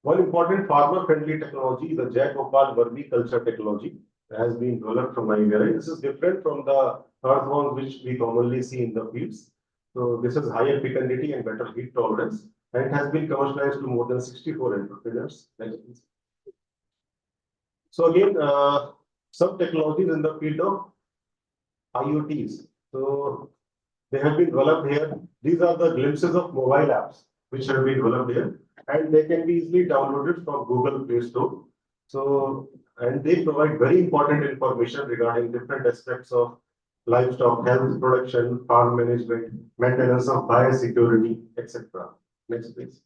One important farmer-friendly technology is the Jack Opal vermiculture technology that has been developed from IVRI. This is different from the earthworms which we commonly see in the fields. So this is higher fecundity and better heat tolerance, and it has been commercialized to more than 64 entrepreneurs. Next, please. So again, some technologies in the field of IoTs. So they have been developed here. These are the glimpses of mobile apps which have been developed here, and they can be easily downloaded from Google Play Store. So, and they provide very important information regarding different aspects of livestock health, production, farm management, maintenance of biosecurity, etc. Next, please.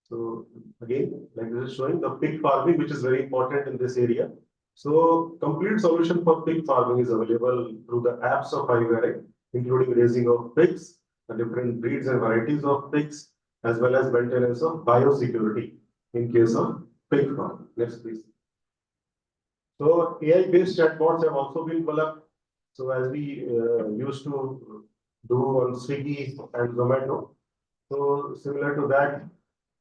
So again, like this is showing the pig farming, which is very important in this area. So complete solution for pig farming is available through the apps of IVRI, including raising of pigs, the different breeds and varieties of pigs, as well as maintenance of biosecurity in case of pig farm. Next, please. So AI-based chatbots have also been developed. So as we used to do on Swiggy and Zomato. So similar to that,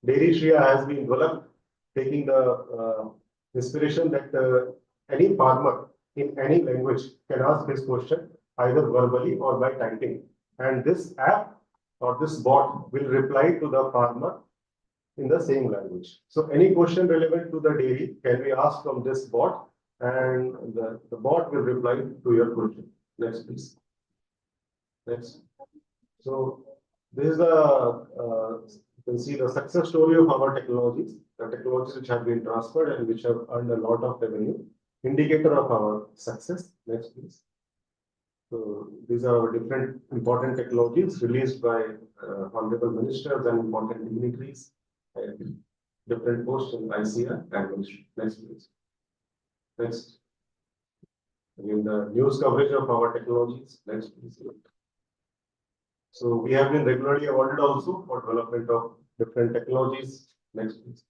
Dairy Shria has been developed, taking the inspiration that any farmer in any language can ask his question either verbally or by typing. And this app or this bot will reply to the farmer in the same language. So any question relevant to the dairy can be asked from this bot, and the bot will reply to your question. Next, please. Next. So this is the you can see the success story of our technologies, the technologies which have been transferred and which have earned a lot of revenue. Indicator of our success. Next, please. So these are our different important technologies released by honorable ministers and important dignitaries and different posts in ICR and ministry. Next, please. Next. Again, the news coverage of our technologies. Next, please. So we have been regularly awarded also for development of different technologies. Next, please.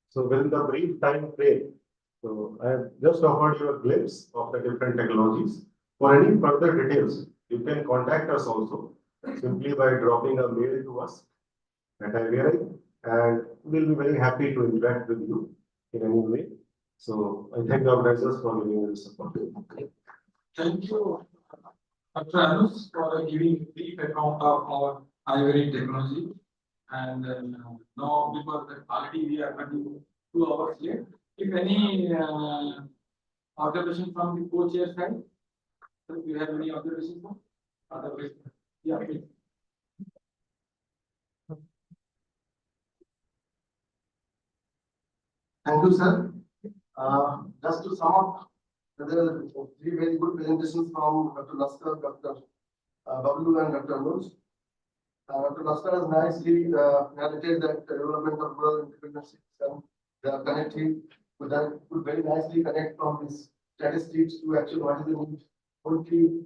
So within the brief time frame, so I have just offered you a glimpse of the different technologies. For any further details, you can contact us also simply by dropping a mail to us at IVRI, and we'll be very happy to interact with you in any way. So I thank the organizers for giving us support. Thank you, Dr. Anush, for giving a brief account of our IVRI technology. And now, because already we are running 2 hours late, if any observation from the co-chair side, do you have any observation? Otherwise, yeah, please. Thank you, sir. Just to sum up, there are 3 very good presentations from Dr. Laskar, Dr. Bablu, and Dr. Anuj. Dr. Laskar has nicely narrated that the development of rural entrepreneurship and they are connected. That could very nicely connect from these statistics to actually what is the need. Poultry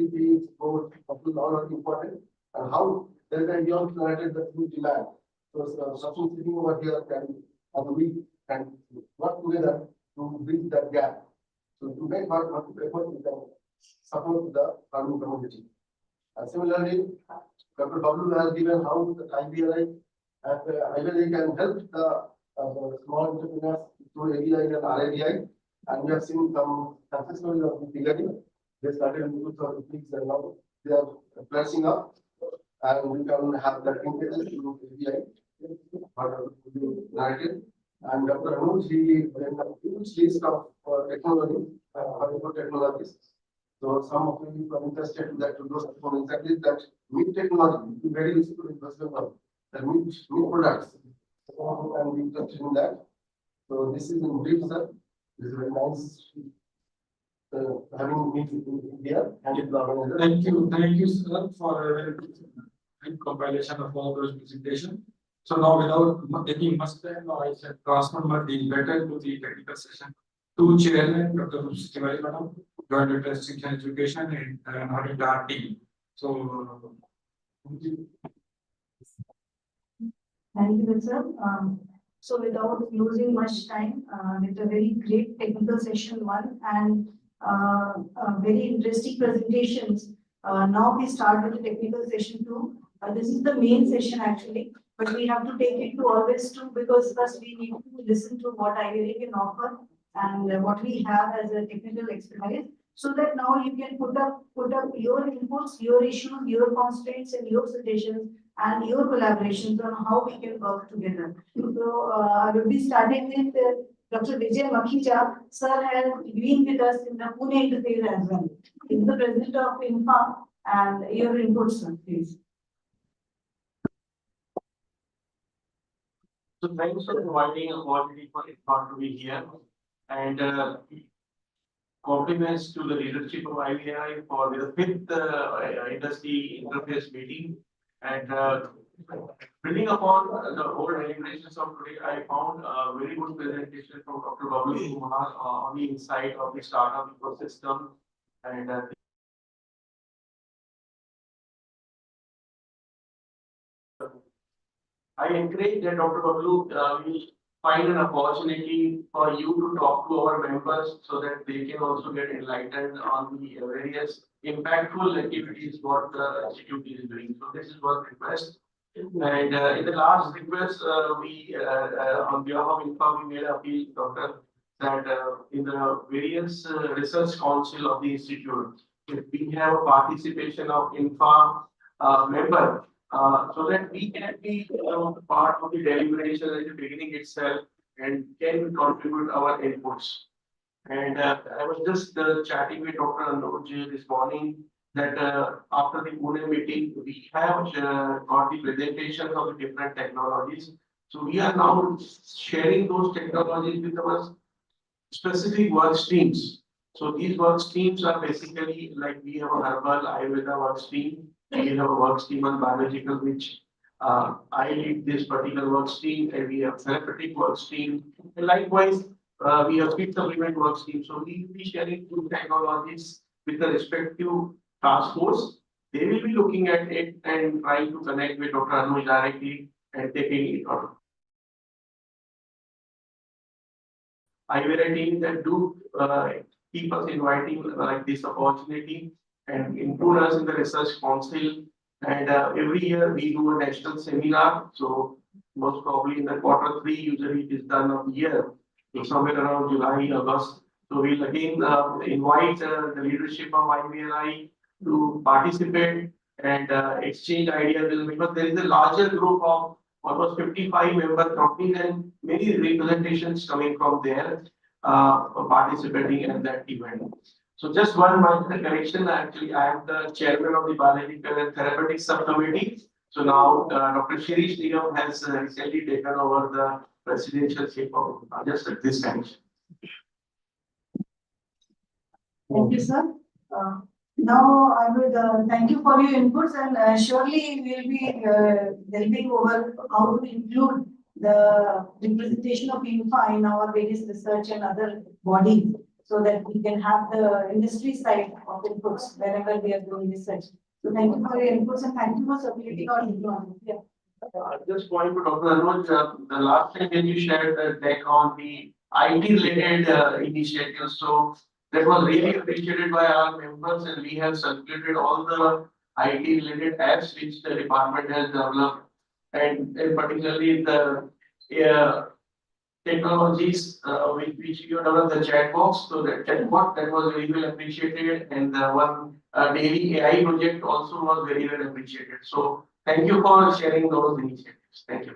feeds, both all are important, and how there can be also narrated the food demand. So something sitting over here we can work together to bridge that gap. So to make work effort, we can support the farming community. Similarly, Dr. Bablu has given how the IVRI can help the small entrepreneurs through ABI and RADI, and we have seen some success stories of the figure. They started in 2006 and now they are pressing up, and we can have that interest through ABI. And Dr. Anuj, he has a huge list of technologies. So some of you are interested in that to those exactly that meat technology is very useful in Western the meat products. So I'm interested in that. So this is in brief, sir. This is very nice having meet in India and Thank you, sir, for compilation of all those presentations. So now, without taking much time, I shall transfer the letter to the technical session to Chairman Dr. Tiwari Madam, Joint Director Section Education, and our entire team. So, thank you. Thank you, sir. So without losing much time, with a very great technical session 1 and very interesting presentations. Now we start with the technical session 2. This is the main session actually, but we have to take it to always 2 because first we need to listen to what IVRI can offer and what we have as a technical expertise, so that now you can put up your inputs, your issues, your constraints, and your suggestions and your collaborations on how we can work together. So I will be starting with Dr. Vijay Makhija, sir has been with us in the Pune interface as well. He's the president of INFA and your input, sir, please. So thanks for providing a opportunity for INFA to be here. And compliments to the leadership of IVI for their fifth industry interface meeting. And building upon the whole deliberations of today, I found a very good presentation from Dr. Bablu Kumar on the insight of the startup ecosystem. And I encourage that Dr. Bablu will find an opportunity for you to talk to our members so that they can also get enlightened on the various impactful activities what the institute is doing. So this is one request. And in the last request, we on behalf of INFA, we made an appeal, Doctor, that in the various research council of the institute, if we have a participation of INFA member, so that we can be part of the deliberation at the beginning itself and can contribute our inputs. And I was just chatting with Dr. Anuj this morning that after the Pune meeting, we have got the presentations of the different technologies. So we are now sharing those technologies with our specific work streams. So these work streams are basically like we have a herbal Ayurveda work stream. We have a work stream on biological, which I lead this particular work stream, and we have therapeutic work stream. And likewise, we have feed supplement work stream. So we will be sharing two technologies with the respective task force. They will be looking at it and trying to connect with Dr. Anuj directly and taking it on. IVI team that do keep us inviting like this opportunity and include us in the research council. And every year we do a national seminar. So most probably in the quarter 3, usually it is done of the year. So somewhere around July, August. So we'll again invite the leadership of IVI to participate and exchange ideas because there is a larger group of almost 55 member companies and many representations coming from there participating in that event. So just one minor correction, actually I am the chairman of the biological and therapeutic subcommittee. So now Dr. Shirish Nigam has recently taken over the presidentialship of just this connection. Thank you, sir. Now I would thank you for your inputs and surely we will be delving over how to include the representation of INFA in our various research and other bodies so that we can have the industry side of inputs wherever we are doing research. So thank you for your inputs and thank you for circulating our influence. Yeah. Just point to Dr. Anuj, the last time when you shared the deck on the IT related initiatives, so that was really appreciated by our members and we have circulated all the IT related apps which the department has developed and particularly the technologies which you developed the chat box. So the chatbot that was very well appreciated and the one daily AI project also was very well appreciated. So thank you for sharing those initiatives. Thank you.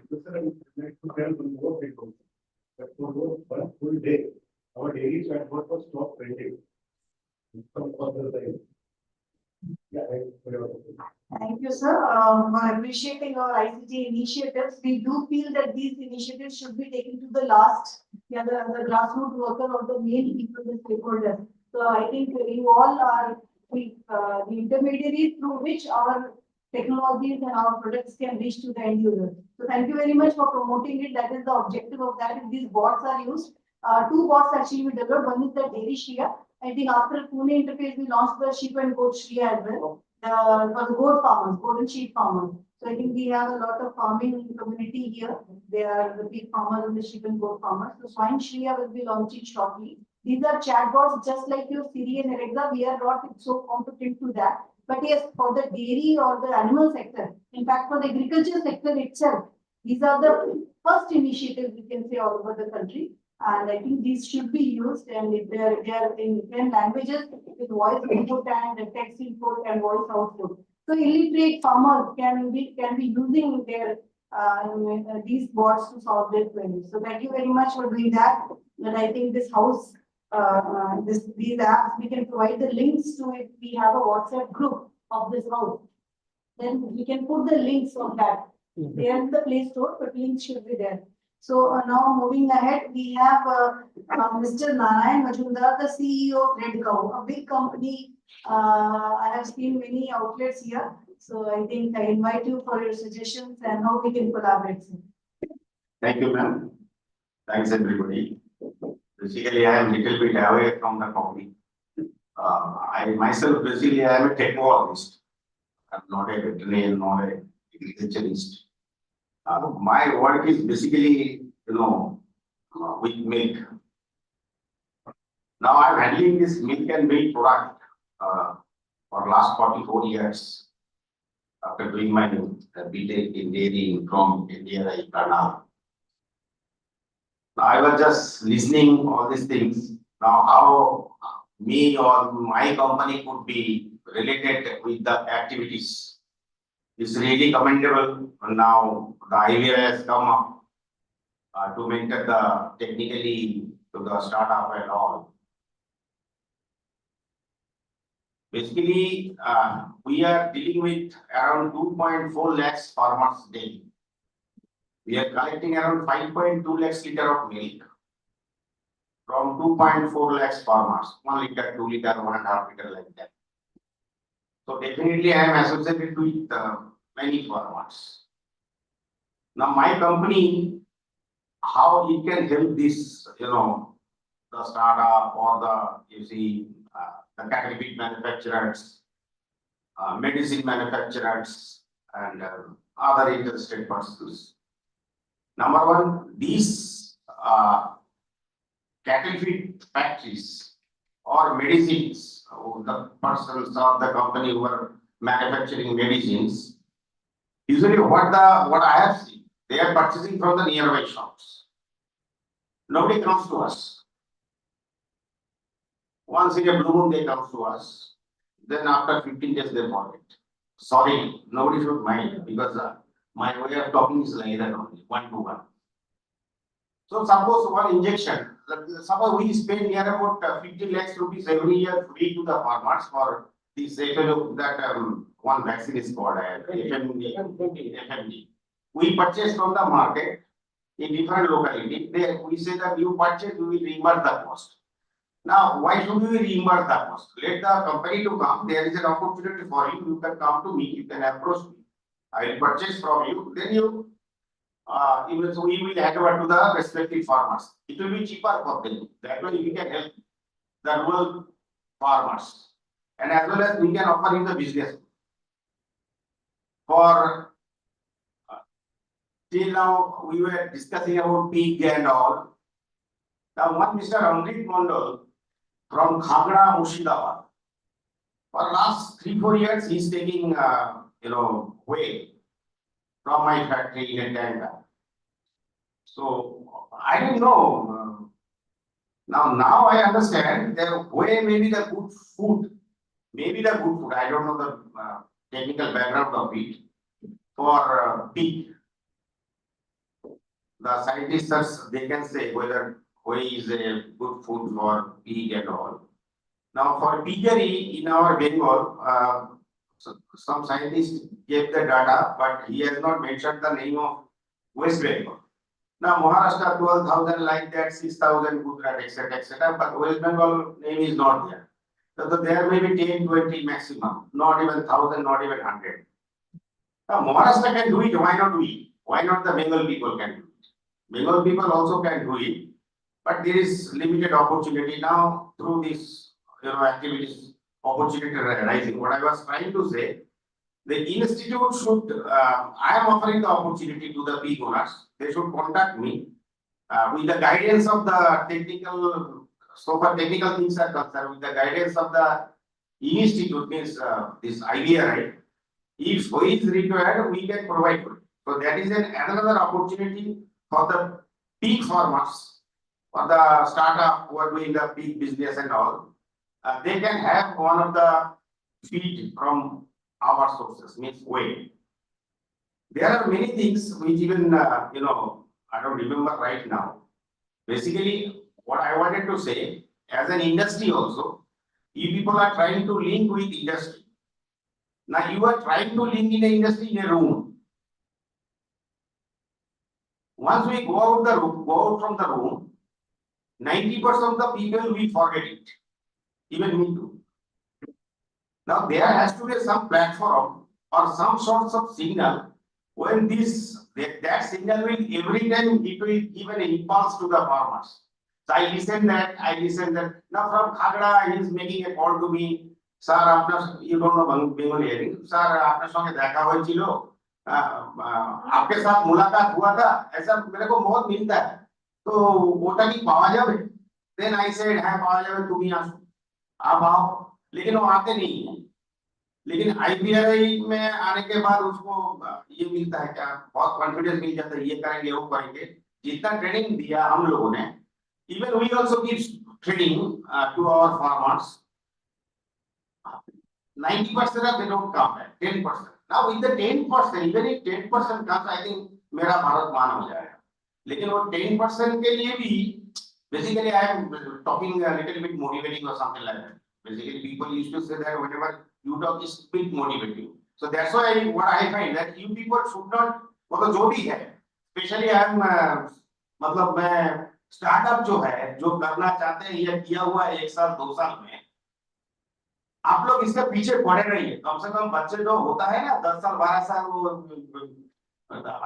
One full day, our daily chatbot was stopped printing. Thank you, sir, for appreciating our ICT initiatives. We do feel that these initiatives should be taken to the last, the grassroots worker or the main people, the stakeholders. So I think you all are the intermediaries through which our technologies and our products can reach to the end user. So thank you very much for promoting it. That is the objective of that. If these bots are used, 2 bots actually we developed. One is the Dairy Shriya. I think after Pune interface, we launched the sheep and goat Shriya as well. For the goat farmers, goat and sheep farmers. So I think we have a lot of farming community here. They are the pig farmers and the sheep and goat farmers. So Swine Shriya will be launching shortly. These are chatbots just like your Siri and Alexa. We are not so competent to that. But yes, for the dairy or the animal sector, in fact, for the agriculture sector itself, these are the first initiatives we can say all over the country. And I think these should be used and if they are in different languages with voice input and text input and voice output. So illiterate farmers can be using their these bots to solve their queries. So thank you very much for doing that. But I think this house, these apps, we can provide the links to it. We have a WhatsApp group of this house. Then we can put the links of that. They are in the Play Store, but links should be there. So now moving ahead, we have Mr. Narayan Majumdar, the CEO of Red Cow, a big company. I have seen many outlets here. So I think I invite you for your suggestions and how we can collaborate. Thank you, ma'am. Thanks, everybody. Basically, I am little bit away from the company. I myself, basically, I am a technologist. I'm not a veterinarian, not a agriculturist. My work is basically, with milk. Now I'm handling this milk and milk product for last 44 years. After doing my BTech in dairy from India, Now I was just listening all these things. Now how me or my company could be related with the activities is really commendable. Now the idea has come up to mentor the technically to the startup and all. Basically, we are dealing with around 2.4 lakhs farmers daily. We are collecting around 5.2 lakhs liter of milk from 2.4 lakhs farmers, 1 liter, 2 liter, 1.5 liter like that. So definitely I am associated with many farmers. Now my company, how it can help this, the startup or the cattle feed manufacturers, medicine manufacturers, and other interested persons. Number one, these cattle feed factories or medicines, the persons or the company who are manufacturing medicines, usually what I have seen, they are purchasing from the nearby shops. Nobody comes to us. Once in a blue moon they come to us. Then after 15 days they forget. Sorry, nobody should mind because my way of talking is like that only, 1 to 1. So suppose one injection, suppose we spend near about 50 lakhs rupees every year free to the farmers for this that one vaccine is called FMD. We purchase from the market in different locality. We say that you purchase, we will reimburse the cost. Now, why should we reimburse the cost? Let the company to come. There is an opportunity for you. You can come to me. You can approach me. I will purchase from you. Then you we will hand over to the respective farmers. It will be cheaper for them. That way we can help the rural farmers. And as well as we can offer in the business. For till now, we were discussing about pig and all. Now, one Mr. Amrit Mondal from Khagra, Murshidabad. For last 3-4 years, he is taking, whey from my factory in a tanker. So I don't know. Now I understand that whey may be the good food. Maybe the good food. I don't know the technical background of it for pig. The scientists, they can say whether whey is a good food for pig and all. Now for piggery in our Bengal, some scientists gave the data, but he has not mentioned the name of West Bengal. Now Maharashtra 12,000 like that, 6,000 Gujarat, etc. But West Bengal name is not there. So there may be 10, 20 maximum, not even 1,000, not even 100. Now Maharashtra can do it, why not we? Why not the Bengal people can do it? Bengal people also can do it, but there is limited opportunity now through this activities, opportunity arising. What I was trying to say, the institute should, I am offering the opportunity to the pig owners. They should contact me with the guidance of the technical, so far technical things are concerned, with the guidance of the institute, means this idea, right? If so is required, we can provide it. So that is another opportunity for the pig farmers, for the startup who are doing the pig business and all. They can have one of the feed from our sources, means whey. there are many things which even, I don't remember right now. Basically, what I wanted to say, as an industry also, you people are trying to link with industry. Now you are trying to link in the industry in a room. Once we go out from the room, 90% of the people we forget it. Even me too. Now there has to be some platform or some sorts of signal when that signal will every time it will give an impulse to the farmers. So I listen that. Now from Khagra, he is making a call to me. Sir, you don't know Bengali hearing. Sir, आपने संगे देखा हुआ चिलो, आपके साथ मुलाकात हुआ था. ऐसा मेरे को बहुत मिलता है. तो वोटा की पावा जावे. Then I said, है पावा जावे तुम ही आसो. आप आओ. लेकिन वो आते नहीं है. लेकिन आईपीआरआई में आने के बाद उसको ये मिलता है क्या, बहुत कॉन्फिडेंस मिल जाता है, ये करेंगे वो करेंगे. जितना ट्रेनिंग दिया हम लोगों ने, even we also give training to our farmers. 90% of they don't come, 10%. Now with the 10%, even if 10% comes, I think मेरा भारत मान हो जाएगा. लेकिन वो 10% के लिए भी, basically I am talking a little bit motivating or something like that. Basically people used to say that whenever you talk is bit motivating. So that's why what I find that you people should not, मतलब जो भी है, especially I am, मतलब मैं startup जो है, जो करना चाहते हैं या किया हुआ 1 साल 2 साल में, आप लोग इसके पीछे पड़े रहिए. कम से कम बच्चे जो होता है ना 10 साल 12 साल, वो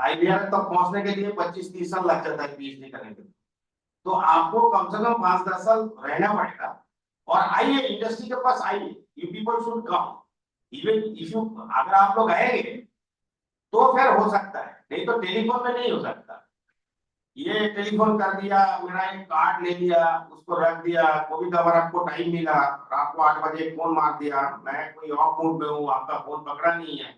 आईबीआर तक पहुंचने के लिए 25-30 साल लग जाता है पीएचडी करने के लिए. तो आपको कम से कम 5-10 साल रहना पड़ेगा और आइए इंडस्ट्री के पास आइए. You people should come. Even if you, अगर आप लोग आएंगे तो फिर हो सकता है, नहीं तो टेलीफोन में नहीं हो सकता. ये टेलीफोन कर दिया, मेरा एक कार्ड ले लिया, उसको रख दिया, कभी कभार आपको टाइम मिला, रात को 8 बजे फोन मार दिया, मैं कोई ऑफ मूड में हूँ, आपका फोन पकड़ा नहीं है,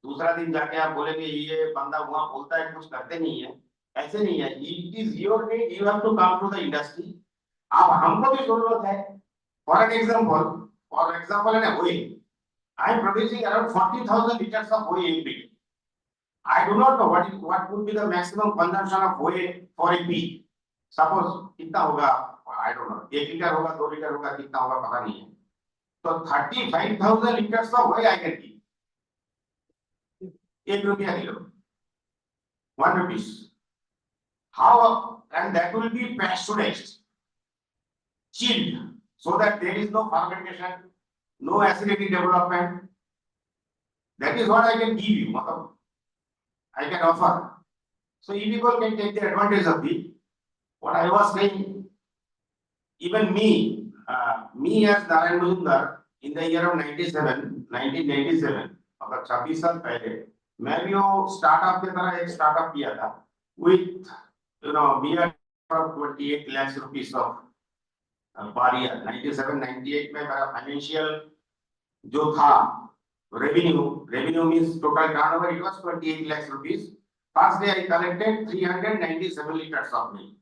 दूसरा दिन जाके आप बोलेंगे ये बंदा हुआ बोलता है कुछ करते नहीं है. ऐसे नहीं है. It is your need, you have to come to the industry. अब हमको भी जरूरत है. फॉर एग्जांपल है ना whey. I am producing around 40,000 liters of whey every day. I do not know what would be the maximum consumption of whey for a pig. Suppose कितना होगा, I don't know, 1 litre होगा, 2 litre होगा, कितना होगा पता नहीं है. तो 35,000 liters of whey I can give. 1 रुपया kilo, 1 rupees. How, and that will be pasteurized, chilled, so that there is no fermentation, no acidity development. That is what I can give you, I can offer. So you people can take the advantage of it. What I was saying, even me as Narayan Majumdar, in the year of 1997, अगर 26 साल पहले, मैं भी वो startup की तरह एक startup किया था, with mere 28 lakhs rupees of per year. 97-98 में मेरा फाइनेंशियल जो था, revenue means total turnover, it was 28 lakhs rupees. First day I collected 397 liters of milk.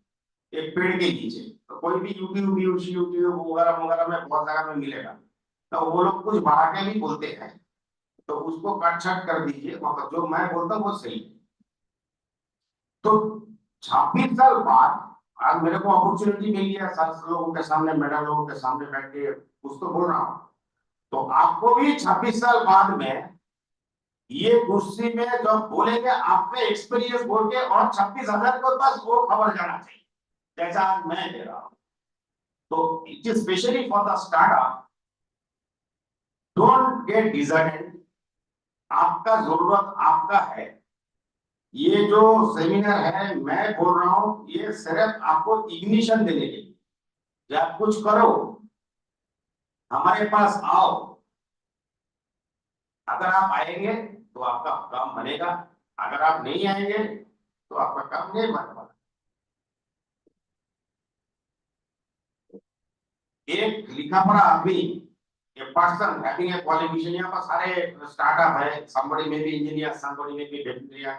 एक पेड़ के नीचे. तो कोई भी यूट्यूब वगैरह में बहुत जगह में मिलेगा. तो वो लोग कुछ बढ़ा के भी बोलते हैं, तो उसको कट छट कर दीजिए. मतलब जो मैं बोलता हूँ वो सही है. तो 26 साल बाद आज मेरे को अपॉर्चुनिटी मिली है सर लोगों के सामने, मैडम लोगों के सामने बैठ के कुछ तो बोल रहा हूँ. तो आपको भी 26 साल बाद में ये कुर्सी में जब बोलेंगे, आपने एक्सपीरियंस बोल के और 26,000 को बस वो खबर जाना चाहिए, जैसा आज मैं दे रहा हूं. तो it is specially for the startup. Don't get disordered. आपका जरूरत आपका है. ये जो सेमिनार है मैं बोल रहा हूं, ये सिर्फ आपको इग्निशन देने के लिए. जब कुछ करो, हमारे पास आओ. अगर आप आएंगे तो आपका काम बनेगा, अगर आप नहीं आएंगे तो आपका काम नहीं बन पाएगा. एक लिखा पढ़ा आदमी, a person having a qualification, यहाँ पर सारे स्टार्टअप है. somebody may be engineer, somebody may be engineer.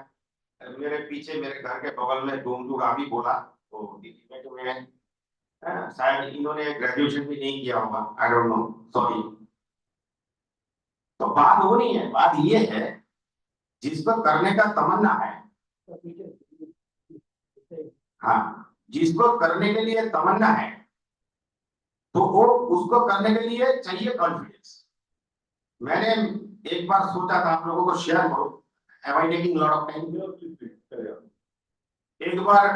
मेरे पीछे मेरे घर के बगल में डोमटू रावी बोला, तो दिल्ली में शायद इन्होंने ग्रेजुएशन भी नहीं किया होगा, आई डोंट नो, सॉरी. तो बात वो नहीं है. बात ये है जिसको करने का तमन्ना है, हाँ, जिसको करने के लिए तमन्ना है, तो वो उसको करने के लिए चाहिए कॉन्फिडेंस। मैंने एक बार सोचा था आप लोगों को शेयर करो, am I taking lot of time? एक बार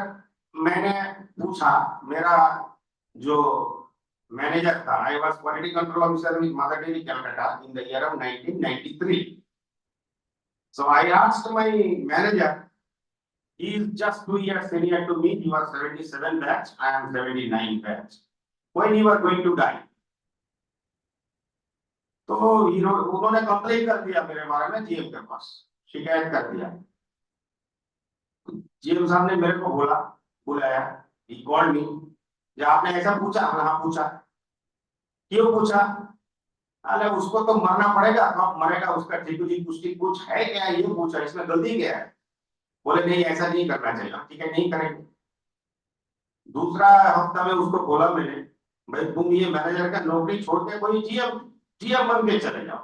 मैंने पूछा, मेरा जो मैनेजर था, I was quality control officer with Mother Dairy Calcutta in the year of 1993. So I asked my manager, he is just 2 years senior to me, he was 77 batch, I am 79 batch. When you are going to die? तो उन्होंने complain कर दिया मेरे बारे में GM के पास, शिकायत कर दिया। जीएम साहब ने मेरे को बुलाया, he called me, जब आपने ऐसा पूछा, हाँ पूछा, क्यों पूछा? अरे उसको तो मरना पड़ेगा, कब मरेगा उसका ठीक पुष्टि कुछ है क्या, ये पूछा, इसमें गलती क्या है? बोले नहीं ऐसा नहीं करना चाहिए। ठीक है, नहीं करेंगे। दूसरा हफ्ता में उसको बोला मैंने, भाई तुम ये मैनेजर का नौकरी छोड़ के कोई जीएम बन के चले जाओ।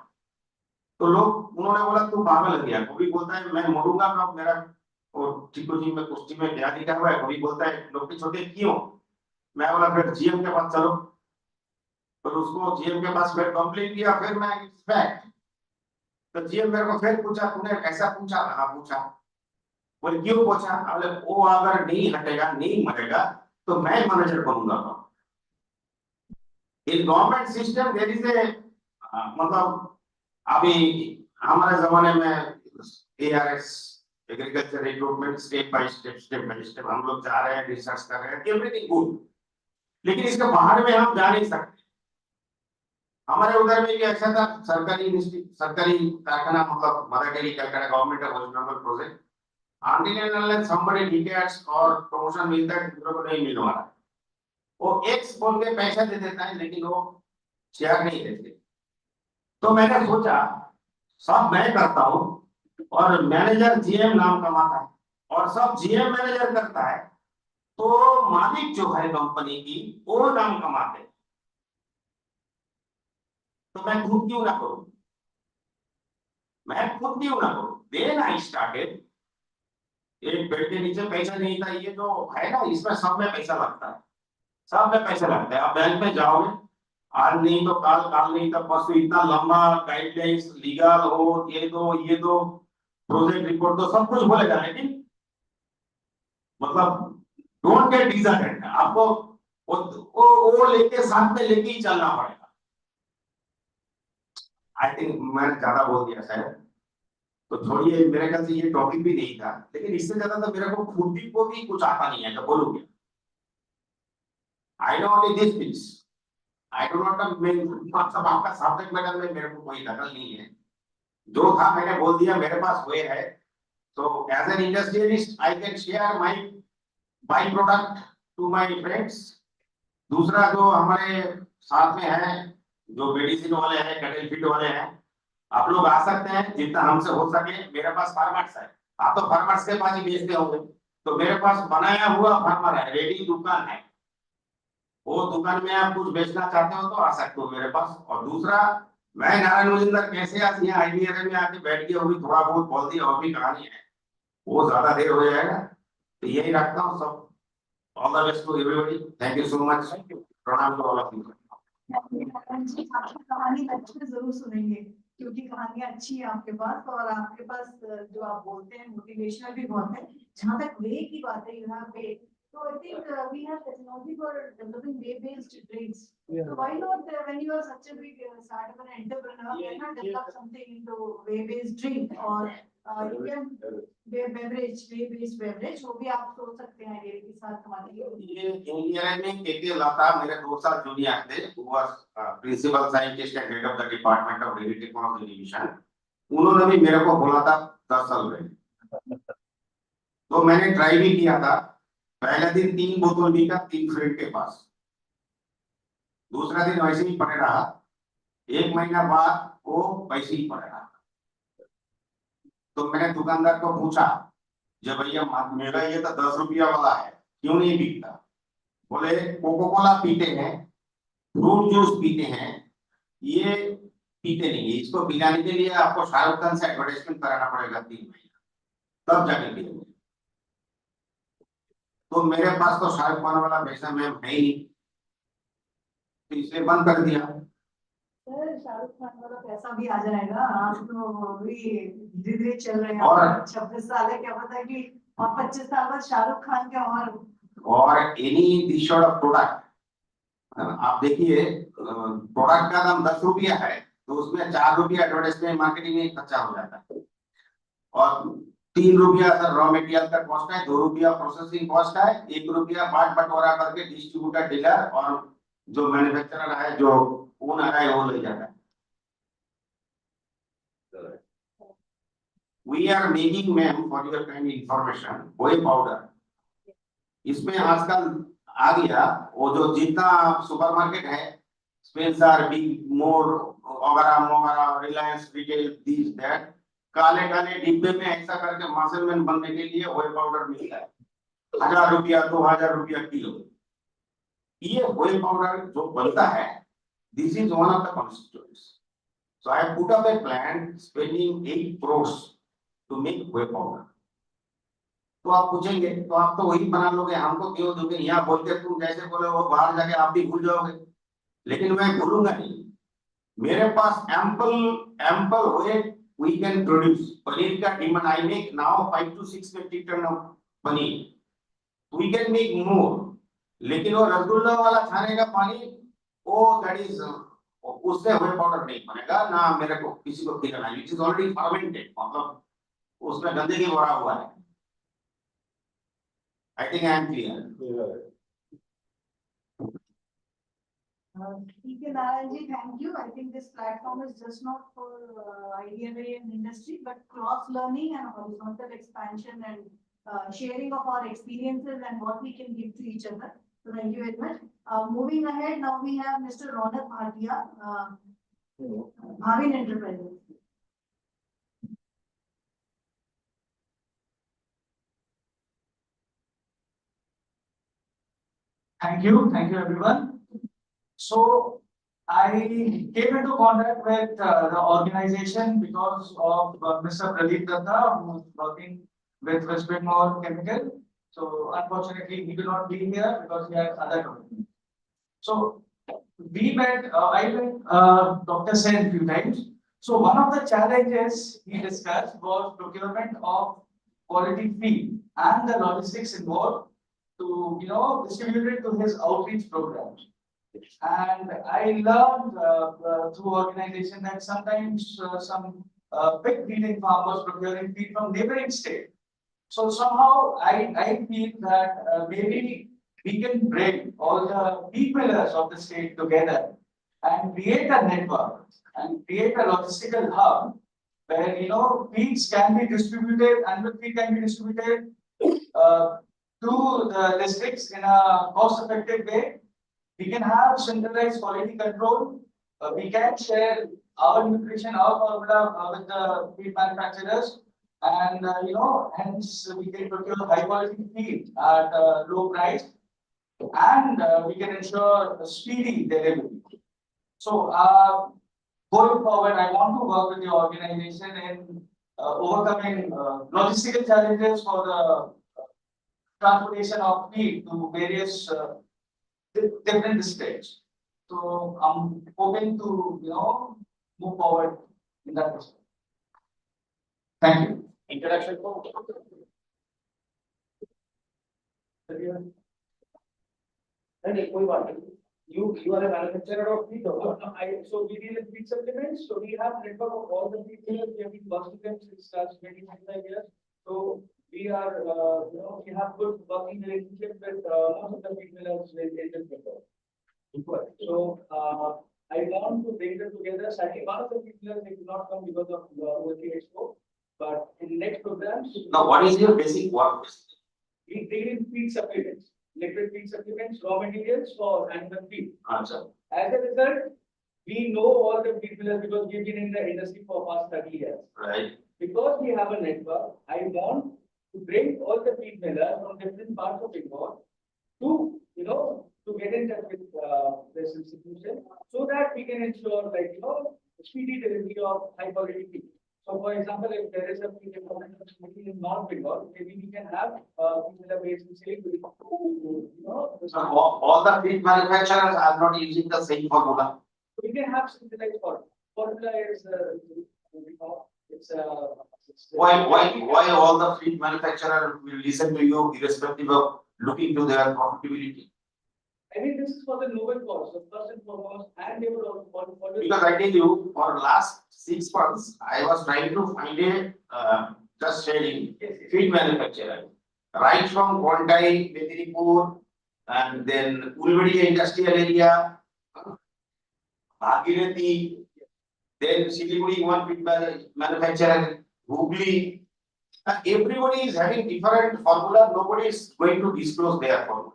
तो उन्होंने बोला तू पागल है क्या? कभी बोलता है मैं मरूंगा कब, मेरा और जी में कुश्ती में क्या लिखा हुआ है, कभी बोलता है नौकरी छोड़े क्यों? मैं बोला फिर जीएम के पास चलो, फिर उसको जीएम के पास फिर कंप्लेंट किया, फिर मैं एक्सपेक्ट, तो जीएम मेरे को फिर पूछा तूने ऐसा पूछा? हाँ पूछा। बोले क्यों पूछा? बोले वो अगर नहीं हटेगा, नहीं मरेगा तो मैं मैनेजर बनूंगा। In government system there is a, मतलब अभी हमारे जमाने में ARS agriculture recruitment step by step हम लोग जा रहे हैं, रिसर्च कर रहे हैं, एवरीथिंग गुड, लेकिन इसके बाहर में हम जा नहीं सकते। हमारे उधर में भी ऐसा था, सरकारी कारखाना, मतलब mother dairy Calcutta government of west Bengal project, until and unless somebody declares और प्रमोशन मिलता है, दूसरों को नहीं मिलने वाला। वो एक्स बोल के पैसा दे देता है, लेकिन वो शेयर नहीं देते। तो मैंने सोचा सब मैं करता हूँ और मैनेजर जीएम नाम कमाता है, और सब जीएम मैनेजर करता है, तो मालिक जो है कंपनी की वो नाम कमाते हैं, तो मैं खुद क्यों ना करूं? Then I started. एक बेड के नीचे पैसा नहीं था, ये जो है ना, इसमें सब में पैसा लगता है, सब में पैसा लगता है। आप बैंक में जाओगे, आज नहीं तो काल, काल नहीं तो परसों, इतना लंबा गाइडलाइंस, लीगल हो, ये दो प्रोजेक्ट रिपोर्ट दो, सब कुछ बोलेगा, लेकिन मतलब डोंट गेट डिसअपॉइंटेड, आपको वो लेके साथ में लेके ही चलना पड़ेगा। आई थिंक मैंने ज्यादा बोल दिया शायद, तो छोड़िए, मेरे ख्याल से ये टॉपिक भी नहीं था, लेकिन इससे ज्यादा तो मेरे को खुद को भी कुछ आता नहीं है, तो बोलूंगी I know only this things, I do not मतलब आपका सब्जेक्ट मैटर में मेरे को कोई दखल नहीं है, जो था मैंने बोल दिया, मेरे पास हुए है। तो as an industrialist I can share my byproduct to my friends. दूसरा जो हमारे साथ में है, जो मेडिसिन वाले हैं, कैटल फीड वाले हैं, आप लोग आ सकते हैं जितना हमसे हो सके। मेरे पास फार्मर्स है, आप तो फार्मर्स के पास ही बेचते होंगे, तो मेरे पास बनाया हुआ फार्मर है, रेडी दुकान है, वो दुकान में आप कुछ बेचना चाहते हो तो आ सकते हो मेरे पास। और दूसरा, मैं नारायण मुजिंदर कैसे आज यहाँ आईबीआर में आके बैठ गया, वो भी थोड़ा बहुत बोल दिया, और भी कहानी है, वो ज्यादा देर हो जाएगा, तो यही रखता हूँ। सब all the best to everybody, thank you so much, प्रणाम टू ऑल ऑफ यू। कहानी अच्छे से जरूर सुनेंगे, क्योंकि कहानियां अच्छी है आपके पास, और आपके पास जो आप बोलते हैं मोटिवेशनल भी बहुत है। जहाँ तक वे की बात है, यहाँ पे so I think we have technology for developing way-based drinks. Yeah. So why not when you are such a big startup and entrepreneur, why not develop something into way-based drink, or you can beverage, way-based beverage, वो भी आप सोच सकते हैं idea के साथ कमाने के लिए। ये इंजीनियरिंग में के लता मेरे 2 साल जूनियर थे, वो was principal scientist and head of the department of dairy technology division. उन्होंने भी मेरे को बोला था 10 साल पहले, तो मैंने ट्राई भी किया था। पहले दिन 3 बोतल बिका 3 फ्रेंड के पास, दूसरा दिन वैसे ही पड़े रहा, 1 महीना बाद वो वैसे ही पड़े रहा। तो मैंने दुकानदार को पूछा, जब भैया मेरा ये तो 10 रुपया वाला है, क्यों नहीं बिकता? बोले कोको कोला पीते हैं, फ्रूट जूस पीते हैं, ये पीते नहीं है। इसको पिलाने के लिए आपको शाहरुख खान से एडवर्टाइजमेंट कराना पड़ेगा 3 महीना, तब जाके पिएंगे। तो मेरे पास तो शाहरुख खान वाला पैसा में है ही नहीं, तो इसलिए बंद कर दिया। सर शाहरुख खान वाला पैसा भी आ जाएगा, आप तो अभी धीरे धीरे चल रहे हैं। और 26 साल है, क्या पता कि और 25 साल बाद शाहरुख खान के और any this sort of product, आप देखिए प्रोडक्ट का दाम 10 रुपया है, तो उसमें 4 रुपया एडवर्टाइजमेंट मार्केटिंग में खर्चा हो जाता है, और 3 रुपया सर रॉ मटेरियल का कॉस्ट है, 2 रुपया प्रोसेसिंग कॉस्ट है, 1 रुपया बाट बंटवारा करके डिस्ट्रीब्यूटर, डीलर और जो मैन्युफैक्चरर है, जो ओनर है, वो ले जाता है। We are making, ma'am, for your kind information, whey powder. इसमें आजकल आ गया वो जो जितना सुपरमार्केट है, स्पेंसर, बिग मोर वगैरह, रिलायंस रिटेल, दिस दैट, काले काले डिब्बे में ऐसा करके मसलमैन बनने के लिए व्हे पाउडर मिलता है, 1000 रुपया 2000 रुपया किलो। ये व्हे पाउडर जो बनता है, this is one of the constituents. So I put up a plan spending 8 crores to make whey powder. तो आप पूछेंगे तो आप तो वही बना लोगे, हमको क्यों दोगे? यहाँ बोलते तुम जैसे बोले वो बाहर जाके आप भी भूल जाओगे, लेकिन मैं भूलूंगा नहीं। मेरे पास ample whey we can produce। Paneer का demand, I make now 5 to 6 metric ton of paneer, we can make more। लेकिन वो रसगुल्ला वाला खाने का पानी, वो दैट इज, उससे व्हे पाउडर नहीं बनेगा ना, मेरे को किसी को खिलाना है, इट इज ऑलरेडी फर्मेंटेड, मतलब उसमें गंदगी भरा हुआ है। I think I am clear. ठीक है Narayan ji, thank you. I think this platform is just not for IDMA and industry, but cross learning and horizontal expansion and sharing of our experiences and what we can give to each other. So thank you very much. Moving ahead, now we have Mr. Ronak Bhatia, Bhavin Enterprises. Thank you everyone. So I came into contact with the organization because of Mr. Pradeep Datta, who is working with West Bengal Chemical. So unfortunately, he will not be here because he has other commitments. So we met, I met Dr. Sen a few times. So one of the challenges he discussed was procurement of quality feed and the logistics involved to distribute it to his outreach programs. And I learned through organization that sometimes some big feeding farmers procuring feed from neighboring state. So somehow I feel that maybe we can bring all the key pillars of the state together and create a network and create a logistical hub where feeds can be distributed, animal feed can be distributed to the districts in a cost-effective way. We can have centralized quality control. We can share our nutrition, our formula with the feed manufacturers, and hence we can procure high quality feed at a low price, and we can ensure a speedy delivery. So going forward, I want to work with the organization in overcoming logistical challenges for the transportation of feed to various different districts. So I'm hoping to move forward in that respect. Thank you. Introduction. You are a manufacturer of feed. So we deal in feed supplements. So we have network of all the feed dealers. We have been working with them since last 25 years. So we are, we have good working relationship with most of the feed dealers in this network. So I want to bring them together. Sadly, one of the feed dealers they could not come because of the OT Expo. But in next programs. Now, what is your basic work? We deal in feed supplements. Liquid feed supplements, raw materials for animal feed. Answer. As a result, we know all the feed dealers because we've been in the industry for past 30 years. Right. Because we have a network, I want to bring all the feed dealers from different parts of Bengal to, to get in touch with this institution so that we can ensure, speedy delivery of high quality feed. So for example, if there is a feed in North Bengal, maybe we can have people based in Siliguri, So all the feed manufacturers are not using the same formula. we can have synthesized formula. Formula is Why all the feed manufacturers will listen to you irrespective of looking to their profitability? I think this is for the noble cause, so first and foremost, and they would also follow. Because I tell you, for last 6 months, I was trying to find a just sharing feed manufacturer, right from Kondai, Medinipur, and then Ulvadia industrial area, Bhagirathi, then Siliguri one feed manufacturer, Hooghly. Everybody is having different formula. Nobody is going to disclose their formula.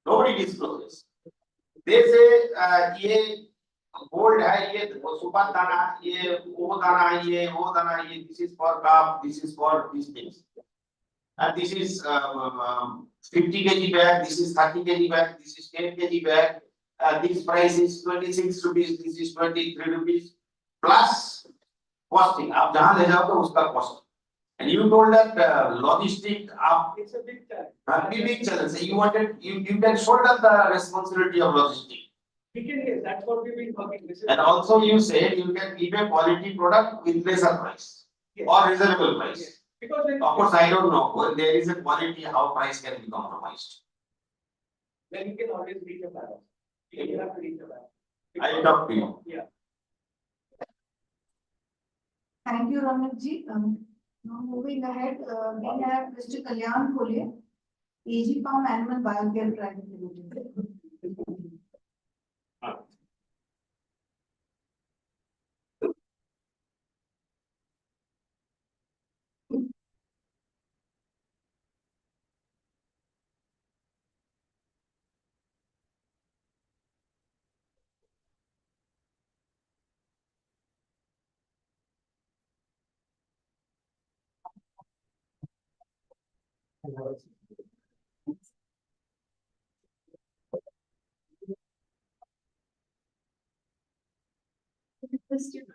Nobody discloses. They say ये gold है, ये super दाना, ये वो दाना, ये वो दाना, ये this is for calf, this is for these things, and this is 50 kg bag, this is 30 kg bag, this is 10 kg bag, this price is 26 rupees, this is 23 rupees plus costing. आप जहाँ ले जाओ तो उसका cost. And you told that logistic it's a big challenge. Big challenge. So you wanted you can shoulder the responsibility of logistic. We can, yes, that's what we've been working. And also you said you can give a quality product with lesser price or reasonable price. Yes. Because of course I don't know when there is a quality how price can be compromised. Then you can always reach a balance. You have to reach a balance. I talk to you. Yeah. Thank you, Ramnath-ji. Now moving ahead, we have Mr. Kalyan Khole, AG Farm Animal Biocare Private Limited.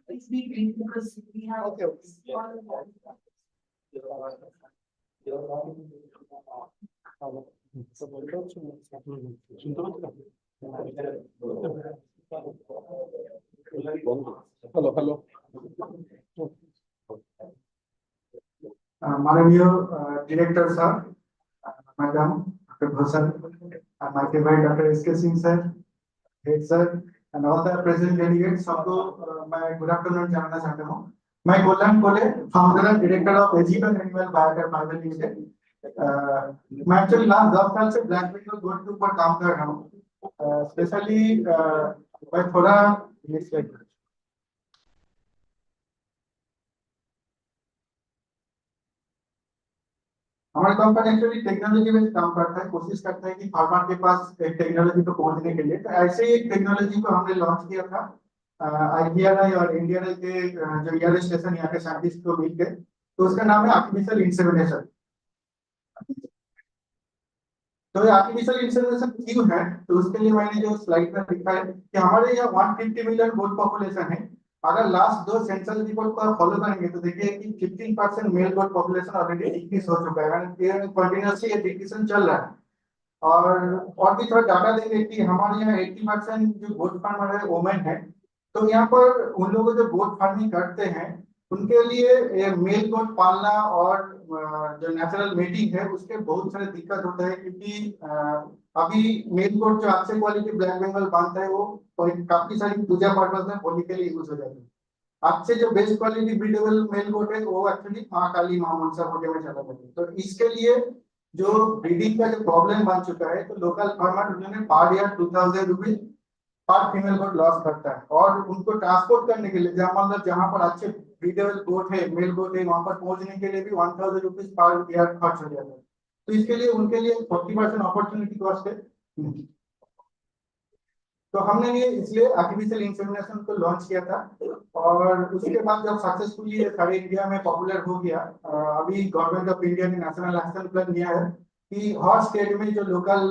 Please be brief because we have. Hello. माननीय director sir, madam, Dr. Bhasan, and my favorite Dr. S.K. Singh sir, head sir, and all the present delegates, सबको मैं good afternoon जानना चाहता हूँ. मैं कल्याण खोले, founder and director of AG Farm Animal Biocare Private Limited. मैं actually last 10 साल से Black Bengal goat के ऊपर काम कर रहा हूँ. Especially मैं थोड़ा next slide. हमारी कंपनी एक्चुअली टेक्नोलॉजी में काम करता है, कोशिश करता है कि फार्मर के पास एक टेक्नोलॉजी को पहुंचने के लिए. तो ऐसे ही एक टेक्नोलॉजी को हमने लॉन्च किया था IPRI और इंडिया के जो ईयर स्टेशन यहाँ के साइंटिस्ट को मिलकर. तो उसका नाम है आर्टिफिशियल इंसेमिनेशन. तो ये आर्टिफिशियल इंसेमिनेशन क्यों है, तो उसके लिए मैंने जो स्लाइड में लिखा है कि हमारे यहाँ 150 मिलियन गोट पॉपुलेशन है. अगर लास्ट 2 सेंसस रिपोर्ट को आप फॉलो करेंगे तो देखिए कि 15% मेल गोट पॉपुलेशन ऑलरेडी डिक्रीज हो चुका है, एंड कंटिन्यूअसली ये डिक्रीशन चल रहा है. और भी थोड़ा डाटा देंगे कि हमारे यहाँ 80% जो गोट फार्मर है वोमेन है. तो यहाँ पर उन लोगों जो गोट फार्मिंग करते हैं उनके लिए मेल गोट पालना और जो नेचुरल मीटिंग है उसके बहुत सारे दिक्कत होता है, क्योंकि अभी मेल गोट जो अच्छे क्वालिटी ब्लैक बंगाल बांधता है वो काफी सारी पूजा पर्पस में होली के लिए यूज हो जाती है. अच्छे जो बेस्ट क्वालिटी ब्रीडेबल मेल गोट है वो एक्चुअली माँ काली माँ मनसा पूजा में चला जाता है. तो इसके लिए जो ब्रीडिंग का जो प्रॉब्लम बन चुका है, तो लोकल फार्मर उन्होंने per year 2000 rupees per female goat loss करता है. और उनको ट्रांसपोर्ट करने के लिए जहाँ पर अच्छे ब्रीडेबल गोट है, मेल गोट है, वहां पर पहुंचने के लिए भी 1000 रुपीज पर ईयर खर्च हो जाता है. तो इसके लिए उनके लिए 40% अपॉर्चुनिटी कॉस्ट है. तो हमने ये इसलिए आर्टिफिशियल इंसेमिनेशन को लॉन्च किया था. और उसके बाद जब सक्सेसफुली सारे इंडिया में पॉपुलर हो गया, अभी गवर्नमेंट ऑफ इंडिया ने नेशनल एक्शन प्लान लिया है कि हर स्टेट में जो लोकल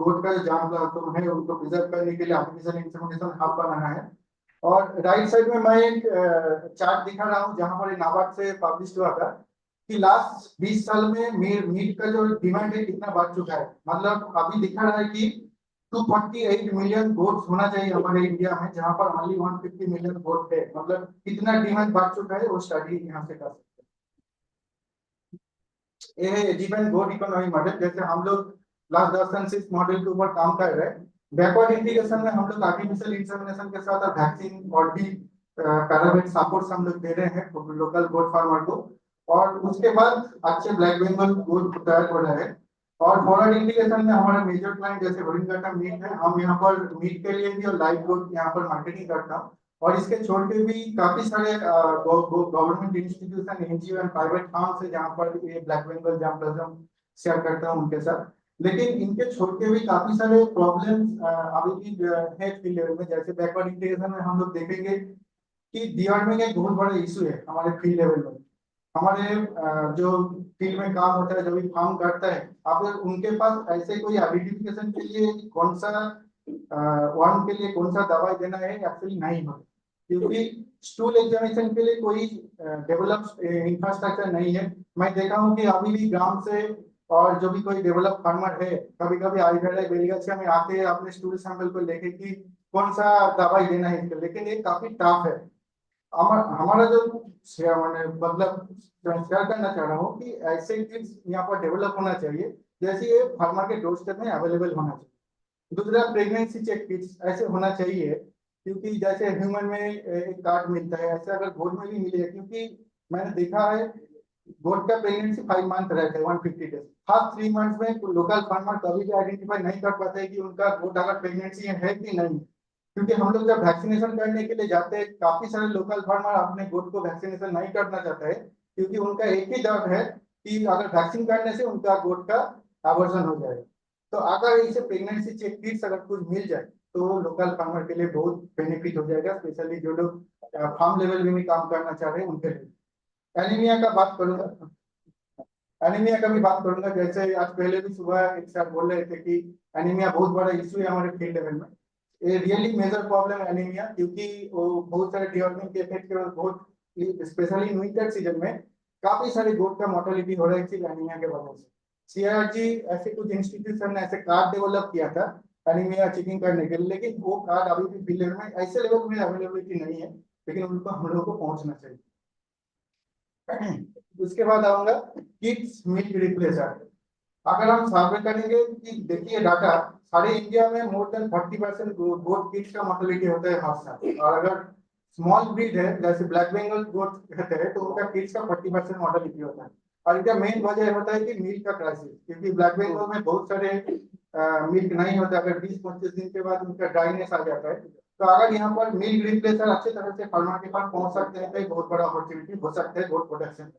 गोट का जान है उनको प्रिजर्व करने के लिए आर्टिफिशियल इंसेमिनेशन हब बनाना है. और राइट साइड में मैं एक चार्ट दिखा रहा हूँ जहां पर नाबार्ड से पब्लिश हुआ था कि लास्ट 20 साल में मीट का जो डिमांड है कितना बढ़ चुका है। मतलब अभी दिखा रहा है कि 248 मिलियन गोट्स होना चाहिए हमारे इंडिया में, जहां पर ओनली 150 मिलियन गोट है। मतलब कितना डिमांड बढ़ चुका है वो स्टडी यहाँ से कर सकते हैं। ये है एजीवन गोट इकोनॉमी मॉडल। जैसे हम लोग लास्ट 10 साल से इस मॉडल के ऊपर काम कर रहे हैं। बैकवर्ड इंटीग्रेशन में हम लोग आर्टिफिशियल इंसेमिनेशन के साथ वैक्सीन और भी पैरावेट सपोर्ट हम लोग दे रहे हैं लोकल गोट फार्मर को। और उसके बाद अच्छे ब्लैक बंगाल गोट तैयार हो रहा है। और फॉरवर्ड इंटीग्रेशन में हमारा मेजर क्लाइंट जैसे होरिंगटन मीट है, हम यहाँ पर मीट के लिए भी और लाइव गोट यहाँ पर मार्केटिंग करता हूँ। और इसके छोड़ के भी काफी सारे government institution, NGO and private farms है जहाँ पर ये ब्लैक बंगाल जाम शेयर करता हूँ उनके साथ। लेकिन इनके छोड़ के भी काफी सारे प्रॉब्लम्स अभी भी है फील्ड लेवल में। जैसे बैकवर्ड इंटीग्रेशन में हम लोग देखेंगे कि डिवर्मिंग एक बहुत बड़ा इशू है हमारे फील्ड लेवल में। हमारे जो फील्ड में काम होता है, जो भी फार्म करता है, अगर उनके पास ऐसे कोई आइडेंटिफिकेशन के लिए कौन सा वर्म के लिए कौन सा दवाई देना है एक्चुअली नहीं होता, क्योंकि स्टूल एग्जामिनेशन के लिए कोई डेवलप इंफ्रास्ट्रक्चर नहीं है। मैं देखा हूँ कि अभी भी ग्राम से और जो भी कोई डेवलप फार्मर है कभी कभी आयुर्वेद बेलगाछिया में आके अपने स्टूल सैंपल को लेके कि कौन सा दवाई देना है इसको, लेकिन ये काफी टफ है। हमारा जो मैंने मतलब शेयर करना चाह रहा हूँ कि ऐसे किट्स यहाँ पर डेवलप होना चाहिए जैसे ये फार्मर के डोर स्टेप में अवेलेबल होना चाहिए। दूसरा, प्रेगनेंसी चेक किट्स ऐसे होना चाहिए, क्योंकि जैसे ह्यूमन में एक कार्ड मिलता है ऐसे अगर गोट में भी मिलेगा। क्योंकि मैंने देखा है गोट का प्रेगनेंसी 5 मंथ रहता है 150 डेज। फर्स्ट 3 मंथ्स में लोकल फार्मर कभी भी आइडेंटिफाई नहीं कर पाते कि उनका गोट अगर प्रेगनेंसी है कि नहीं। क्योंकि हम लोग जब वैक्सीनेशन करने के लिए जाते हैं काफी सारे लोकल फार्मर अपने गोट को वैक्सीनेशन नहीं करना चाहता है, क्योंकि उनका एक ही डर है कि अगर वैक्सीन करने से उनका गोट का एबॉर्शन हो जाएगा। तो अगर इसे प्रेगनेंसी चेक किट्स अगर कुछ मिल जाए तो लोकल फार्मर के लिए बहुत बेनिफिट हो जाएगा, स्पेशली जो लोग फार्म लेवल में भी काम करना चाह रहे हैं उनके लिए। एनीमिया का बात करूंगा, एनीमिया का भी बात करूंगा। जैसे आज पहले भी सुबह एक साथ बोल रहे थे कि एनीमिया बहुत बड़ा इश्यू है हमारे फील्ड लेवल में। ये रियली मेजर प्रॉब्लम है एनीमिया, क्योंकि वो बहुत सारे डिवर्मिंग के इफेक्ट के बाद बहुत स्पेशली विंटर सीजन में काफी सारे गोट का मोर्टेलिटी हो रहा है सिर्फ एनीमिया के वजह से। सीआरजी ऐसे कुछ इंस्टीट्यूशन ने ऐसे कार्ड डेवलप किया था एनीमिया चेकिंग करने के लिए, लेकिन वो कार्ड अभी भी फील्ड में ऐसे लेवल में अवेलेबिलिटी नहीं है, लेकिन उनको हम लोगों को पहुंचना चाहिए। उसके बाद आऊंगा किड्स मिल्क रिप्लेसर। अगर हम सर्वे करेंगे कि देखिए डाटा सारे इंडिया में मोर देन 40% गोट किड्स का मोर्टेलिटी होता है हर साल। और अगर स्मॉल ब्रीड है जैसे ब्लैक बंगाल गोट कहते हैं तो उनका किड्स का 40% मोर्टेलिटी होता है। और इसका मेन वजह होता है कि मिल्क का क्राइसिस, क्योंकि ब्लैक बंगाल में बहुत सारे मिल्क नहीं होता। अगर 20-25 दिन के बाद उनका ड्राइनेस आ जाता है, तो अगर यहाँ पर मिल्क रिप्लेसर अच्छे तरह से फार्मर के पास पहुंच सकते हैं तो एक बहुत बड़ा अपॉर्चुनिटी हो सकता है गोट प्रोडक्शन।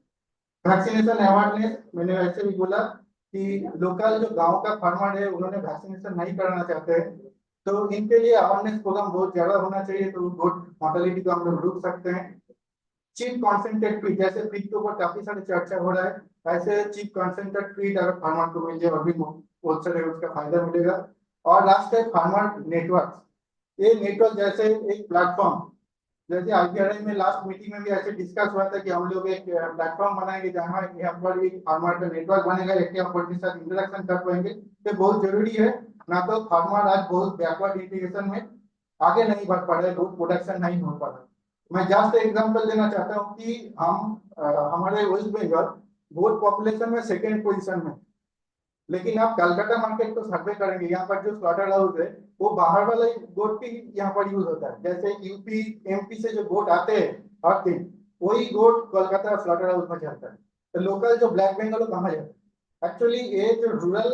वैक्सीनेशन अवेयरनेस, मैंने वैसे भी बोला कि लोकल जो गांव का फार्मर है उन्होंने वैक्सीनेशन नहीं कराना चाहते हैं, तो इनके लिए अवेयरनेस प्रोग्राम बहुत ज्यादा होना चाहिए, तो गोट मोर्टेलिटी को हम लोग रोक सकते हैं। चीप कॉन्सेंट्रेट फीड, जैसे फीड के ऊपर काफी सारे चर्चा हो रहा है, ऐसे चीप कॉन्सेंट्रेट फीड अगर फार्मर को मिल जाए और भी बहुत सारे उसका फायदा मिलेगा। और लास्ट है फार्मर नेटवर्क। ये नेटवर्क जैसे एक प्लेटफॉर्म, जैसे आईपीआरआई में लास्ट मीटिंग में भी ऐसे डिस्कस हुआ था कि हम लोग एक प्लेटफॉर्म बनाएंगे जहाँ यहाँ पर एक फार्मर का नेटवर्क बनेगा, एक के साथ इंटरेक्शन कर पाएंगे। ये बहुत जरूरी है, ना तो फार्मर आज बहुत बैकवर्ड इंटीग्रेशन में आगे नहीं बढ़ पा रहे, बहुत प्रोडक्शन नहीं हो पा रहा। मैं जस्ट एग्जांपल देना चाहता हूँ कि हम हमारे वेस्ट बंगाल गोट पॉपुलेशन में सेकेंड पोजीशन में, लेकिन आप कलकत्ता मार्केट को सर्वे करेंगे, यहाँ पर जो स्लॉटर हाउस है वो बाहर वाला गोट भी यहाँ पर यूज होता है। जैसे यूपी एमपी से जो गोट आते हैं हर दिन, वही गोट कोलकाता स्लॉटर हाउस में चलता है। तो लोकल जो ब्लैक बंगाल कहाँ जाता है, एक्चुअली ये जो रूरल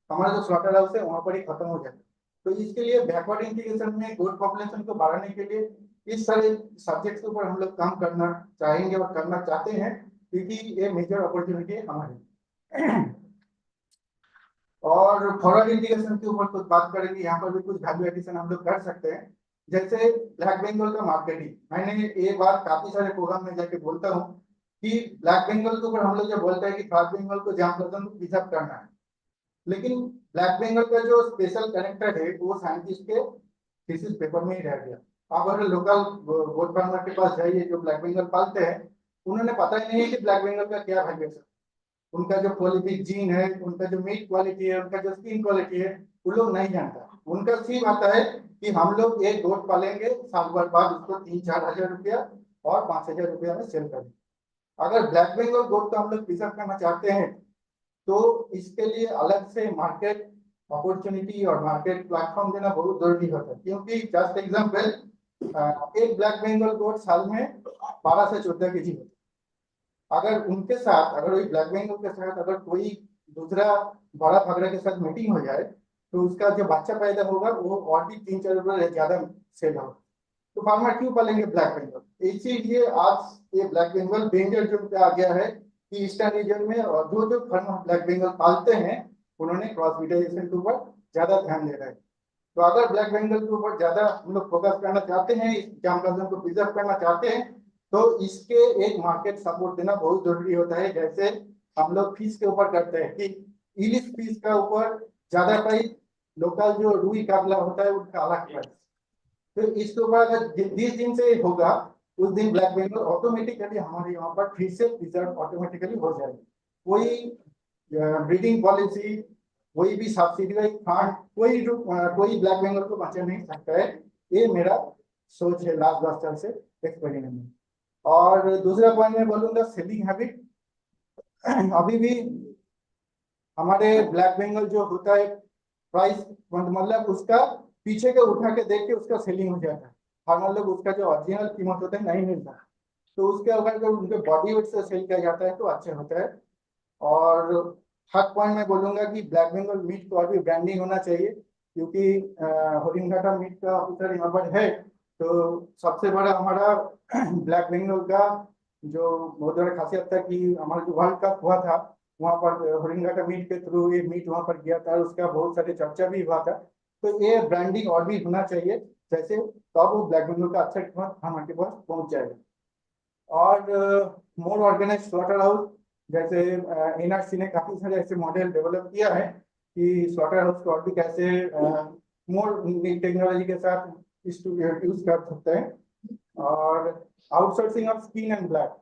हमारा जो स्लॉटर हाउस है वहां पर ही खत्म हो जाता है। तो इसके लिए बैकवर्ड इंटीग्रेशन में गोट पॉपुलेशन को बढ़ाने के लिए इस सारे सब्जेक्ट के ऊपर हम लोग काम करना चाहेंगे और करना चाहते हैं, क्योंकि ये मेजर अपॉर्चुनिटी है हमारी। और फॉरवर्ड इंटीग्रेशन के ऊपर कुछ बात करेंगे, यहाँ पर भी कुछ वैल्यू एडिशन हम लोग कर सकते हैं। जैसे ब्लैक बंगाल का मार्केटिंग, मैंने ये बात काफी सारे प्रोग्राम में जाके बोलता हूँ कि ब्लैक बंगाल के ऊपर हम लोग जब बोलते हैं कि ब्लैक बंगाल को जाम को प्रिजर्व करना है, लेकिन ब्लैक बंगाल का जो स्पेशल कैरेक्टर है वो साइंटिस्ट के थीसिस पेपर में ही रह गया। आप अगर लोकल गोट फार्मर के पास जाइए जो ब्लैक बंगाल पालते हैं, उन्होंने पता ही नहीं है कि ब्लैक बंगाल का क्या वैल्यू है। उनका जो क्वालिटी जीन है, उनका जो मीट क्वालिटी है, उनका जो स्किन क्वालिटी है, वो लोग नहीं जानता। उनका सिर्फ आता है कि हम लोग एक गोट पालेंगे, साल भर बाद उसको 3-4 हजार रुपया और 5,000 रुपया में सेल करेंगे। अगर ब्लैक बंगाल गोट को हम लोग प्रिजर्व करना चाहते हैं तो इसके लिए अलग से मार्केट अपॉर्चुनिटी और मार्केट प्लेटफॉर्म देना बहुत जरूरी होता है। क्योंकि जस्ट एग्जांपल, एक ब्लैक बंगाल गोट साल में 12 से 14 केजी होता है। अगर उनके साथ, अगर वही ब्लैक बंगाल के साथ अगर कोई दूसरा बड़ा बकरा के साथ मीटिंग हो जाए तो उसका जो बच्चा पैदा होगा वो और भी 3-4 रुपये ज्यादा सेल होगा। तो फार्मर क्यों पालेंगे ब्लैक बंगाल? इसीलिए आज ये ब्लैक बंगाल डेंजर जोन पे आ गया है कि ईस्टर्न रीजन में, और जो फार्मर ब्लैक बंगाल पालते हैं उन्होंने क्रॉस ब्रीडाइजेशन के ऊपर ज्यादा ध्यान दे रहे हैं। तो अगर ब्लैक बंगाल के ऊपर ज्यादा हम लोग फोकस करना चाहते हैं, इस जामकाजन को प्रिजर्व करना चाहते हैं, तो इसके एक मार्केट सपोर्ट देना बहुत जरूरी होता है। जैसे हम लोग फिश के ऊपर करते हैं कि इलिश फिश का ऊपर ज्यादा प्राइस, लोकल जो रुई काबला होता है उसका अलग प्राइस। तो इसके ऊपर अगर जिस दिन से होगा उस दिन ब्लैक बंगाल ऑटोमेटिकली हमारे यहाँ पर फिर से प्रिजर्व ऑटोमेटिकली हो जाएगी। कोई ब्रीडिंग पॉलिसी, कोई भी सब्सिडाइज फंड, कोई ब्लैक बंगाल को बचा नहीं सकता है। ये मेरा सोच है लास्ट 10 साल से एक्सपेरिमेंट में। और दूसरा पॉइंट मैं बोलूंगा सेलिंग हैबिट। अभी भी हमारे ब्लैक बंगाल जो होता है प्राइस मतलब उसका पीछे के उठा के देख के उसका सेलिंग हो जाता है। फार्मर लोग उसका जो ओरिजिनल कीमत होता है नहीं मिलता, तो उसके अगर उनके बॉडी वेट से सेल किया जाता है तो अच्छा होता है। और थर्ड पॉइंट मैं बोलूंगा कि ब्लैक बंगाल मीट को और भी ब्रांडिंग होना चाहिए, क्योंकि होरिंगाटा मीट का ऑफिसर यहाँ पर है। तो सबसे बड़ा हमारा ब्लैक बंगाल का जो बहुत बड़ा खासियत था कि हमारा जो वर्ल्ड कप हुआ था वहाँ पर होरिंगाटा मीट के थ्रू ये मीट वहाँ पर गया था, उसका बहुत सारे चर्चा भी हुआ था। तो ये ब्रांडिंग और भी होना चाहिए, जैसे तब वो ब्लैक बंगाल का अच्छा कीमत हमारे पास पहुंच जाएगा। और मोर ऑर्गेनाइज स्लॉटर हाउस, जैसे एनआरसी ने काफी सारे ऐसे मॉडल डेवलप किया है कि स्लॉटर हाउस को और भी कैसे मोर टेक्नोलॉजी के साथ यूज कर सकते हैं। और outsourcing of skin and black,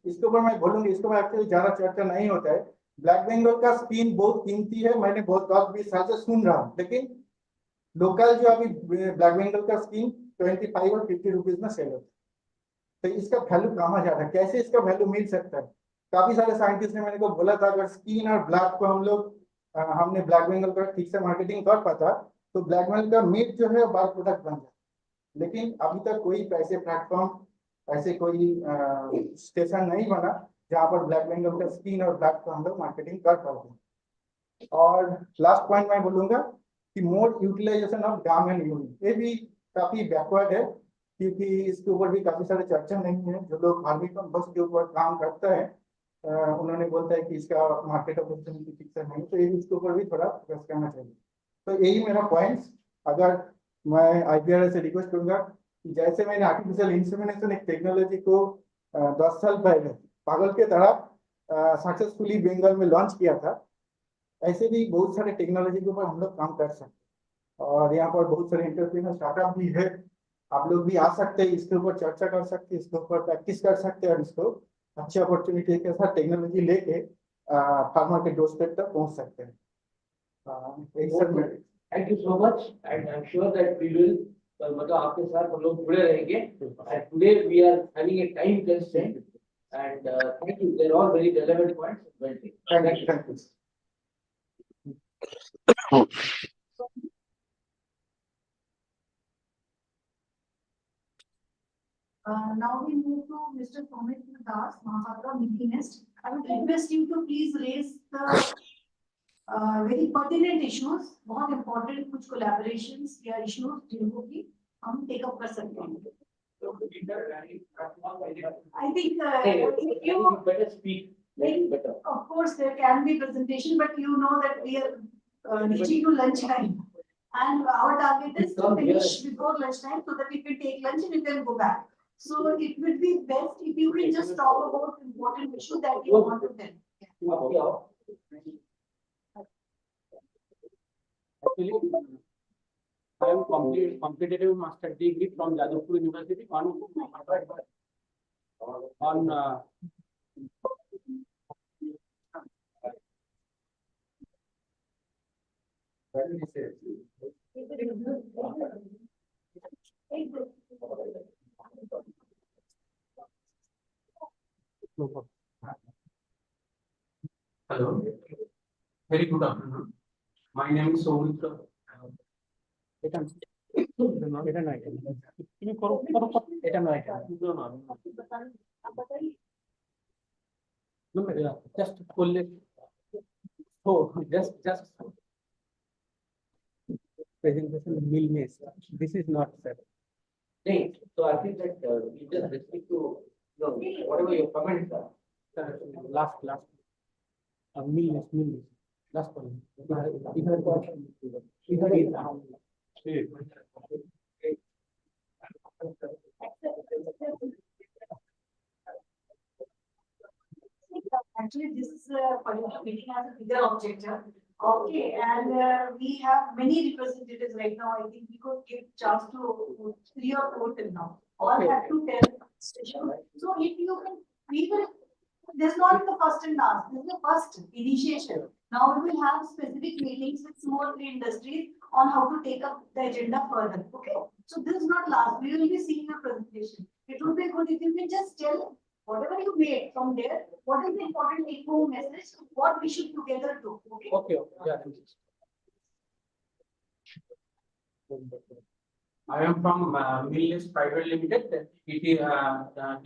इसके ऊपर मैं बोलूंगी, इसके ऊपर एक्चुअली ज्यादा चर्चा नहीं होता है। ब्लैक बंगाल का स्किन बहुत कीमती है, मैंने बहुत 10-20 साल से सुन रहा हूँ, लेकिन लोकल जो अभी ब्लैक बंगाल का स्किन 25 और 50 रुपीज में सेल होता है। तो इसका वैल्यू कहाँ जा रहा है, कैसे इसका वैल्यू मिल सकता है? काफी सारे साइंटिस्ट ने मैंने को बोला था अगर स्किन और ब्लैक को हम लोग हमने ब्लैक बंगाल का ठीक से मार्केटिंग कर पाता तो ब्लैक बंगाल का मीट जो है बार प्रोडक्ट बन जाता। लेकिन अभी तक कोई ऐसे प्लेटफॉर्म, ऐसे कोई स्टेशन नहीं बना जहाँ पर ब्लैक बंगाल का स्किन और ब्लैक को हम लोग मार्केटिंग कर पाते हैं। और लास्ट पॉइंट मैं बोलूंगा कि मोर यूटिलाइजेशन ऑफ डाम एंड यूनिट, ये भी काफी बैकवर्ड है, क्योंकि इसके ऊपर भी काफी सारे चर्चा नहीं है। जो लोग फार्मिंग बस के ऊपर काम करता है उन्होंने बोलता है कि इसका मार्केट अपॉर्चुनिटी ठीक से नहीं, तो इसके ऊपर भी थोड़ा फोकस करना चाहिए। तो यही मेरा पॉइंट्स। अगर मैं आईपीआर से रिक्वेस्ट करूंगा कि जैसे मैंने आर्टिफिशियल इंसेमिनेशन एक टेक्नोलॉजी को 10 साल पहले पागल के तरह सक्सेसफुली बंगाल में लॉन्च किया था, ऐसे भी बहुत सारे टेक्नोलॉजी के ऊपर हम लोग काम कर सकते हैं। और यहाँ पर बहुत सारे इंटरप्रेन्योर स्टार्टअप भी है, आप लोग भी आ सकते हैं, इसके ऊपर चर्चा कर सकते हैं, इसके ऊपर प्रैक्टिस कर सकते हैं और इसको अच्छी अपॉर्चुनिटी के साथ टेक्नोलॉजी लेके फार्मर के डोर स्टेप तक पहुंच सकते हैं। Thank you so much, and I'm sure that we will, मतलब आपके साथ हम लोग जुड़े रहेंगे। And today we are having a time constraint, and thank you. They're all very relevant points. Well taken. Thank you. Thank you. Now we move to Mr. Sumit Das, Mahapatra, Meetingist. I would request you to please raise the very pertinent issues, बहुत important कुछ collaborations या issues जिनको कि हम take up कर सकते हैं. I think if you better speak. Better. Of course, there can be presentation, but you know that we are reaching to lunch time, and our target is to finish before lunch time so that we can take lunch and you can go back. So it would be best if you can just talk about important issues that you want to tell. I am competitive master degree from Jadavpur University on Hello, very good afternoon. My name is Soumitra. Just pull it. Oh, just presentation will miss. This is not sir. Right. So I think that you just restrict to whatever your comments are. Last. Mill miss. Last one. Actually, this particular meeting has a bigger objective. Okay, and we have many representatives right now. I think we could give chance to 3 or 4 till now. All have to tell. So if you can, we will. This is not the first and last. This is the first initiation. Now we will have specific meetings with 2 or 3 industries on how to take up the agenda further. Okay. So this is not last. We will be seeing your presentation. It would be good if you can just tell whatever you made from there, what is the important take home message, what we should together do. Okay. Okay. Yeah. I am from Millis Private Limited. It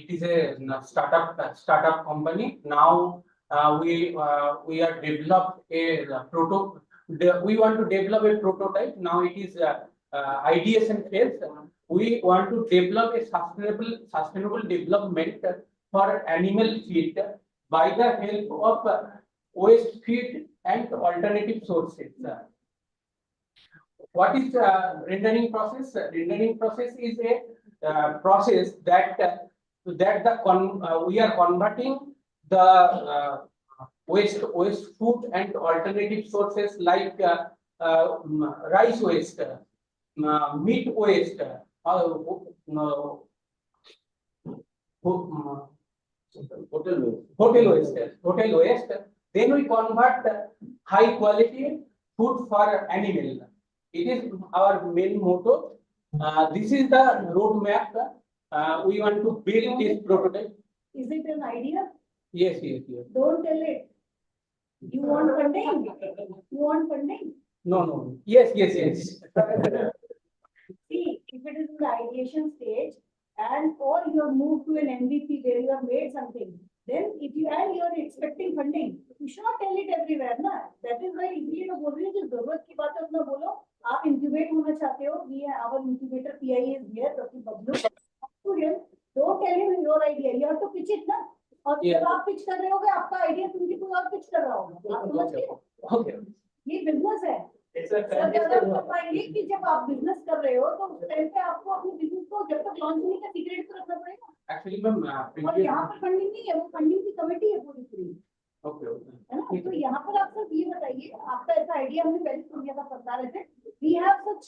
is a startup company. Now we are developed a proto. We want to develop a prototype. Now it is ideation phase. We want to develop a sustainable development for animal feed by the help of waste feed and alternative sources. What is rendering process? Rendering process is a process that we are converting the waste food and alternative sources like rice waste, meat waste, hotel waste. Then we convert high quality food for animal. It is our main motto. This is the roadmap. We want to build this prototype. Is it an idea? Yes. Don't tell it. You want funding? You want funding? No. Yes. See, if it is in the ideation stage and or you have moved to an MVP where you have made something, then if you are expecting funding, you should not tell it everywhere, na? That is why इसलिए लोग बोल रहे हैं कि जरूरत की बात है अपना बोलो. आप incubate होना चाहते हो? We our incubator PI is here. Dr. Bablu. Don't tell him your idea. You have to pitch it, na? और जब आप pitch कर रहे होगे, आपका idea सुन के कोई और pitch कर रहा होगा. आप समझ गए? Okay. ये business है. पाएंगे कि जब आप बिजनेस कर रहे हो तो उस टाइम पे आपको अपने बिजनेस को जब तक लॉन्च नहीं का सीक्रेट तो रखना पड़ेगा. Actually, मैम, और यहाँ पर फंडिंग नहीं है, वो फंडिंग की कमेटी है पूरी. Okay. है ना? तो यहाँ पर आप सिर्फ ये बताइए, आपका ऐसा आइडिया हमने पहले सुन लिया था बता रहे थे. We have such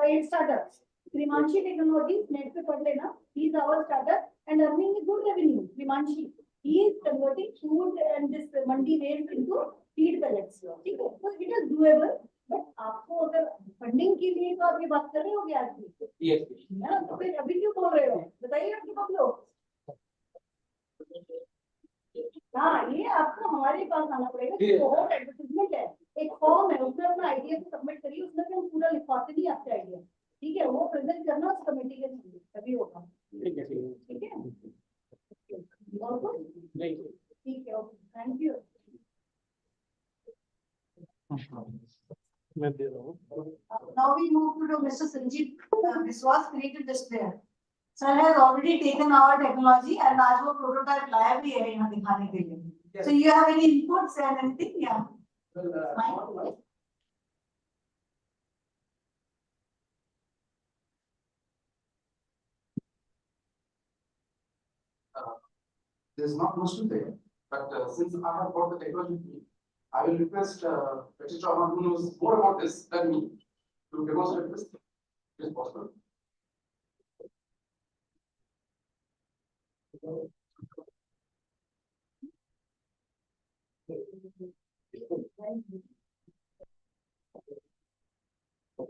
8 startups. Primanshi Technologies, net पे पढ़ लेना. He is our startup and earning a good revenue. Primanshi, he is converting food and this mandi waste into feed pellets. ठीक है? So it is doable. But आपको अगर funding के लिए तो आप ये बात कर रहे होगे आज भी. Yes. है ना? तो फिर अभी क्यों बोल रहे हो? बताइए आपके पास लोग. हाँ, ये आपको हमारे पास आना पड़ेगा. बहुत एडवर्टाइजमेंट है, एक फॉर्म है, उसमें अपना आइडिया सबमिट करिए. उसमें हम पूरा लिखवाते नहीं आपके आइडिया. ठीक है, वो प्रेजेंट करना उस कमेटी के सामने तभी होगा. ठीक है. और कुछ नहीं. ठीक है. Okay, thank you. Now we move to Mr. Sanjeev Biswas, creative displayer. Sir has already taken our technology and आज वो prototype लाया भी है यहाँ दिखाने के लिए. So you have any inputs and anything? Yeah. There's not much to say, but since I have got the technology, I will request Mr. Chauhan, who knows more about this than me, to demonstrate this. Is possible.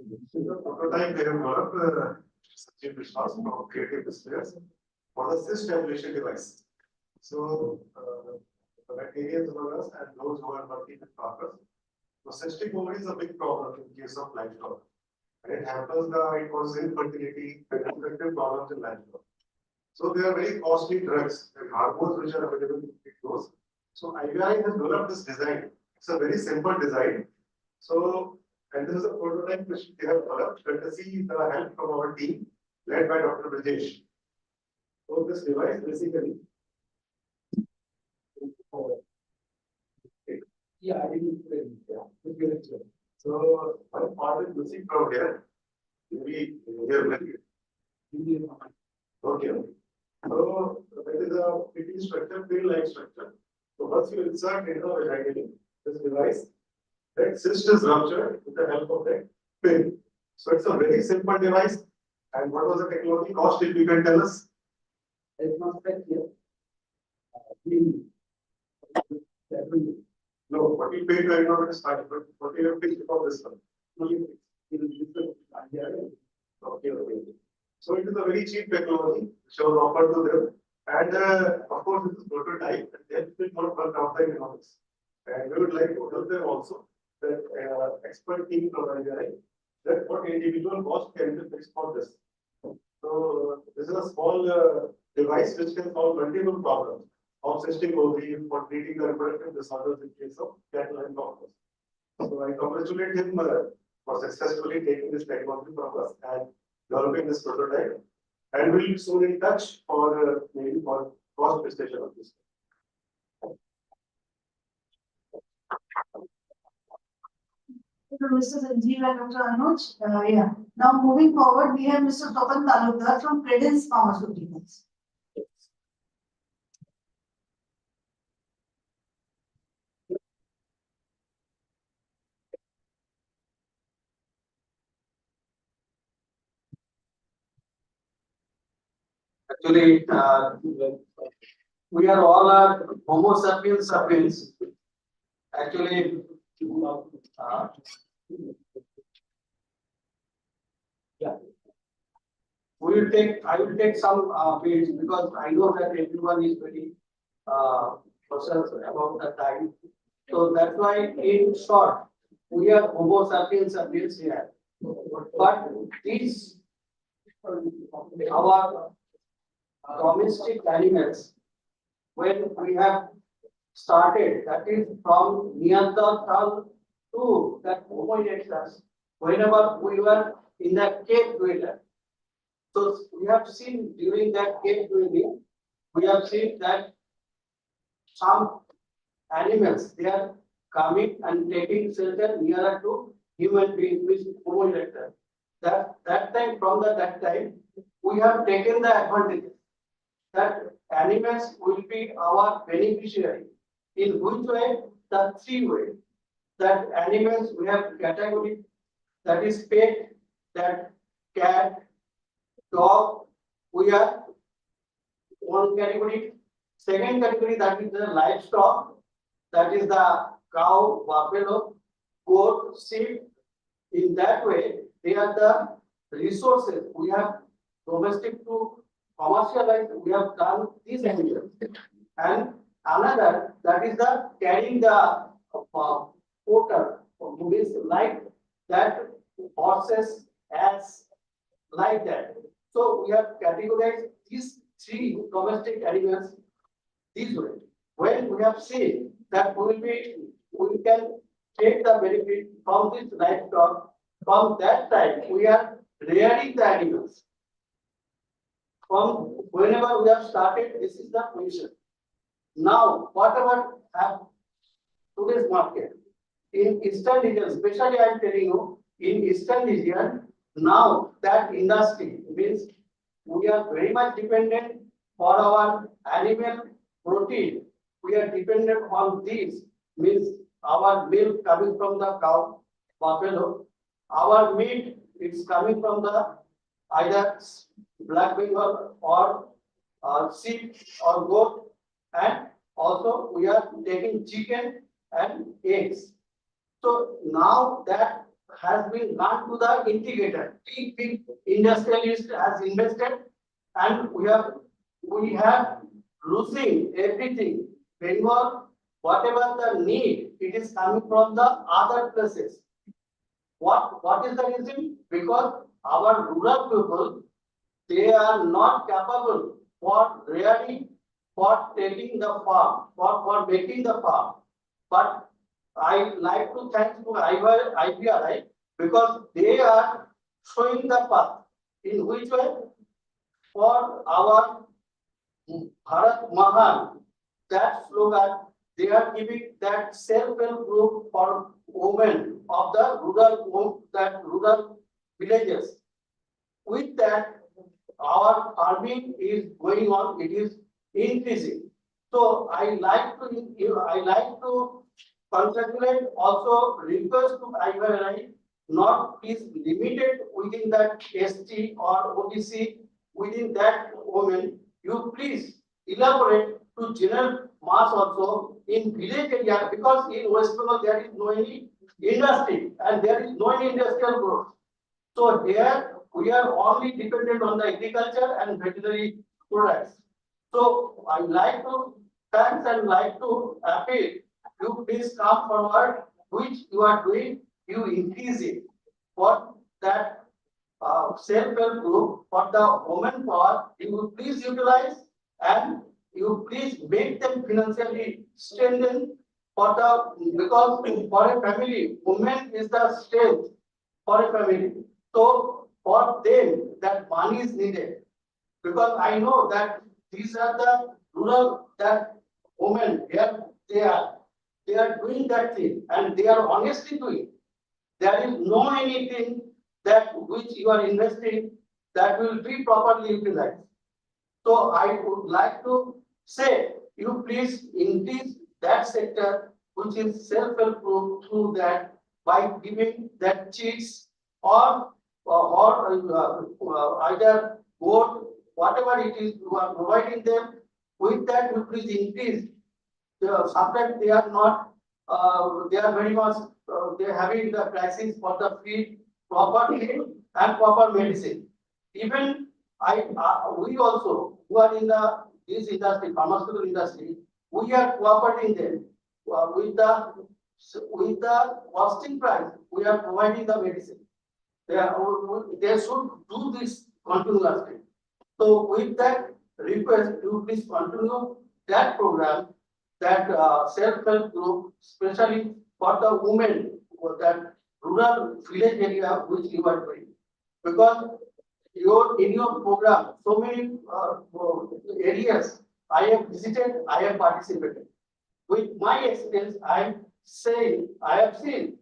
This is the prototype we have developed, Sanjeev Vishwas from Creative Displays for the cyst tabulation device. So, the bacteria among us and those who are working with partners. So, cystic ovary is a big problem in case of livestock. And it happens that it causes infertility and reproductive problems in livestock. So, there are very costly drugs and hormones which are available to treat those. So, IVI has developed this design. It's a very simple design. So, and this is a prototype which they have developed courtesy the help from our team led by Dr. Brajesh. So this device basically. Yeah, I didn't explain. So one part is missing from here. Maybe here. Okay. So that is a pretty structure, pill-like structure. So once you insert into this device, that cyst is ruptured with the help of that pin. So it's a very simple device. And what was the technology cost, if you can tell us? It's not that here. No, what you paid to innovate is fine, but what you have paid for this one? Okay, okay. So it is a very cheap technology which was offered to them. And of course, it is prototype, and they have been more work out the economics. And we would like to help them also. That expert team from IVI, that what individual cost can be fixed for this. So this is a small device which can solve multiple problems of cystic ovary for treating the reproductive disorders in case of cattle and cows. So I congratulate him for successfully taking this technology from us and developing this prototype. And we'll be soon in touch for maybe for cost prestation of this. Mr. Sanjeev and Dr. Anuj. Yeah. Now moving forward, we have Mr. Tapan Talukdar from Credence Pharmaceuticals. Actually, we are all Homo sapiens sapiens. Actually, yeah. I will take some minutes because I know that everyone is very concerned about the time. So that's why in short, we are Homo sapiens sapiens here. But these our domestic animals, when we have started, that is from Neanderthal to that Homo erectus, whenever we were in that cave dweller. So we have seen during that cave dwelling, we have seen that some animals, they are coming and taking shelter nearer to human beings with Homo erectus. That time, from that time, we have taken the advantage that animals will be our beneficiary. In which way? The three ways. That animals we have category, that is pet, that cat, dog, we are one category. Second category, that is the livestock, that is the cow, buffalo, goat, sheep. In that way, they are the resources we have domestic to commercialize. We have done these animals. And another, that is the carrying the porter, means like that horses as like that. So we have categorized these three domestic animals this way. When we have seen that we can take the benefit from this livestock, from that time we are rearing the animals. From whenever we have started, this is the position. Now, whatever have today's market in Eastern region, especially I am telling you, in Eastern region, now that industry means we are very much dependent for our animal protein. We are dependent on this, means our milk coming from the cow, buffalo. Our meat is coming from the either black Bengal or sheep or goat, and also we are taking chicken and eggs. So now that has been gone to the integrator. Big industrialist has invested, and we have losing everything. Bengal, whatever the need, it is coming from the other places. What is the reason? Because our rural people, they are not capable for really for taking the farm, for making the farm. But I like to thank to IBRI because they are showing the path. In which way? For our Bharat Mahan, that slogan, they are giving that self-help group for women of the rural villages. With that, our farming is going on, it is increasing. So I like to congratulate, also request to IBRI, not is limited within that ST or OTC, within that women, you please elaborate to general mass also in village area, because in West Bengal there is no any industry and there is no any industrial growth. So here we are only dependent on the agriculture and veterinary products. So I like to thanks and like to appeal, you please come forward, which you are doing, you increase it for that self-help group, for the women power, you will please utilize and you please make them financially strengthened for the, because for a family, women is the strength for a family. So for them, that money is needed, because I know that these are the rural that women here they are doing that thing and they are honestly doing. There is no anything that which you are investing that will be properly utilized. So I would like to say, you please increase that sector which is self-help group through that by giving that cheats or either board, whatever it is you are providing them. With that, you please increase. Sometimes they are not, they are very much, they are having the crisis for the feed, proper feed and proper medicine. Even we also, who are in this industry, pharmaceutical industry, we are cooperating them with the costing price. We are providing the medicine. They should do this continuously. So with that request, you please continue that program, that self-help group, especially for the women, for that rural village area which you are doing. Because in your program, so many areas I have visited, I have participated. With my experience, I am saying, I have seen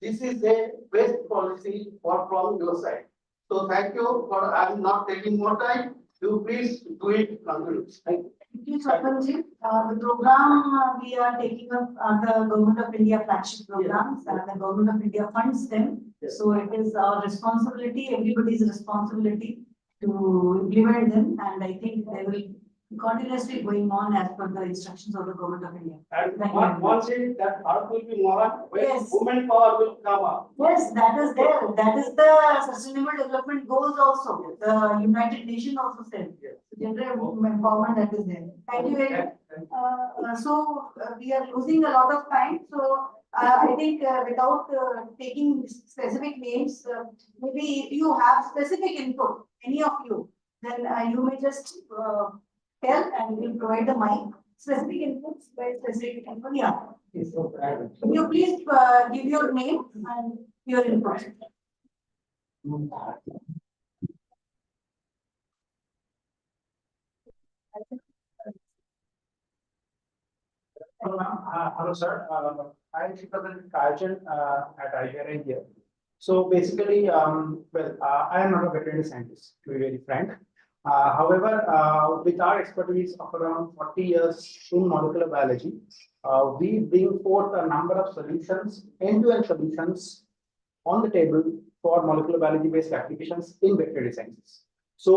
this is a best policy from your side. So thank you for, I am not taking more time. You please do it. Thank you. Thank you, Sarpanji. The program we are taking up the Government of India flagship programs, the Government of India funds them. Yes. So it is our responsibility, everybody's responsibility to implement them, and I think they will be continuously going on as per the instructions of the Government of India. And once it that part will be more, when Yes. women power will come up. Yes, that is there. That is the Sustainable Development Goals also. The United Nations also said. Gender empowerment that is there. Thank you very much. We are losing a lot of time. So I think without taking specific names, maybe if you have specific input, any of you, then you may just tell and we'll provide the mic. Specific inputs by specific input. Yeah. Can you please give your name and your input? Hello, sir. I represent Kajan at IBRI here. So basically, I am not a veterinary scientist, to be very frank. However, with our expertise of around 40 years in molecular biology, we bring forth a number of solutions, end-to-end solutions on the table for molecular biology-based applications in veterinary sciences. So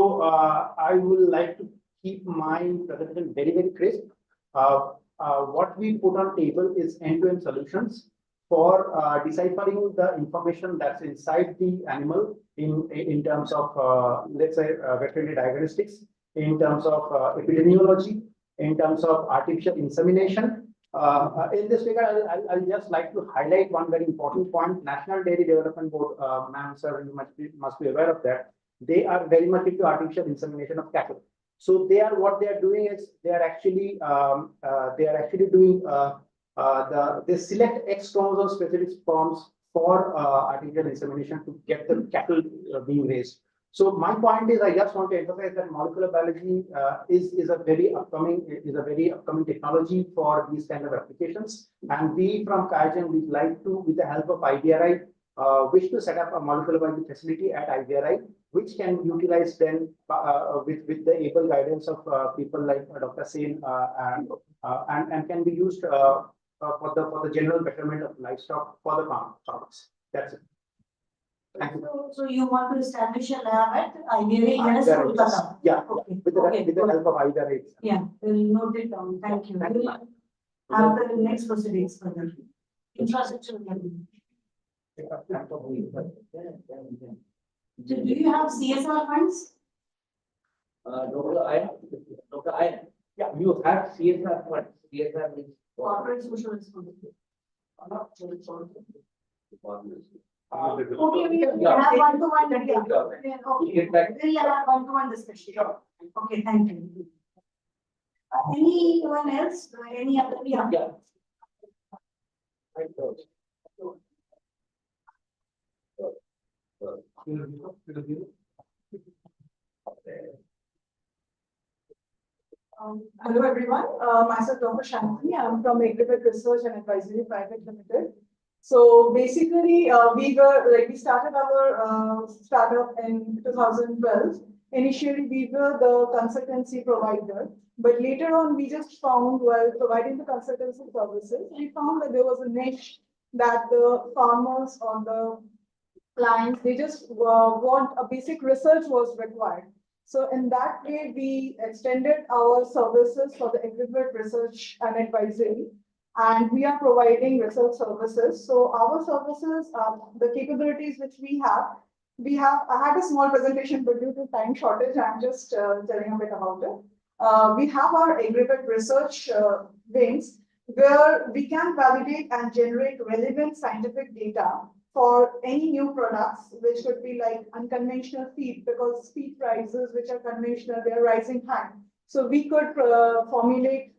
I would like to keep my presentation very, very crisp. What we put on table is end-to-end solutions for deciphering the information that's inside the animal in terms of, let's say, veterinary diagnostics, in terms of epidemiology, in terms of artificial insemination. In this regard, I'll just like to highlight one very important point. National Dairy Development Board, ma'am, sir, you must be aware of that. They are very much into artificial insemination of cattle. So what they are doing is they are actually doing they select X chromosome specific sperms for artificial insemination to get the cattle being raised. So my point is, I just want to emphasize that molecular biology is a very upcoming technology for these kind of applications. And we from QIAGEN would like to, with the help of IVRI, wish to set up a molecular biology facility at IVRI, which can utilize then with the able guidance of people like Dr. Sen and can be used for the general betterment of livestock for the farmers. That's it. Thank you. So you want to establish a lab at IVRI? Yeah, okay. With the help of IVRI. Yeah, we'll note it down. Thank you. We'll have the next proceedings further. Infrastructure. Do you have CSR funds? Dr. I, yeah, you have CSR funds. CSR means Corporate social responsibility. Okay, we have one-to-one. We'll have one-to-one discussion. Okay, thank you. Anyone else? Any other? Yeah. Hello everyone, myself Dr. Shantini. I'm from Exhibit Research and Advisory Private Limited. So basically, we started our startup in 2012. Initially, we were the consultancy provider, but later on, we just found while providing the consultancy services, we found that there was a niche that the farmers or the clients, they just want a basic research was required. So in that way, we extended our services for the Exhibit Research and Advisory, and we are providing research services. So our services, the capabilities which we have, I had a small presentation, but due to time shortage, I'm just telling a bit about it. We have our Exhibit Research wings, where we can validate and generate relevant scientific data for any new products, which could be like unconventional feed, because feed prices, which are conventional, they're rising high. So we could formulate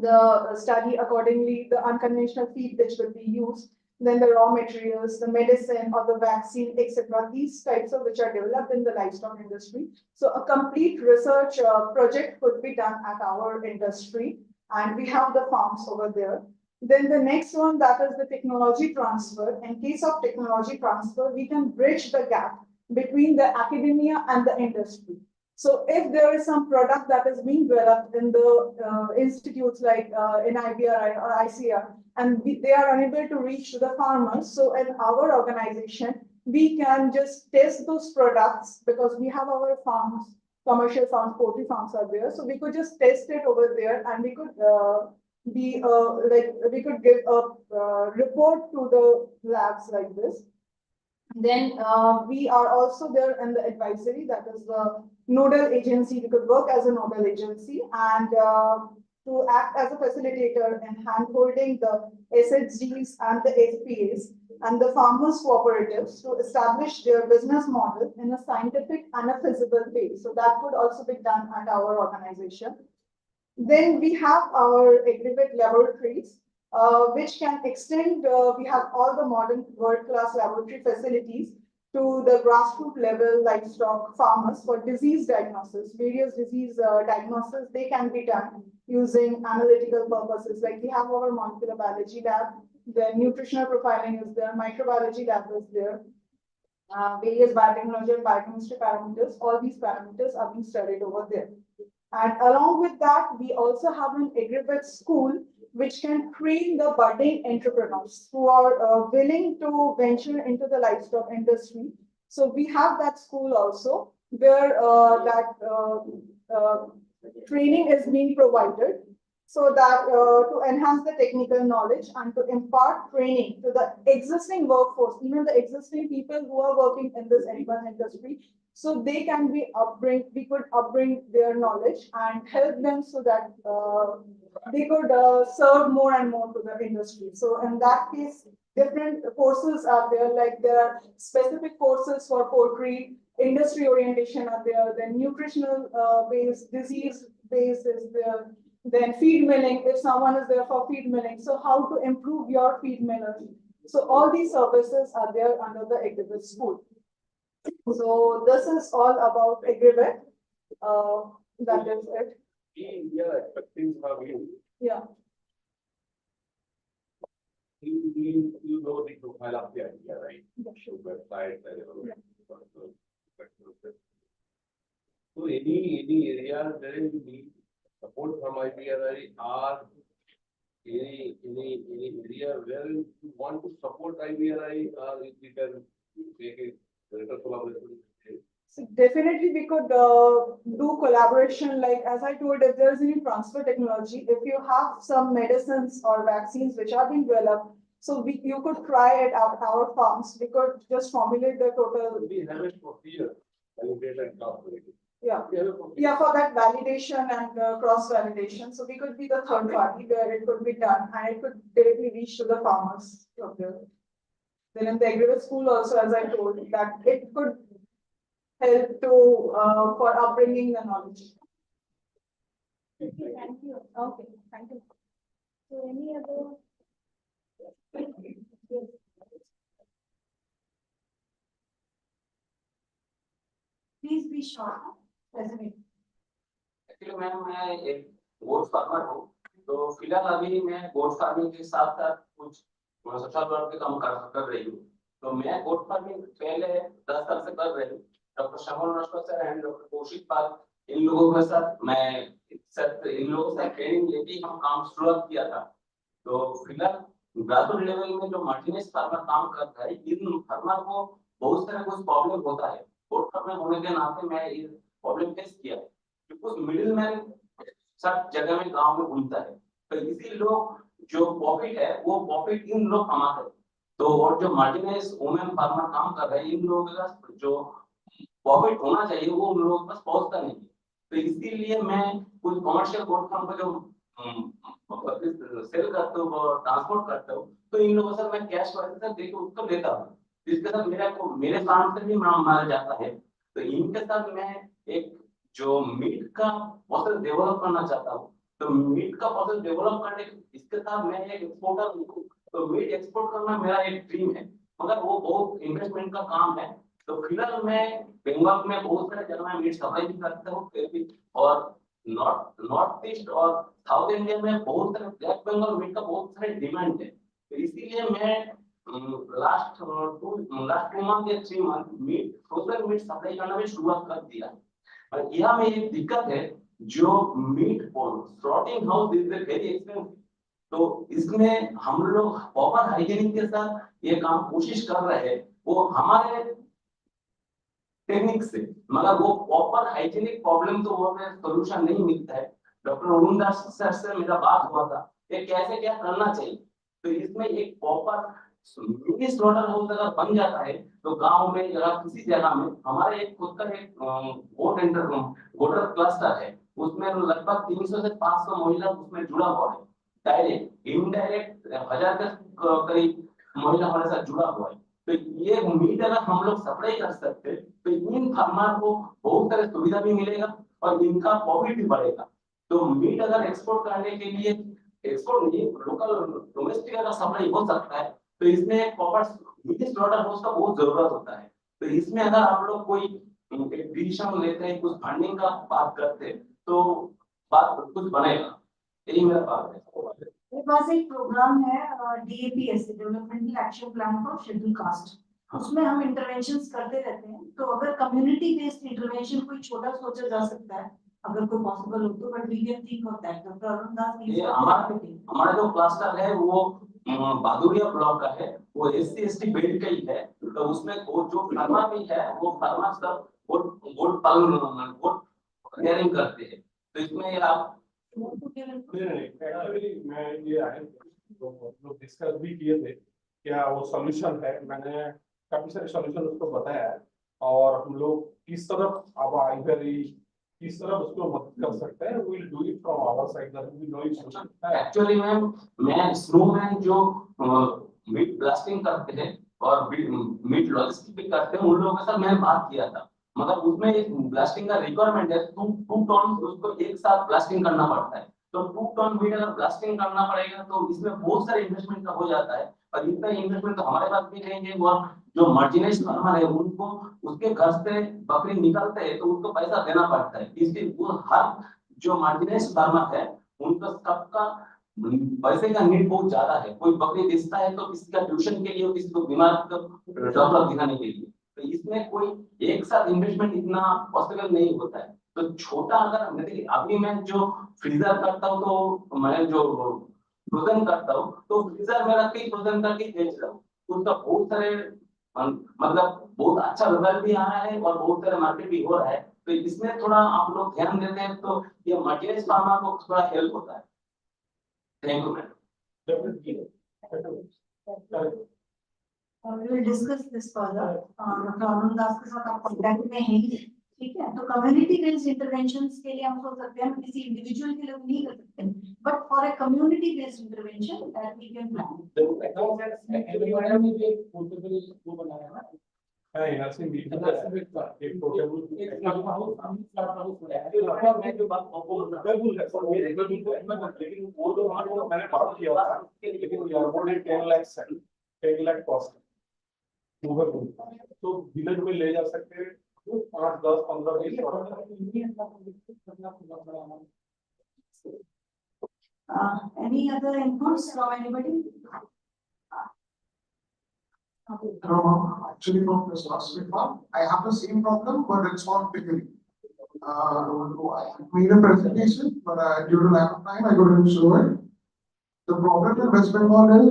the study accordingly, the unconventional feed which would be used, then the raw materials, the medicine or the vaccine, etc. These types of which are developed in the livestock industry. So a complete research project could be done at our industry, and we have the farms over there. Then the next one, that is the technology transfer. In case of technology transfer, we can bridge the gap between the academia and the industry. So if there is some product that is being developed in the institutes like in IBRI or ICR, and they are unable to reach to the farmers, so in our organization, we can just test those products because we have our farms, commercial farms, poultry farms are there. So we could just test it over there, and we could we could give a report to the labs like this. Then we are also there in the advisory, that is the nodal agency. We could work as a nodal agency and to act as a facilitator in hand-holding the SHGs and the SPAs and the farmers cooperatives to establish their business model in a scientific and a feasible way. So that could also be done at our organization. Then we have our Exhibit laboratories, which can extend, we have all the modern world-class laboratory facilities to the grassroots level livestock farmers for disease diagnosis, various disease diagnosis, they can be done using analytical purposes. Like we have our molecular biology lab, the nutritional profiling is there, microbiology lab is there, various biotechnology and biochemistry parameters, all these parameters are being studied over there. And along with that, we also have an Exhibit school which can train the budding entrepreneurs who are willing to venture into the livestock industry. So we have that school also where training is being provided, so that to enhance the technical knowledge and to impart training to the existing workforce, even the existing people who are working in this animal industry, so they can be we could upbring their knowledge and help them so that they could serve more and more to the industry. So in that case, different courses are there, like there are specific courses for poultry, industry orientation are there, then nutritional based, disease based is there, then feed milling, if someone is there for feed milling, so how to improve your feed millers. So all these services are there under the Agrivet school. So this is all about Agrivet. That is it. We are expecting from you. Yeah. You know the profile of the idea, right? Yeah, sure. Website, so any area where you need support from IPRI or any area where you want to support IPRI, or if we can make a better collaboration. So definitely we could do collaboration, like as I told, if there's any transfer technology, if you have some medicines or vaccines which are being developed, so you could try it at our farms. We could just formulate the total. We have a procedure, validated calculated. Yeah, yeah, for that validation and cross validation. So we could be the third party where it could be done and it could directly reach to the farmers from there. Then in the Agrivet school also, as I told, that it could help to for upbringing the knowledge. Thank you. Okay, thank you. So any other? Yes. Please be short. Actually मैं एक गोट farmer हूँ, तो फिलहाल अभी मैं गोट farming के साथ साथ कुछ सोशल वर्क के काम कर रही हूँ। तो मैं गोट फार्मिंग पहले 10 साल से कर रही हूँ। Doctor Shyamal Naskar sir and doctor Kaushik Pal, इन लोगों के साथ इन लोगों से ट्रेनिंग लेके हम काम शुरुआत किया था। तो फिलहाल ग्रासरूट लेवल में जो मल्टीनेस फार्मर काम करता है, इन फार्मर को बहुत सारा कुछ प्रॉब्लम होता है। गोट फार्मर होने के नाते मैं ये प्रॉब्लम फेस किया है। कुछ मिडिल मैन सब जगह में गांव में घूमता है, तो इसी लोग जो प्रॉफिट है वो प्रॉफिट इन लोग कमाते हैं। तो और जो मल्टीनेस वुमेन फार्मर काम कर रहे हैं, इन लोगों के पास जो प्रॉफिट होना चाहिए वो उन लोगों के पास पहुंचता नहीं है। तो इसीलिए मैं कुछ कमर्शियल गोट फार्म को जो सेल करता हूँ और ट्रांसपोर्ट करता हूँ, तो इन लोगों से मैं कैश वगैरह देकर उसको देता हूँ, जिसके साथ मेरे फार्म से भी माल जाता है। तो इनके साथ मैं एक जो मीट का प्रोसेस डेवलप करना चाहता हूँ, तो मीट का प्रोसेस डेवलप करने इसके साथ मैं एक एक्सपोर्टर हूँ। तो मीट एक्सपोर्ट करना मेरा एक ड्रीम है, मगर वो बहुत इन्वेस्टमेंट का काम है। तो फिलहाल मैं बंगाल में बहुत सारे जगह में मीट सप्लाई भी करता हूँ, और नॉर्थ ईस्ट और साउथ इंडिया में बहुत सारे ब्लैक बंगाल मीट का बहुत सारे डिमांड है। तो इसीलिए मैं लास्ट 2 मंथ या 3 month meat frozen meat supply करना भी शुरुआत कर दिया। और यहाँ में एक दिक्कत है, जो meat slaughtering house is very expensive. तो इसमें हम लोग प्रॉपर हाइजीनिक के साथ ये काम कोशिश कर रहे हैं, वो हमारे टेक्निक से, मगर वो प्रॉपर हाइजीनिक प्रॉब्लम तो वो सॉल्यूशन नहीं मिलता है। डॉक्टर अरुण दास सर से मेरा बात हुआ था, ये कैसे क्या करना चाहिए। तो इसमें एक प्रॉपर मिनी स्लॉटर हाउस अगर बन जाता है, तो गांव में या किसी जगह में हमारे एक खुद का एक गोटर क्लस्टर है, उसमें लगभग 300 से 500 महिला उसमें जुड़ा हुआ है। डायरेक्ट इनडायरेक्ट 1000 के करीब महिला हमारे साथ जुड़ा हुआ है। तो ये मीट अगर हम लोग सप्लाई कर सकते, तो इन फार्मर को बहुत सारे सुविधा भी मिलेगा और इनका प्रॉफिट भी बढ़ेगा। तो मीट अगर एक्सपोर्ट करने के लिए एक्सपोर्ट नहीं, लोकल डोमेस्टिक अगर सप्लाई हो सकता है, तो इसमें एक प्रॉपर मिनी स्लॉटर हाउस का बहुत जरूरत होता है। तो इसमें अगर आप लोग कोई एक डिसीजन लेते हैं, कुछ फंडिंग का बात करते हैं, तो बात कुछ बनेगा। यही मेरा बात है। मेरे पास एक प्रोग्राम है DAPS, developmental action plan for schedule caste. उसमें हम इंटरवेंशंस करते रहते हैं। तो अगर कम्युनिटी बेस्ड इंटरवेंशन कोई छोटा सोचा जा सकता है, अगर कोई possible हो तो, but we can think of that. Dr. Arun Das. ये हमारा जो क्लस्टर है वो बादुरिया ब्लॉक का है, वो SC/ST बेल्ट का ही है, तो उसमें वो जो फार्मा भी है वो फार्मा सब वोट पालन वोट हेयरिंग करते हैं, तो इसमें आप एक्चुअली मैं ये आए लोग डिस्कस भी किए थे क्या वो सॉल्यूशन है, मैंने काफी सारे सॉल्यूशन उसको बताया है और हम लोग किस तरफ अब इधर ही किस तरफ उसको मदद कर सकते हैं, we will do it from our side, that will be no issue. Actually मैं स्नोमैन जो मीट ब्लास्टिंग करते हैं और मीट लॉजिस्टिक भी करते हैं, उन लोगों के साथ मैंने बात किया था, मगर उसमें एक ब्लास्टिंग का रिक्वायरमेंट है, 2 टन उसको एक साथ ब्लास्टिंग करना पड़ता है, तो 2 टन मीट अगर ब्लास्टिंग करना पड़ेगा तो इसमें बहुत सारे इन्वेस्टमेंट का हो जाता है, और इतना इन्वेस्टमेंट तो हमारे पास भी नहीं है, और जो मार्जिनलाइज्ड फार्मर है उनको उसके घर से बकरी निकलते हैं तो उसको पैसा देना पड़ता है, इसलिए वो हर जो मार्जिनलाइज्ड फार्मर है उनका सबका पैसे का नीड बहुत ज्यादा है, कोई बकरी बेचता है तो किसी का ट्यूशन के लिए, किसी को बीमार डॉक्टर दिखाने के लिए, तो इसमें कोई एक साथ इन्वेस्टमेंट इतना पॉसिबल नहीं होता है, तो छोटा अगर देखिए अभी मैं जो फ्रीजर करता हूँ तो मैं जो फ्रोजन करता हूँ तो फ्रीजर में रख के फ्रोजन करके बेच रहा हूँ, उसका बहुत सारे मतलब बहुत अच्छा रिजल्ट भी आ रहा है और बहुत सारे मार्केट भी हो रहा है, तो इसमें थोड़ा आप लोग ध्यान देते हैं तो ये मटेरियल फार्मर को थोड़ा हेल्प होता है। Thank you We will discuss this further. Dr. Arun Das के साथ आप contact में हैं, ठीक है? तो community based interventions के लिए हम सोच सकते हैं, हम किसी individual के लिए नहीं कर सकते, but for a community based intervention that we can plan. तो विलेज में ले जा सकते हैं, 5, 10, 15 Any other inputs from anybody? Actually, from this last week, I have the same problem, but it's not picking. I made a presentation, but due to lack of time, I couldn't show it. The problem in West Bengal is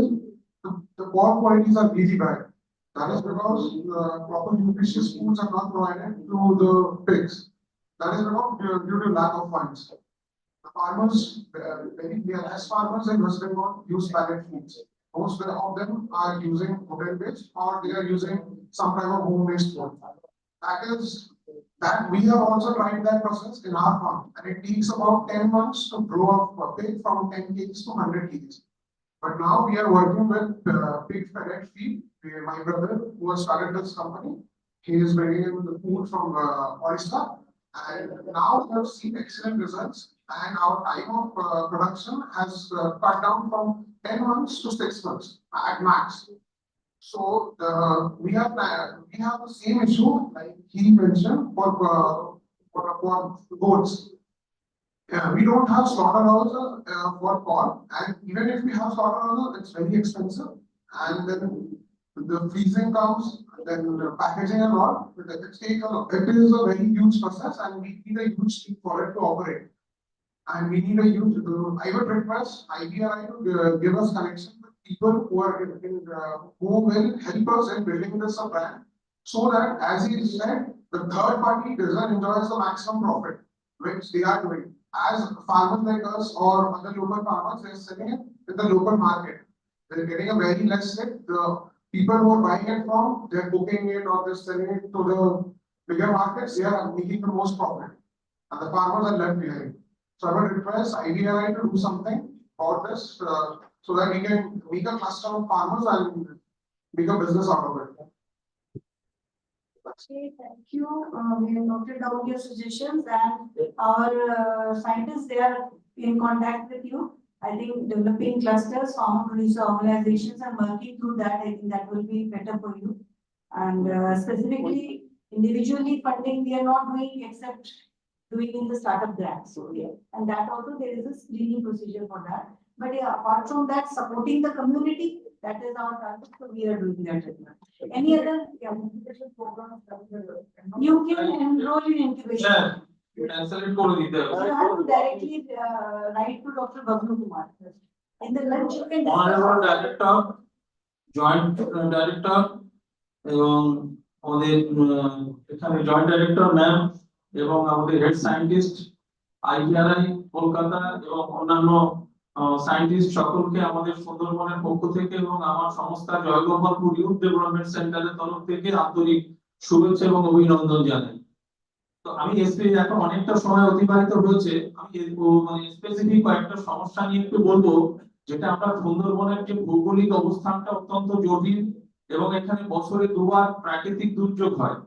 the pork qualities are really bad. That is because proper nutritious foods are not provided to the pigs. That is because due to lack of funds. The farmers, very less farmers in West Bengal use packet foods. Most of them are using hotel-based or they are using some type of home-based food. That we have also tried that process in our farm, and it takes about 10 months to grow up a pig from 10 kgs to 100 kgs. But now we are working with pig pellet feed. My brother, who has started this company, he is bringing in the food from Orissa, and now we have seen excellent results. And our time of production has cut down from 10 months to 6 months at max. So we have the same issue like he mentioned for goats. We don't have slaughterhouses for pork, and even if we have slaughterhouses, it's very expensive. And then the freezing comes, then the packaging and all. It is a very huge process, and we need a huge team for it to operate. And we need a huge. I would request IBRI to give us connection with people who are who will help us in building this brand, so that, as he said, the third party doesn't enjoy the maximum profit, which they are doing. As farmers like us or other local farmers, they're selling it in the local market. They're getting a very less hit. The people who are buying it from, they're cooking it or they're selling it to the bigger markets. They are making the most profit, and the farmers are left behind. So I would request IDRI to do something about this, so that we can make a cluster of farmers and make a business out of it. Okay, thank you. We have noted down your suggestions, and our scientists, they are in contact with you. I think developing clusters, farmer producer organizations, and working through that, I think that will be better for you. And specifically, individually funding, we are not doing except doing in the startup grants. So yeah, and that also there is a screening procedure for that. But yeah, apart from that, supporting the community, that is our target. So we are doing that as well. Any other incubation programs? You can enroll in incubation. Translate করে দিতে হবে। You have to directly write to Dr. Bhavanu Kumar. In the lunch you can. Honorable Director, Joint Director এবং আমাদের এখানে joint director ma'am এবং আমাদের head scientist IVRI Kolkata এবং অন্যান্য সায়েন্টিস্ট সকলকে আমাদের সুন্দরবনের পক্ষ থেকে এবং আমার সংস্থা জয়গোপালপুর ইউথ ডেভেলপমেন্ট সেন্টারের তরফ থেকে আন্তরিক শুভেচ্ছা এবং অভিনন্দন জানাই। তো আমি এখন অনেকটা সময় অতিবাহিত হয়েছে, আমি মানে স্পেসিফিক কয়েকটা সমস্যা নিয়ে একটু বলবো, যেটা আমরা সুন্দরবনের যে ভৌগোলিক অবস্থানটা অত্যন্ত জটিল এবং এখানে বছরে দুবার প্রাকৃতিক দুর্যোগ হয়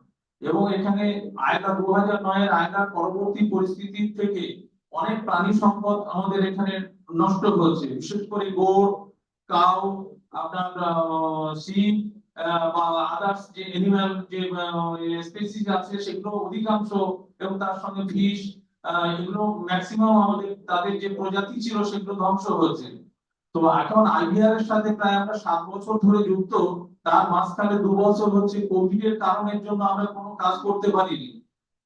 এবং এখানে আয়লা 2009 এর আয়লার পরবর্তী পরিস্থিতি থেকে অনেক প্রাণী সম্পদ আমাদের এখানে নষ্ট হচ্ছে, বিশেষ করে গরু, কাউ, আপনার শিপ বা আদার্স যে অ্যানিমাল যে স্পিসিস আছে সেগুলো অধিকাংশ এবং তার সঙ্গে ফিশ এগুলো ম্যাক্সিমাম আমাদের তাদের যে প্রজাতি ছিল সেগুলো ধ্বংস হয়েছে। তো এখন IVR এর সাথে প্রায় আমরা 7 বছর ধরে যুক্ত, তার মাঝখানে 2 বছর হচ্ছে কোভিড এর কারণের জন্য আমরা কোনো কাজ করতে পারিনি।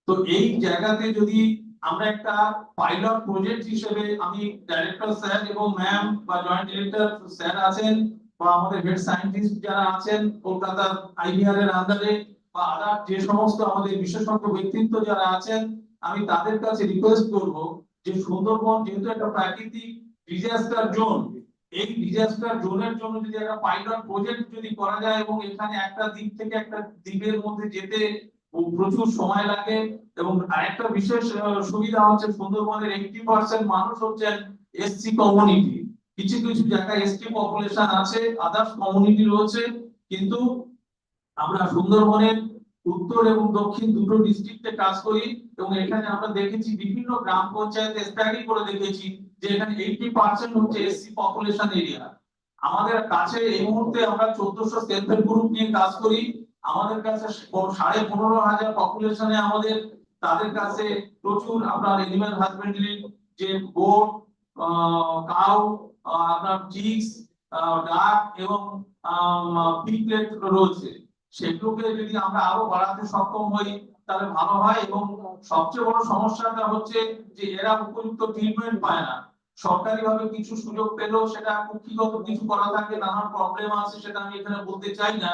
তো এই জায়গাতে যদি আমরা একটা পাইলট প্রজেক্ট হিসেবে, আমি ডাইরেক্টর স্যার এবং ম্যাম বা জয়েন্ট ডিরেক্টর স্যার আছেন বা আমাদের হেড সায়েন্টিস্ট যারা আছেন কলকাতার IVR এর আন্ডারে বা আদার যে সমস্ত আমাদের বিশেষজ্ঞ ব্যক্তিত্ব যারা আছেন, আমি তাদের কাছে রিকোয়েস্ট করব যে সুন্দরবন যেহেতু একটা প্রাকৃতিক ডিজাস্টার জোন, এই ডিজাস্টার জোনের জন্য যদি একটা পাইলট প্রজেক্ট যদি করা যায় এবং এখানে একটা দ্বীপ থেকে একটা দ্বীপের মধ্যে যেতে প্রচুর সময় লাগে এবং আরেকটা বিশেষ সুবিধা হচ্ছে সুন্দরবনের 80% মানুষ হচ্ছেন SC কমিউনিটি, কিছু কিছু জায়গায় ST পপুলেশন আছে, আদার্স কমিউনিটি রয়েছে, কিন্তু আমরা সুন্দরবনের উত্তর এবং দক্ষিণ দুটো ডিস্ট্রিক্টে কাজ করি এবং এখানে আমরা দেখেছি বিভিন্ন গ্রাম পঞ্চায়েতে স্টাডি করে দেখেছি যে এখানে 80% হচ্ছে SC পপুলেশন এরিয়া। আমাদের কাছে এই মুহূর্তে আমরা 1400 সেলফ হেল্প গ্রুপ নিয়ে কাজ করি, আমাদের কাছে 15,500 পপুলেশনে আমাদের তাদের কাছে প্রচুর আপনার এনিম্যাল হাজবেন্ডারি যে গোট, কাউ, আপনার চিক্স, ডাক এবং পিগলেট রয়েছে, সেগুলোকে যদি আমরা আরো বাড়াতে সক্ষম হই তাহলে ভালো হয়। এবং সবচেয়ে বড় সমস্যাটা হচ্ছে যে এরা উপযুক্ত ট্রিটমেন্ট পায় না, সরকারি ভাবে কিছু সুযোগ পেলেও সেটা কুক্ষিগত কিছু করা থাকে, নানান প্রবলেম আছে, সেটা আমি এখানে বলতে চাই না।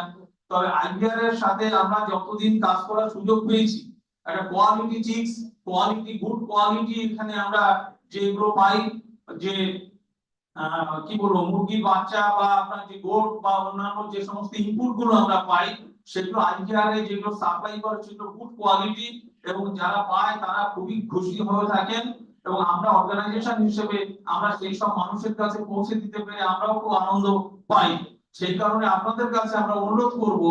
তবে IVR এর সাথে আমরা যতদিন কাজ করার সুযোগ পেয়েছি, একটা quality chicks, quality good quality এখানে আমরা যেগুলো পাই, যে কি বলবো মুরগির বাচ্চা বা আপনার যে গোট বা অন্যান্য যে সমস্ত ইনপুট গুলো আমরা পাই, সেগুলো IVR এ যেগুলো সাপ্লাই করে সেগুলো গুড কোয়ালিটি এবং যারা পায় তারা খুবই খুশি হয়ে থাকেন এবং আমরা অর্গানাইজেশন হিসেবে আমরা সেই সব মানুষের কাছে পৌঁছে দিতে পেরে আমরাও খুব আনন্দ পাই। সেই কারণে আপনাদের কাছে আমরা অনুরোধ করব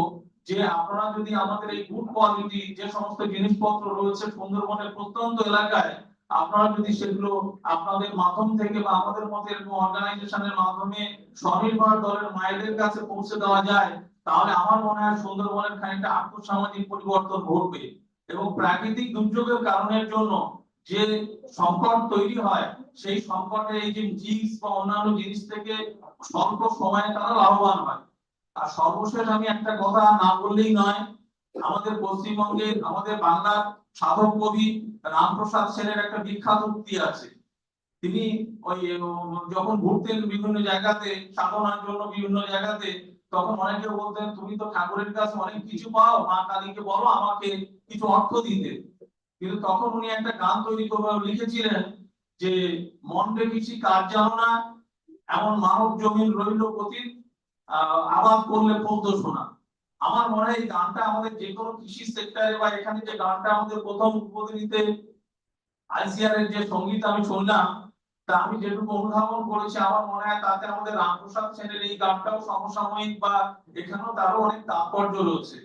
যে আপনারা যদি আমাদের এই গুড কোয়ালিটি যে সমস্ত জিনিসপত্র রয়েছে সুন্দরবনের প্রত্যন্ত এলাকায়, আপনারা যদি সেগুলো আপনাদের মাধ্যম থেকে বা আমাদের মতো এরকম অর্গানাইজেশনের মাধ্যমে স্বনির্ভর দলের মায়েদের কাছে পৌঁছে দেওয়া যায়, তাহলে আমার মনে হয় সুন্দরবনের খানিকটা আর্থসামাজিক পরিবর্তন ঘটবে এবং প্রাকৃতিক দুর্যোগের কারণের জন্য যে সংকট তৈরি হয়, সেই সংকটে এই যে চিজ বা অন্যান্য জিনিস থেকে স্বল্প সময়ে তারা লাভবান হয়। আর সর্বশেষ আমি একটা কথা না বললেই নয়, আমাদের পশ্চিমবঙ্গের আমাদের বাংলার সাধক কবি রামপ্রসাদ সেনের একটা বিখ্যাত উক্তি আছে, তিনি ওই যখন ঘুরতেন বিভিন্ন জায়গাতে সাধনার জন্য বিভিন্ন জায়গাতে, তখন অনেকে বলতেন তুমি তো ঠাকুরের কাছে অনেক কিছু পাও, মা কালীকে বলো আমাকে কিছু অর্থ দিতে। কিন্তু তখন উনি একটা গান তৈরি করে লিখেছিলেন যে মন রেখেছি কাজ জানো না, এমন মানব জমিন রইল পতিত, আবাদ করলে পদ্ম শোনা। আমার মনে হয় এই গানটা আমাদের যে কোনো কৃষি সেক্টরে বা এখানে যে গানটা আমাদের প্রথম উদ্বোধনীতে ICR এর যে সঙ্গীত আমি শুনলাম, তা আমি যেটুকু অনুধাবন করেছি আমার মনে হয় তাতে আমাদের রামপ্রসাদ সেনের এই গানটাও সমসাময়িক বা এখানেও তারও অনেক তাৎপর্য রয়েছে।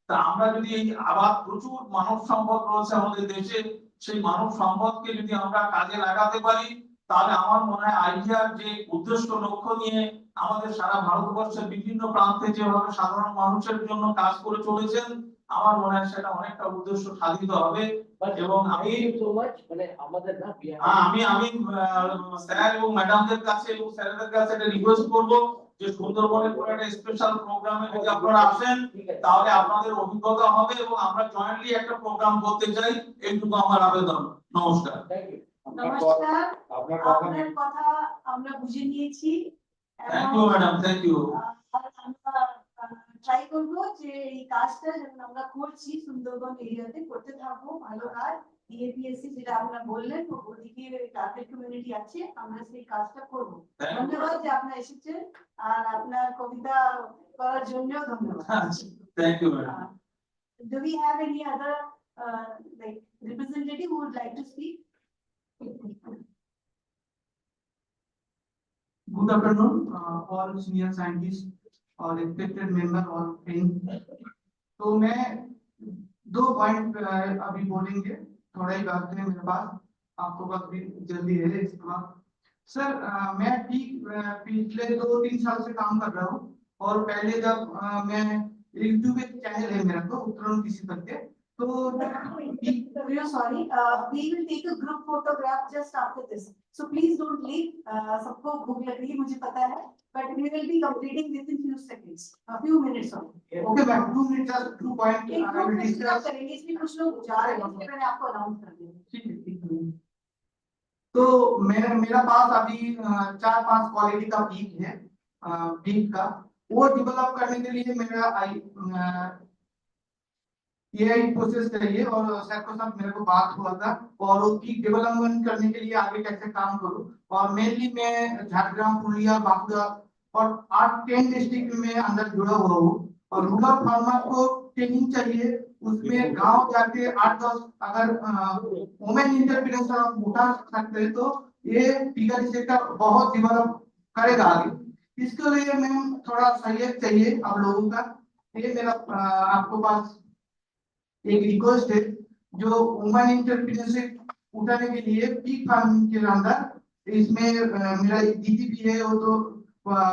তা আমরা যদি এই আবাদ প্রচুর মানব সম্পদ রয়েছে আমাদের দেশে, সেই মানব সম্পদকে যদি আমরা কাজে লাগাতে পারি, তাহলে আমার মনে হয় IVR যে উদ্দেশ্য লক্ষ্য নিয়ে আমাদের সারা ভারতবর্ষের বিভিন্ন প্রান্তে যেভাবে সাধারণ মানুষের জন্য কাজ করে চলেছেন, আমার মনে হয় সেটা অনেকটা উদ্দেশ্য সাধিত হবে। এবং আমি মানে আমাদের না আমি স্যার এবং ম্যাডামদের কাছে এবং স্যারদের কাছে একটা রিকোয়েস্ট করব যে সুন্দরবনে কোনো একটা স্পেশাল প্রোগ্রামে যদি আপনারা আসেন তাহলে আপনাদের অভিজ্ঞতা হবে এবং আমরা জয়েন্টলি একটা প্রোগ্রাম করতে চাই, এইটুকু আমার আবেদন। নমস্কার। নমস্কার, আপনার আপনার কথা আমরা বুঝে নিয়েছি। Thank you madam, thank you. আমরা ট্রাই করবো যে এই কাজটা যেমন আমরা করছি সুন্দরবন এরিয়াতে করতে থাকবো, ভালো কাজ। EAPSC যেটা আপনারা বললেন ওদিকে টার্গেট কমিউনিটি আছে, আমরা সেই কাজটা করবো। ধন্যবাদ যে আপনারা এসেছেন আর আপনার কবিতা করার জন্য ধন্যবাদ। Thank you madam. Do we have any other like representative who would like to speak? Good afternoon, all senior scientists और respected member और friends. तो मैं 2 पॉइंट अभी बोलेंगे, थोड़ा ही बात है मेरे पास, आपको वक्त भी जल्दी है इसके बाद। सर मैं पिछले 2-3 साल से काम कर रहा हूँ और पहले जब मैं यूट्यूब एक चैनल है मेरा, तो उत्तराखंड किसी करके, तो Sorry, we will take a group photograph just after this, so please don't leave. सबको भूख लग रही है मुझे पता है, but we will be completing within few seconds, a few minutes only. Okay ma'am, 2 minutes just 2 point एक group photograph करेंगे, इसमें कुछ लोग जा रहे हैं, इसलिए मैंने आपको अनाउंस कर दिया। ठीक है। तो मेरा पास अभी 4-5 क्वालिटी का पीक है, पीक का वो डेवलप करने के लिए मेरा AI प्रोसेस चाहिए और सर को साथ मेरे को बात हुआ था और उसकी डेवलपमेंट करने के लिए आगे कैसे काम करूं। और मेनली मैं झारग्राम, पुरुलिया, बांकुड़ा और 8-10 डिस्ट्रिक्ट में अंदर जुड़ा हुआ हूँ और रूरल फार्मर को ट्रेनिंग चाहिए, उसमें गांव जाके 8-10 अगर वुमेन एंटरप्रेन्योर उठा सकते हैं तो ये फिगर सेक्टर बहुत डेवलप करेगा आगे। इसके लिए मैम थोड़ा सहयोग चाहिए आप लोगों का। ये मेरा आपको पास एक रिक्वेस्ट है, जो वुमेन एंटरप्रेन्योरशिप उठाने के लिए पीक फार्मिंग के अंदर इसमें मेरा एक दीदी भी है, वो तो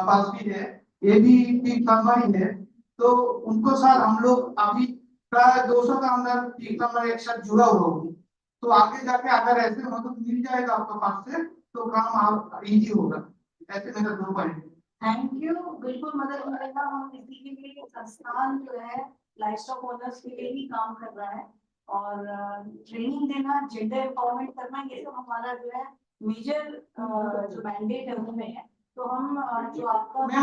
पास भी है, ये भी पीक फार्मर ही है, तो उनको साथ हम लोग अभी प्राय 200 का अंदर पीक फार्मर एक साथ जुड़ा हुआ हूँ। तो आगे जाके अगर ऐसे मदद मिल जाएगा आपके पास से तो काम आप इजी होगा। ऐसे मेरा 2 पॉइंट। थैंक यू, बिल्कुल मदद मिलेगा। हम इसी के लिए संस्थान जो है लाइवस्टॉक ओनर्स के लिए ही काम कर रहा है और ट्रेनिंग देना, जेंडर एम्पावरमेंट करना, ये सब हमारा जो है मेजर जो मैंडेट है उनमें है। तो हम जो आपका मैं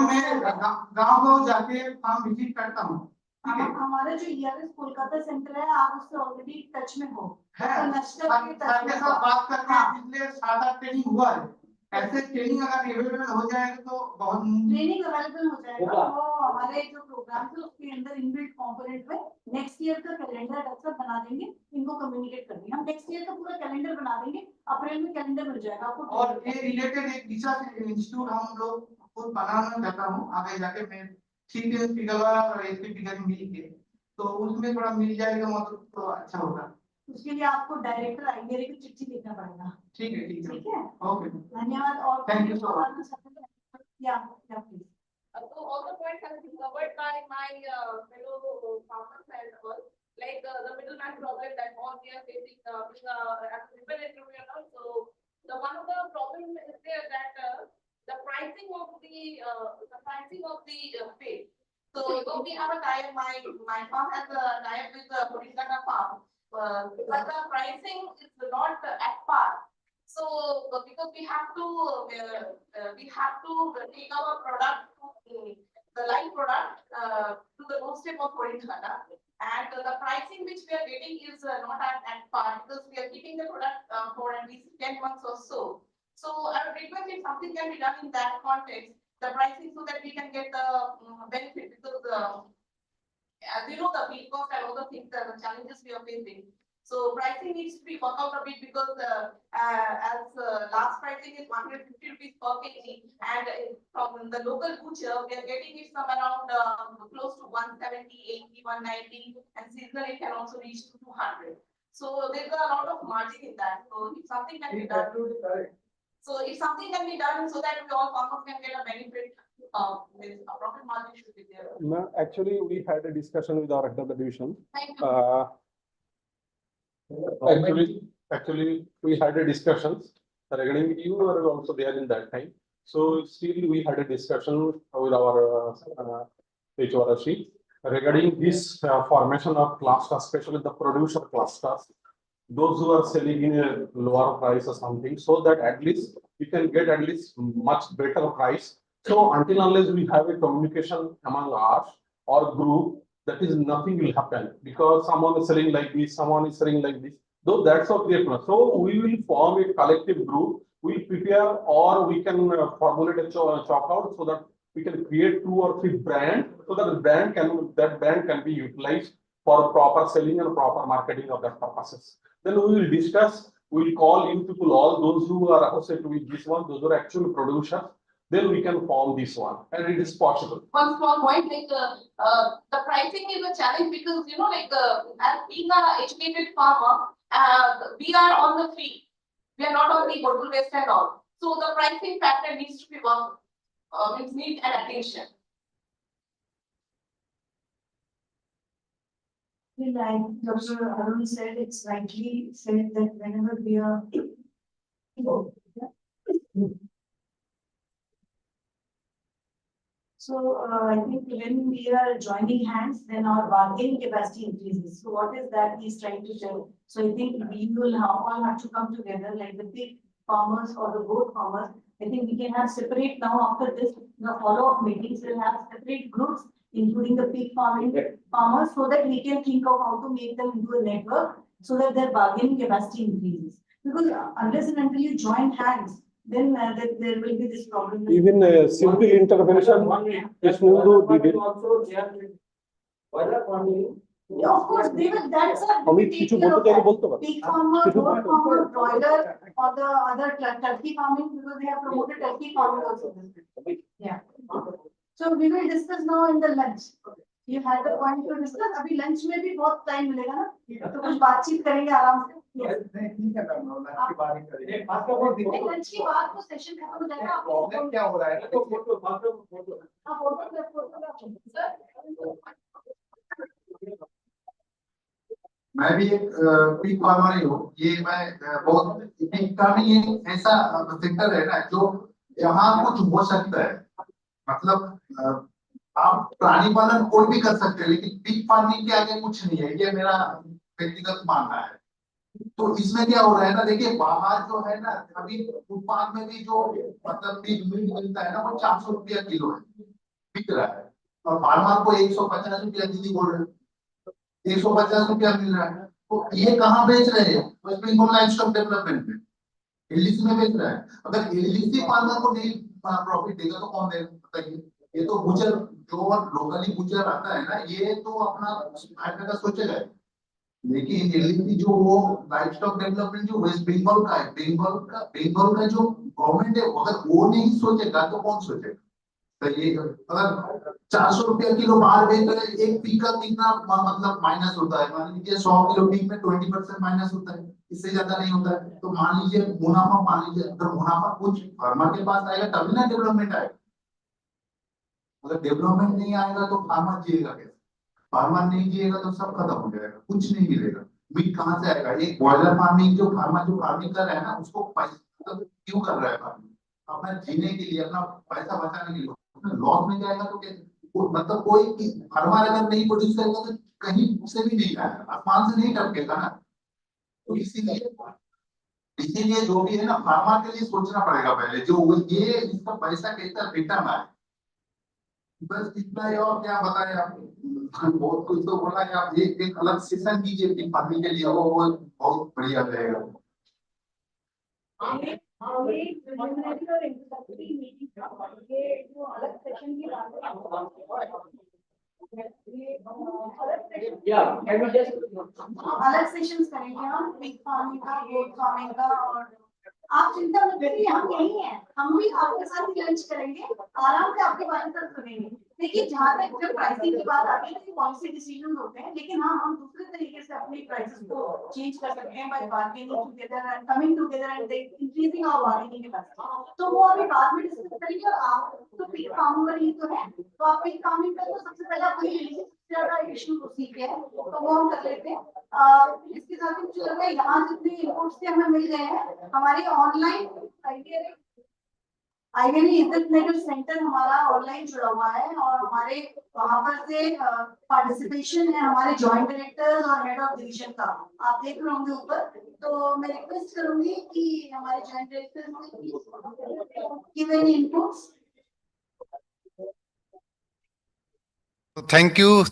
गाँव जाके फार्म विजिट करता हूँ। हमारा जो ERS कोलकाता सेंटर है, आप उससे ऑलरेडी टच में हो, तो नेशनल के साथ बात करके पिछले 7-8 ट्रेनिंग हुआ है। ऐसे ट्रेनिंग अगर अवेलेबल हो जाएगा तो बहुत ट्रेनिंग अवेलेबल हो जाएगा। तो हमारे जो प्रोग्राम है उसके अंदर इनबिल्ट कंपोनेंट में नेक्स्ट ईयर का कैलेंडर ऐसा बना देंगे, इनको कम्युनिकेट कर देंगे। हम नेक्स्ट ईयर का पूरा कैलेंडर बना देंगे, अप्रैल में कैलेंडर मिल जाएगा आपको। और ये रिलेटेड एक रिसर्च इंस्टीट्यूट हम लोग खुद बनाना चाहता हूँ आगे जाके। मैं ठीक है फिगर और इसके फिगर मिल के तो उसमें थोड़ा मिल जाएगा मतलब तो अच्छा होगा। उसके लिए आपको डायरेक्टर आईबीआर को चिट्ठी लिखना पड़ेगा। ठीक है ठीक है, ओके, धन्यवाद। और थैंक यू सो मच। या please. So all the points have been covered by my fellow farmers and all, like the middleman problem that all we are facing as a women entrepreneur. So the one of the problem is there that the pricing of the pay. So though we have a tie-up, my farm has a tie-up with the Kodinghana farm, but the pricing is not at par. So because we have to take our product to the live product to the doorstep of Kodinghana, and the pricing which we are getting is not at par because we are keeping the product for at least 10 months or so. So I would request if something can be done in that context, the pricing, so that we can get the benefit, because as you know, the feed cost and all the things, the challenges we are facing. So pricing needs to be worked out a bit, because as last pricing is 150 rupees per kg, and from the local butcher we are getting it some around close to 170, 80, 190, and seasonal it can also reach to 200. So there's a lot of margin in that. So if something can be done, so that we all farmers can get a benefit, with a profit margin should be there. No, actually, we had a discussion with our head of the division. Thank you. Actually, we had a discussions regarding, you were also there in that time. So still we had a discussion with our HR regarding this formation of clusters, especially the producer clusters, those who are selling in a lower price or something, so that at least we can get at least much better price. So until unless we have a communication among us or group, that is nothing will happen, because someone is selling like this, someone is selling like this. Though that's what we have. So we will form a collective group. We prepare, or we can formulate a chalk out, so that we can create 2 or 3 brands, so that that brand can be utilized for proper selling and proper marketing of that purposes. Then we will discuss. We will call you people, all those who are associated with this one, those who are actual producers. Then we can form this one, and it is possible. One small point, like the pricing is a challenge, because as being an educated farmer, we are on the field. We are not on the bottle waste and all. So the pricing factor needs to be worked, need an attention. Like Dr. Arun said, it's rightly said that whenever we are so I think when we are joining hands, then our bargaining capacity increases. So what is that he's trying to tell? So I think we will all have to come together, like the pig farmers or the goat farmers. I think we can have separate now after this, the follow-up meetings will have separate groups, including the pig farming farmers, so that we can think of how to make them into a network, so that their bargaining capacity increases. Because unless and until you join hands, then there will be this problem. Even simple intervention, yes, Also, they are boiler farming. Yeah, of course, they will. That's a Amit, কিছু বলতে চাইলে বলতে পারো। pig farmer, goat farmer, broiler, or the other turkey farming, because they have promoted turkey farming also. Yeah. So we will discuss now in the lunch. You had the point to discuss. अभी lunch में भी बहुत time मिलेगा ना, तो कुछ बातचीत करेंगे आराम से। ठीक है मैम, लंच की बात ही करेंगे। लंच की बात तो सेशन खत्म हो जाएगा। प्रॉब्लम क्या हो रहा है? मैं भी एक पिग फार्मर ही हूँ। ये मैं बहुत पिग फार्मिंग ऐसा सेक्टर है ना, जो यहाँ कुछ हो सकता है। मतलब आप प्राणी पालन कोई भी कर सकते हैं, लेकिन पिग फार्मिंग के आगे कुछ नहीं है, ये मेरा व्यक्तिगत मानना है। तो इसमें क्या हो रहा है ना, देखिए बाहर जो है ना, अभी फुटपाथ में भी जो मतलब पिग मीट मिलता है ना, वो 400 रुपया किलो है, बिक रहा है, और फार्मर को 150 रुपया दीदी बोल रहे, 150 रुपया मिल रहा है। तो ये कहाँ बेच रहे हैं? वेस्ट बंगाल लाइवस्टॉक डेवलपमेंट में, एलडीसी में बेच रहा है। अगर एलडीसी फार्मर को नहीं प्रॉफिट देगा तो कौन देगा बताइए? ये तो गुजर, जो लोकली गुजर आता है ना, ये तो अपना फायदा का सोचेगा। लेकिन एलडीसी जो वो लाइवस्टॉक डेवलपमेंट जो वेस्ट बंगाल का है, बंगाल का जो गवर्नमेंट है, अगर वो नहीं सोचेगा तो कौन सोचेगा? तो ये अगर 400 रुपया किलो बाहर बेच रहे, एक पीक का कितना मतलब माइनस होता है? मान लीजिए 100 किलो पीक में 20% माइनस होता है, इससे ज्यादा नहीं होता है। तो मान लीजिए मुनाफा, मान लीजिए अगर मुनाफा कुछ फार्मर के पास आएगा तभी ना डेवलपमेंट आएगा। अगर डेवलपमेंट नहीं आएगा तो फार्मर जिएगा कैसे? फार्मर नहीं जिएगा तो सब खत्म हो जाएगा, कुछ नहीं मिलेगा। मीट कहाँ से आएगा? एक बॉयलर फार्मिंग जो फार्मिंग कर रहा है ना, उसको पैसा क्यों कर रहा है फार्मिंग? अपना जीने के लिए, अपना पैसा बचाने के लिए। लॉस में जाएगा तो कैसे? मतलब कोई फार्मर अगर नहीं प्रोड्यूस करेगा तो कहीं से भी नहीं आएगा, आसमान से नहीं टपकेगा ना। तो इसीलिए जो भी है ना, फार्मर के लिए सोचना पड़ेगा पहले, जो ये इसका पैसा कैसा रिटर्न आए। बस इतना ही, और क्या बताएं आप? बहुत कुछ तो बोला है। आप एक अलग सेशन कीजिए कि फार्मिंग के लिए, वो बहुत बढ़िया रहेगा। अलग सेशंस करेंगे हम, पिग फार्मिंग का, गोट फार्मिंग का, और आप चिंता मत करिए, हम यही हैं, हम भी आपके साथ ही लंच करेंगे, आराम से आपके बारे में सुनेंगे। देखिए, जहाँ तक जब प्राइसिंग की बात आती है तो पॉलिसी डिसीजन होते हैं, लेकिन हाँ, हम दूसरे तरीके से अपनी प्राइसेस को चेंज कर सकते हैं by bargaining together and coming together and increasing our bargaining capacity. तो वो अभी बाद में डिस्कस करेंगे। और आप तो पिग फार्मर ही तो है, तो आप पिग फार्मिंग का तो सबसे पहला वही ज्यादा इशू उसी के है, तो वो हम कर लेते हैं। इसके साथ ही मुझे लगा यहाँ जितने इनपुट्स थे हमें मिल गए हैं, हमारी ऑनलाइन आईवेरी इज्जत नगर सेंटर हमारा ऑनलाइन जुड़ा हुआ है और हमारे वहाँ पर से पार्टिसिपेशन है हमारे जॉइंट डायरेक्टर्स और हेड ऑफ डिवीजन का आप देख रहे होंगे ऊपर तो मैं रिक्वेस्ट करूंगी कि हमारे joint directors give any inputs. Thank you,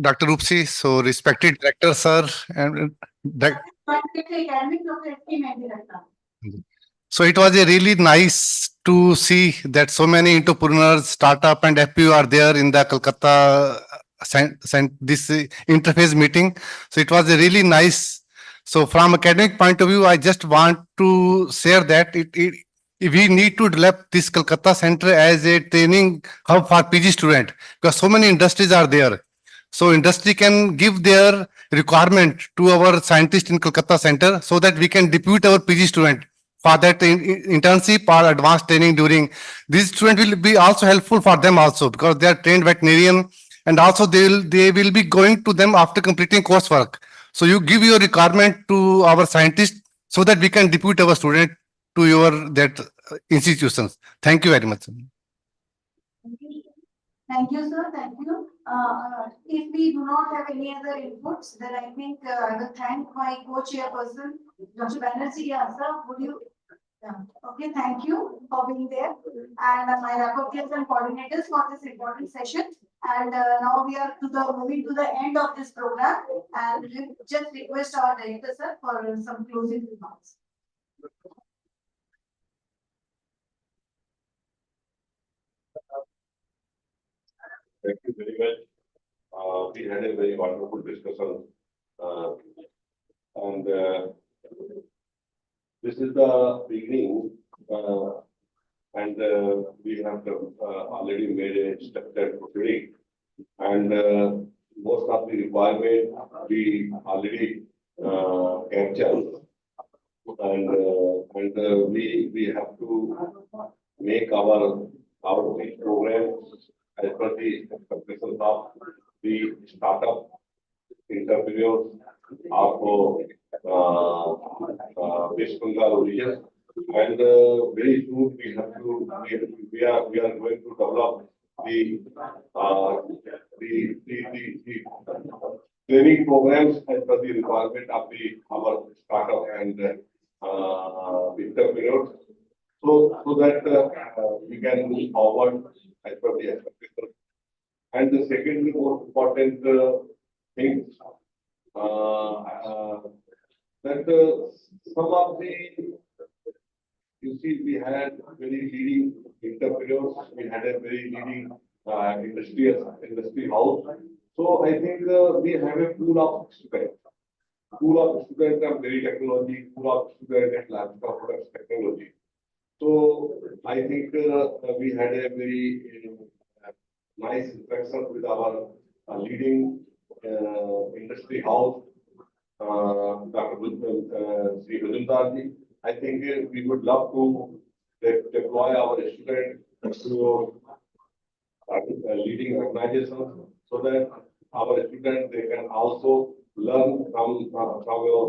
Dr. Rupsi. So respected director, sir, and so it was a really nice to see that so many entrepreneurs, startup and FPO are there in the Kolkata this interface meeting. So it was a really nice. So from academic point of view, I just want to share that we need to develop this Kolkata center as a training hub for PG student because so many industries are there. So industry can give their requirement to our scientists in Kolkata center so that we can depute our PG student for that internship or advanced training during. This student will be also helpful for them also because they are trained veterinarian and also they will be going to them after completing coursework. So you give your requirement to our scientists so that we can depute our student to your institutions. Thank you very much. Thank you, sir. Thank you. If we do not have any other inputs, then I think I will thank my co-chairperson, Dr. Banerjee. Yeah, sir, would you? Yeah. Okay, thank you for being there. And my rapporteurs and coordinators for this important session. And now we are moving to the end of this program. And we just request our director, sir, for some closing remarks. Thank you very much. We had a very wonderful discussion. And this is the beginning. And we have already made a structured proceeding. And most of the requirement we already captured. And we have to make our programs as per the expectations of the startup entrepreneurs of West Bengal region. And very soon we are going to develop the training programs as per the requirement of our startup and entrepreneurs. So that we can move forward as per the expectations. And the second most important thing that some of the, you see, we had very leading entrepreneurs, we had a very leading industry house. So I think we have a pool of students. Pool of students of very technology, pool of students at laptop products technology. So I think we had a very nice interaction with our leading industry house, Dr. Sri Bajumdarji. I think we would love to deploy our students to leading organizations so that our students they can also learn from your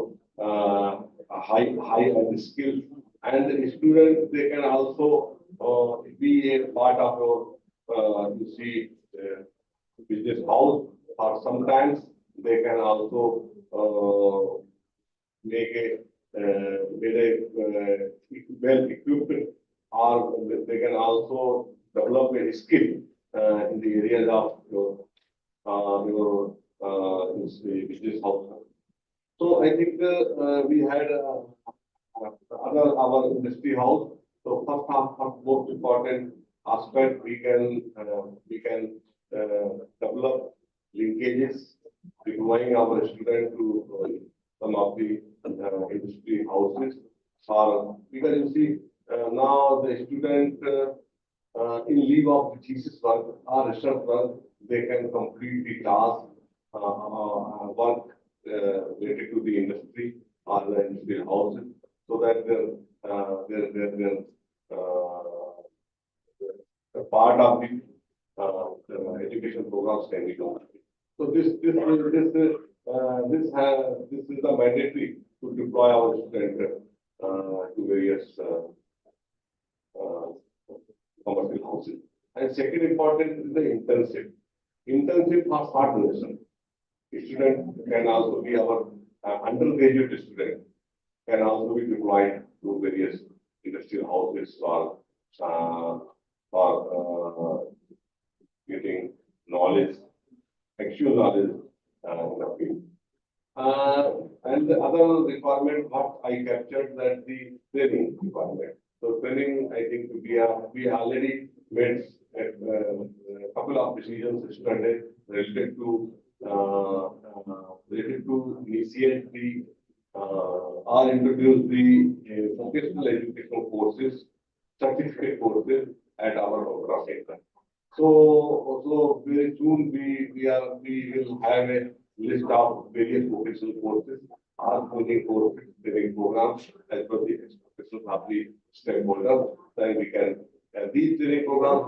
high-end skills, and the students they can also be a part of your you see business house, or sometimes they can also make a well equipped, or they can also develop a skill in the areas of your business house. So I think we had our industry house. So first most important aspect we can develop linkages requiring our students to some of the industry houses. Because you see now the student in leave of the thesis work or research work, they can complete the task work related to the industry or the industrial houses, so that their part of the education programs can be done. So this is the mandatory to deploy our students to various And second important is the internship. Internship for smart donation. Student can also be our undergraduate student can also be deployed to various industrial houses for getting knowledge, actual knowledge in the field. And the other requirement, what I captured that the training requirement. So training, I think we already made a couple of decisions yesterday related to initiate the or introduce the vocational educational courses, certificate courses at our program center. So very soon we will have a list of various vocational courses, or training courses, training programs as per the expectations of the stakeholders. Then we can these training programs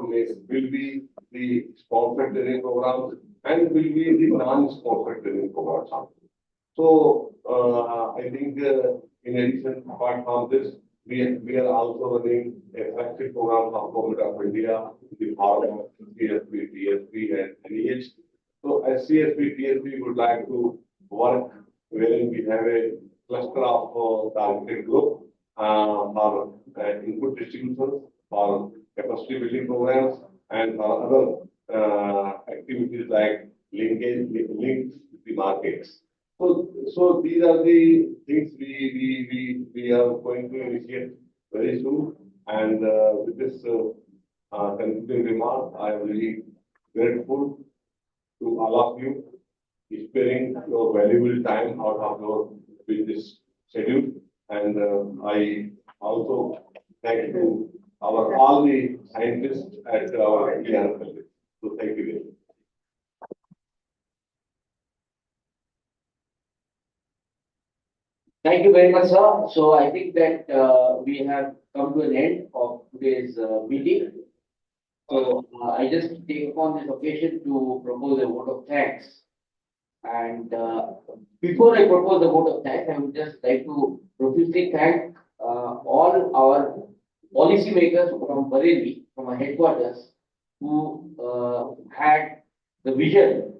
will be the sponsored training programs and will be the non-sponsored training programs. So I think in addition, apart from this, we are also running a flagship program of Government of India, the Pharma, CSP, TSP, and NEH. So as CSP, TSP would like to work wherein we have a cluster of targeted group for input distributions, for capacity building programs, and for other activities like links with the markets. So these are the things we are going to initiate very soon. And with this concluding remark, I am really grateful to all of you sparing your valuable time out of your business schedule. And I also thank you all the scientists at our ER college. So thank you very much. Thank you very much, sir. So I think that we have come to an end of today's meeting. So I just take upon this occasion to propose a vote of thanks. And before I propose the vote of thanks, I would just like to profusely thank all our policymakers from Bareilly, from our headquarters, who had the vision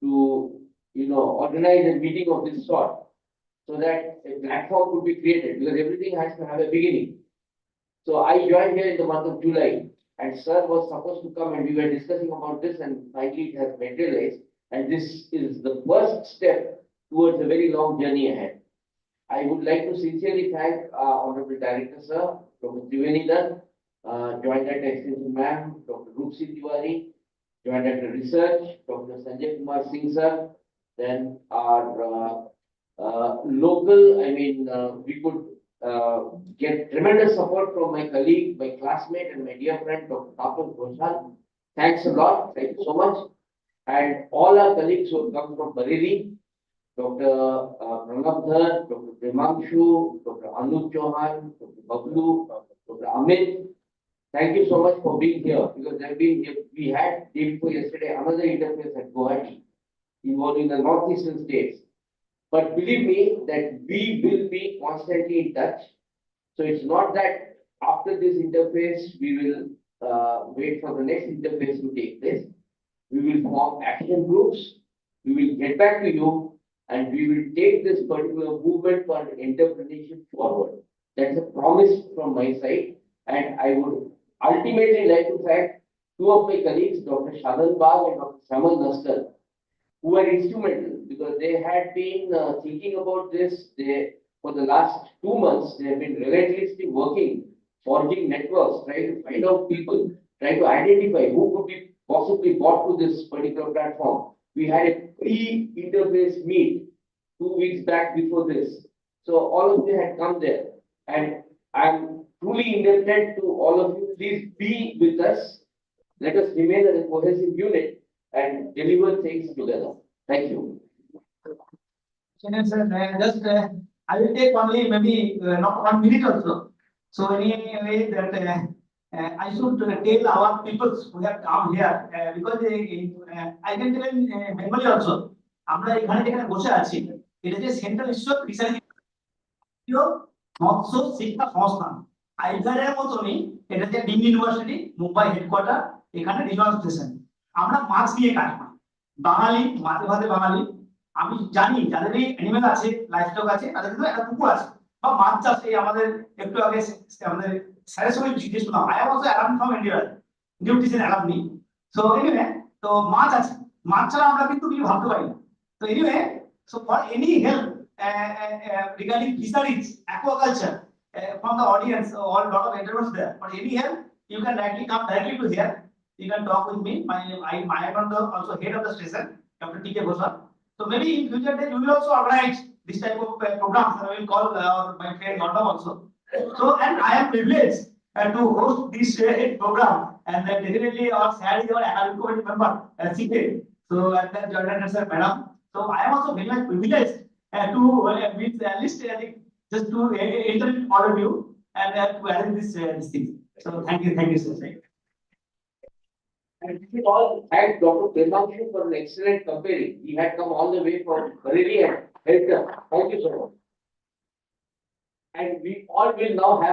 to, organize a meeting of this sort, so that a platform could be created, because everything has to have a beginning. So I joined here in the month of July, and sir was supposed to come, and we were discussing about this, and finally it has materialized. And this is the first step towards a very long journey ahead. I would like to sincerely thank Honorable Director, sir, Dr. Triveni Dutt, Joint Director Extension Ma'am, Dr. Roopsi Tiwari, Joint Director Research, Dr. Sanjay Kumar Singh, sir, then our local, we could get tremendous support from my colleague, my classmate, and my dear friend, Dr. Tapan Ghoshal. Thanks a lot. Thank you so much. And all our colleagues who have come from Bareilly, Dr. Pranav Dhar, Dr. Premanshu, Dr. Anuj Chauhan, Dr. Bablu, Dr. Amit. Thank you so much for being here, because we had day before yesterday another interface at Guwahati involving the northeastern states. But believe me that we will be constantly in touch. So it's not that after this interface, we will wait for the next interface to take place. We will form action groups. We will get back to you, and we will take this particular movement for entrepreneurship forward. That's a promise from my side. And I would ultimately like to thank two of my colleagues, Dr. Shadan Bagh and Dr. Samal Naskar, who were instrumental, because they had been thinking about this. For the last 2 months, they have been relentlessly working, forging networks, trying to find out people, trying to identify who could be possibly brought to this particular platform. We had a pre-interface meet 2 weeks back before this. So all of you had come there, and I'm truly indebted to all of you. Please be with us. Let us remain as a cohesive unit and deliver things together. Thank you. Sir, I will take only maybe not 1 minute also. So anyway, that I should tell our people who have come here, because I can tell in Bengali also. আমরা এখানে যেখানে বসে আছি, এটা যে central institute research মৎস্য শিক্ষা সংস্থান, আইভারের মতনই এটা যে ডিম ইউনিভার্সিটি মুম্বাই হেডকোয়ার্টার, এখানে রিজন স্টেশন। আমরা মাছ নিয়ে কাজ করি, বাঙালি, মাছে ভাতে বাঙালি। আমি জানি যাদের এই অ্যানিমেল আছে, লাইফ স্টক আছে, তাদের কিন্তু একটা পুকুর আছে বা মাছ চাষে আমাদের একটু আগে আমাদের স্যারের সঙ্গে জিজ্ঞেস করলাম, I am also alarm from India, nutrition alumni. So anyway, তো মাছ আছে, মাছ ছাড়া আমরা কিন্তু কিছু ভাবতে পারি না। তো anyway, so for any help regarding fisheries, aquaculture, from the audience, all lot of interest there. For any help, you can directly come directly to here. You can talk with me. I am also head of the station, Dr. T.K. Ghoshal. So maybe in future days we will also organize this type of programs. I will call my friend Gandam also. So, and I am privileged to host this program, and definitely our SAD is our academic committee member, CK. So, and then joint sir, madam. So I am also very much privileged to with at least I think just to enter all of you and to arrange this thing. So thank you, sir. And we should all thank Dr. Premanshu for an excellent comparing. He had come all the way from Bareilly and helped us. Thank you so much. And we all will now have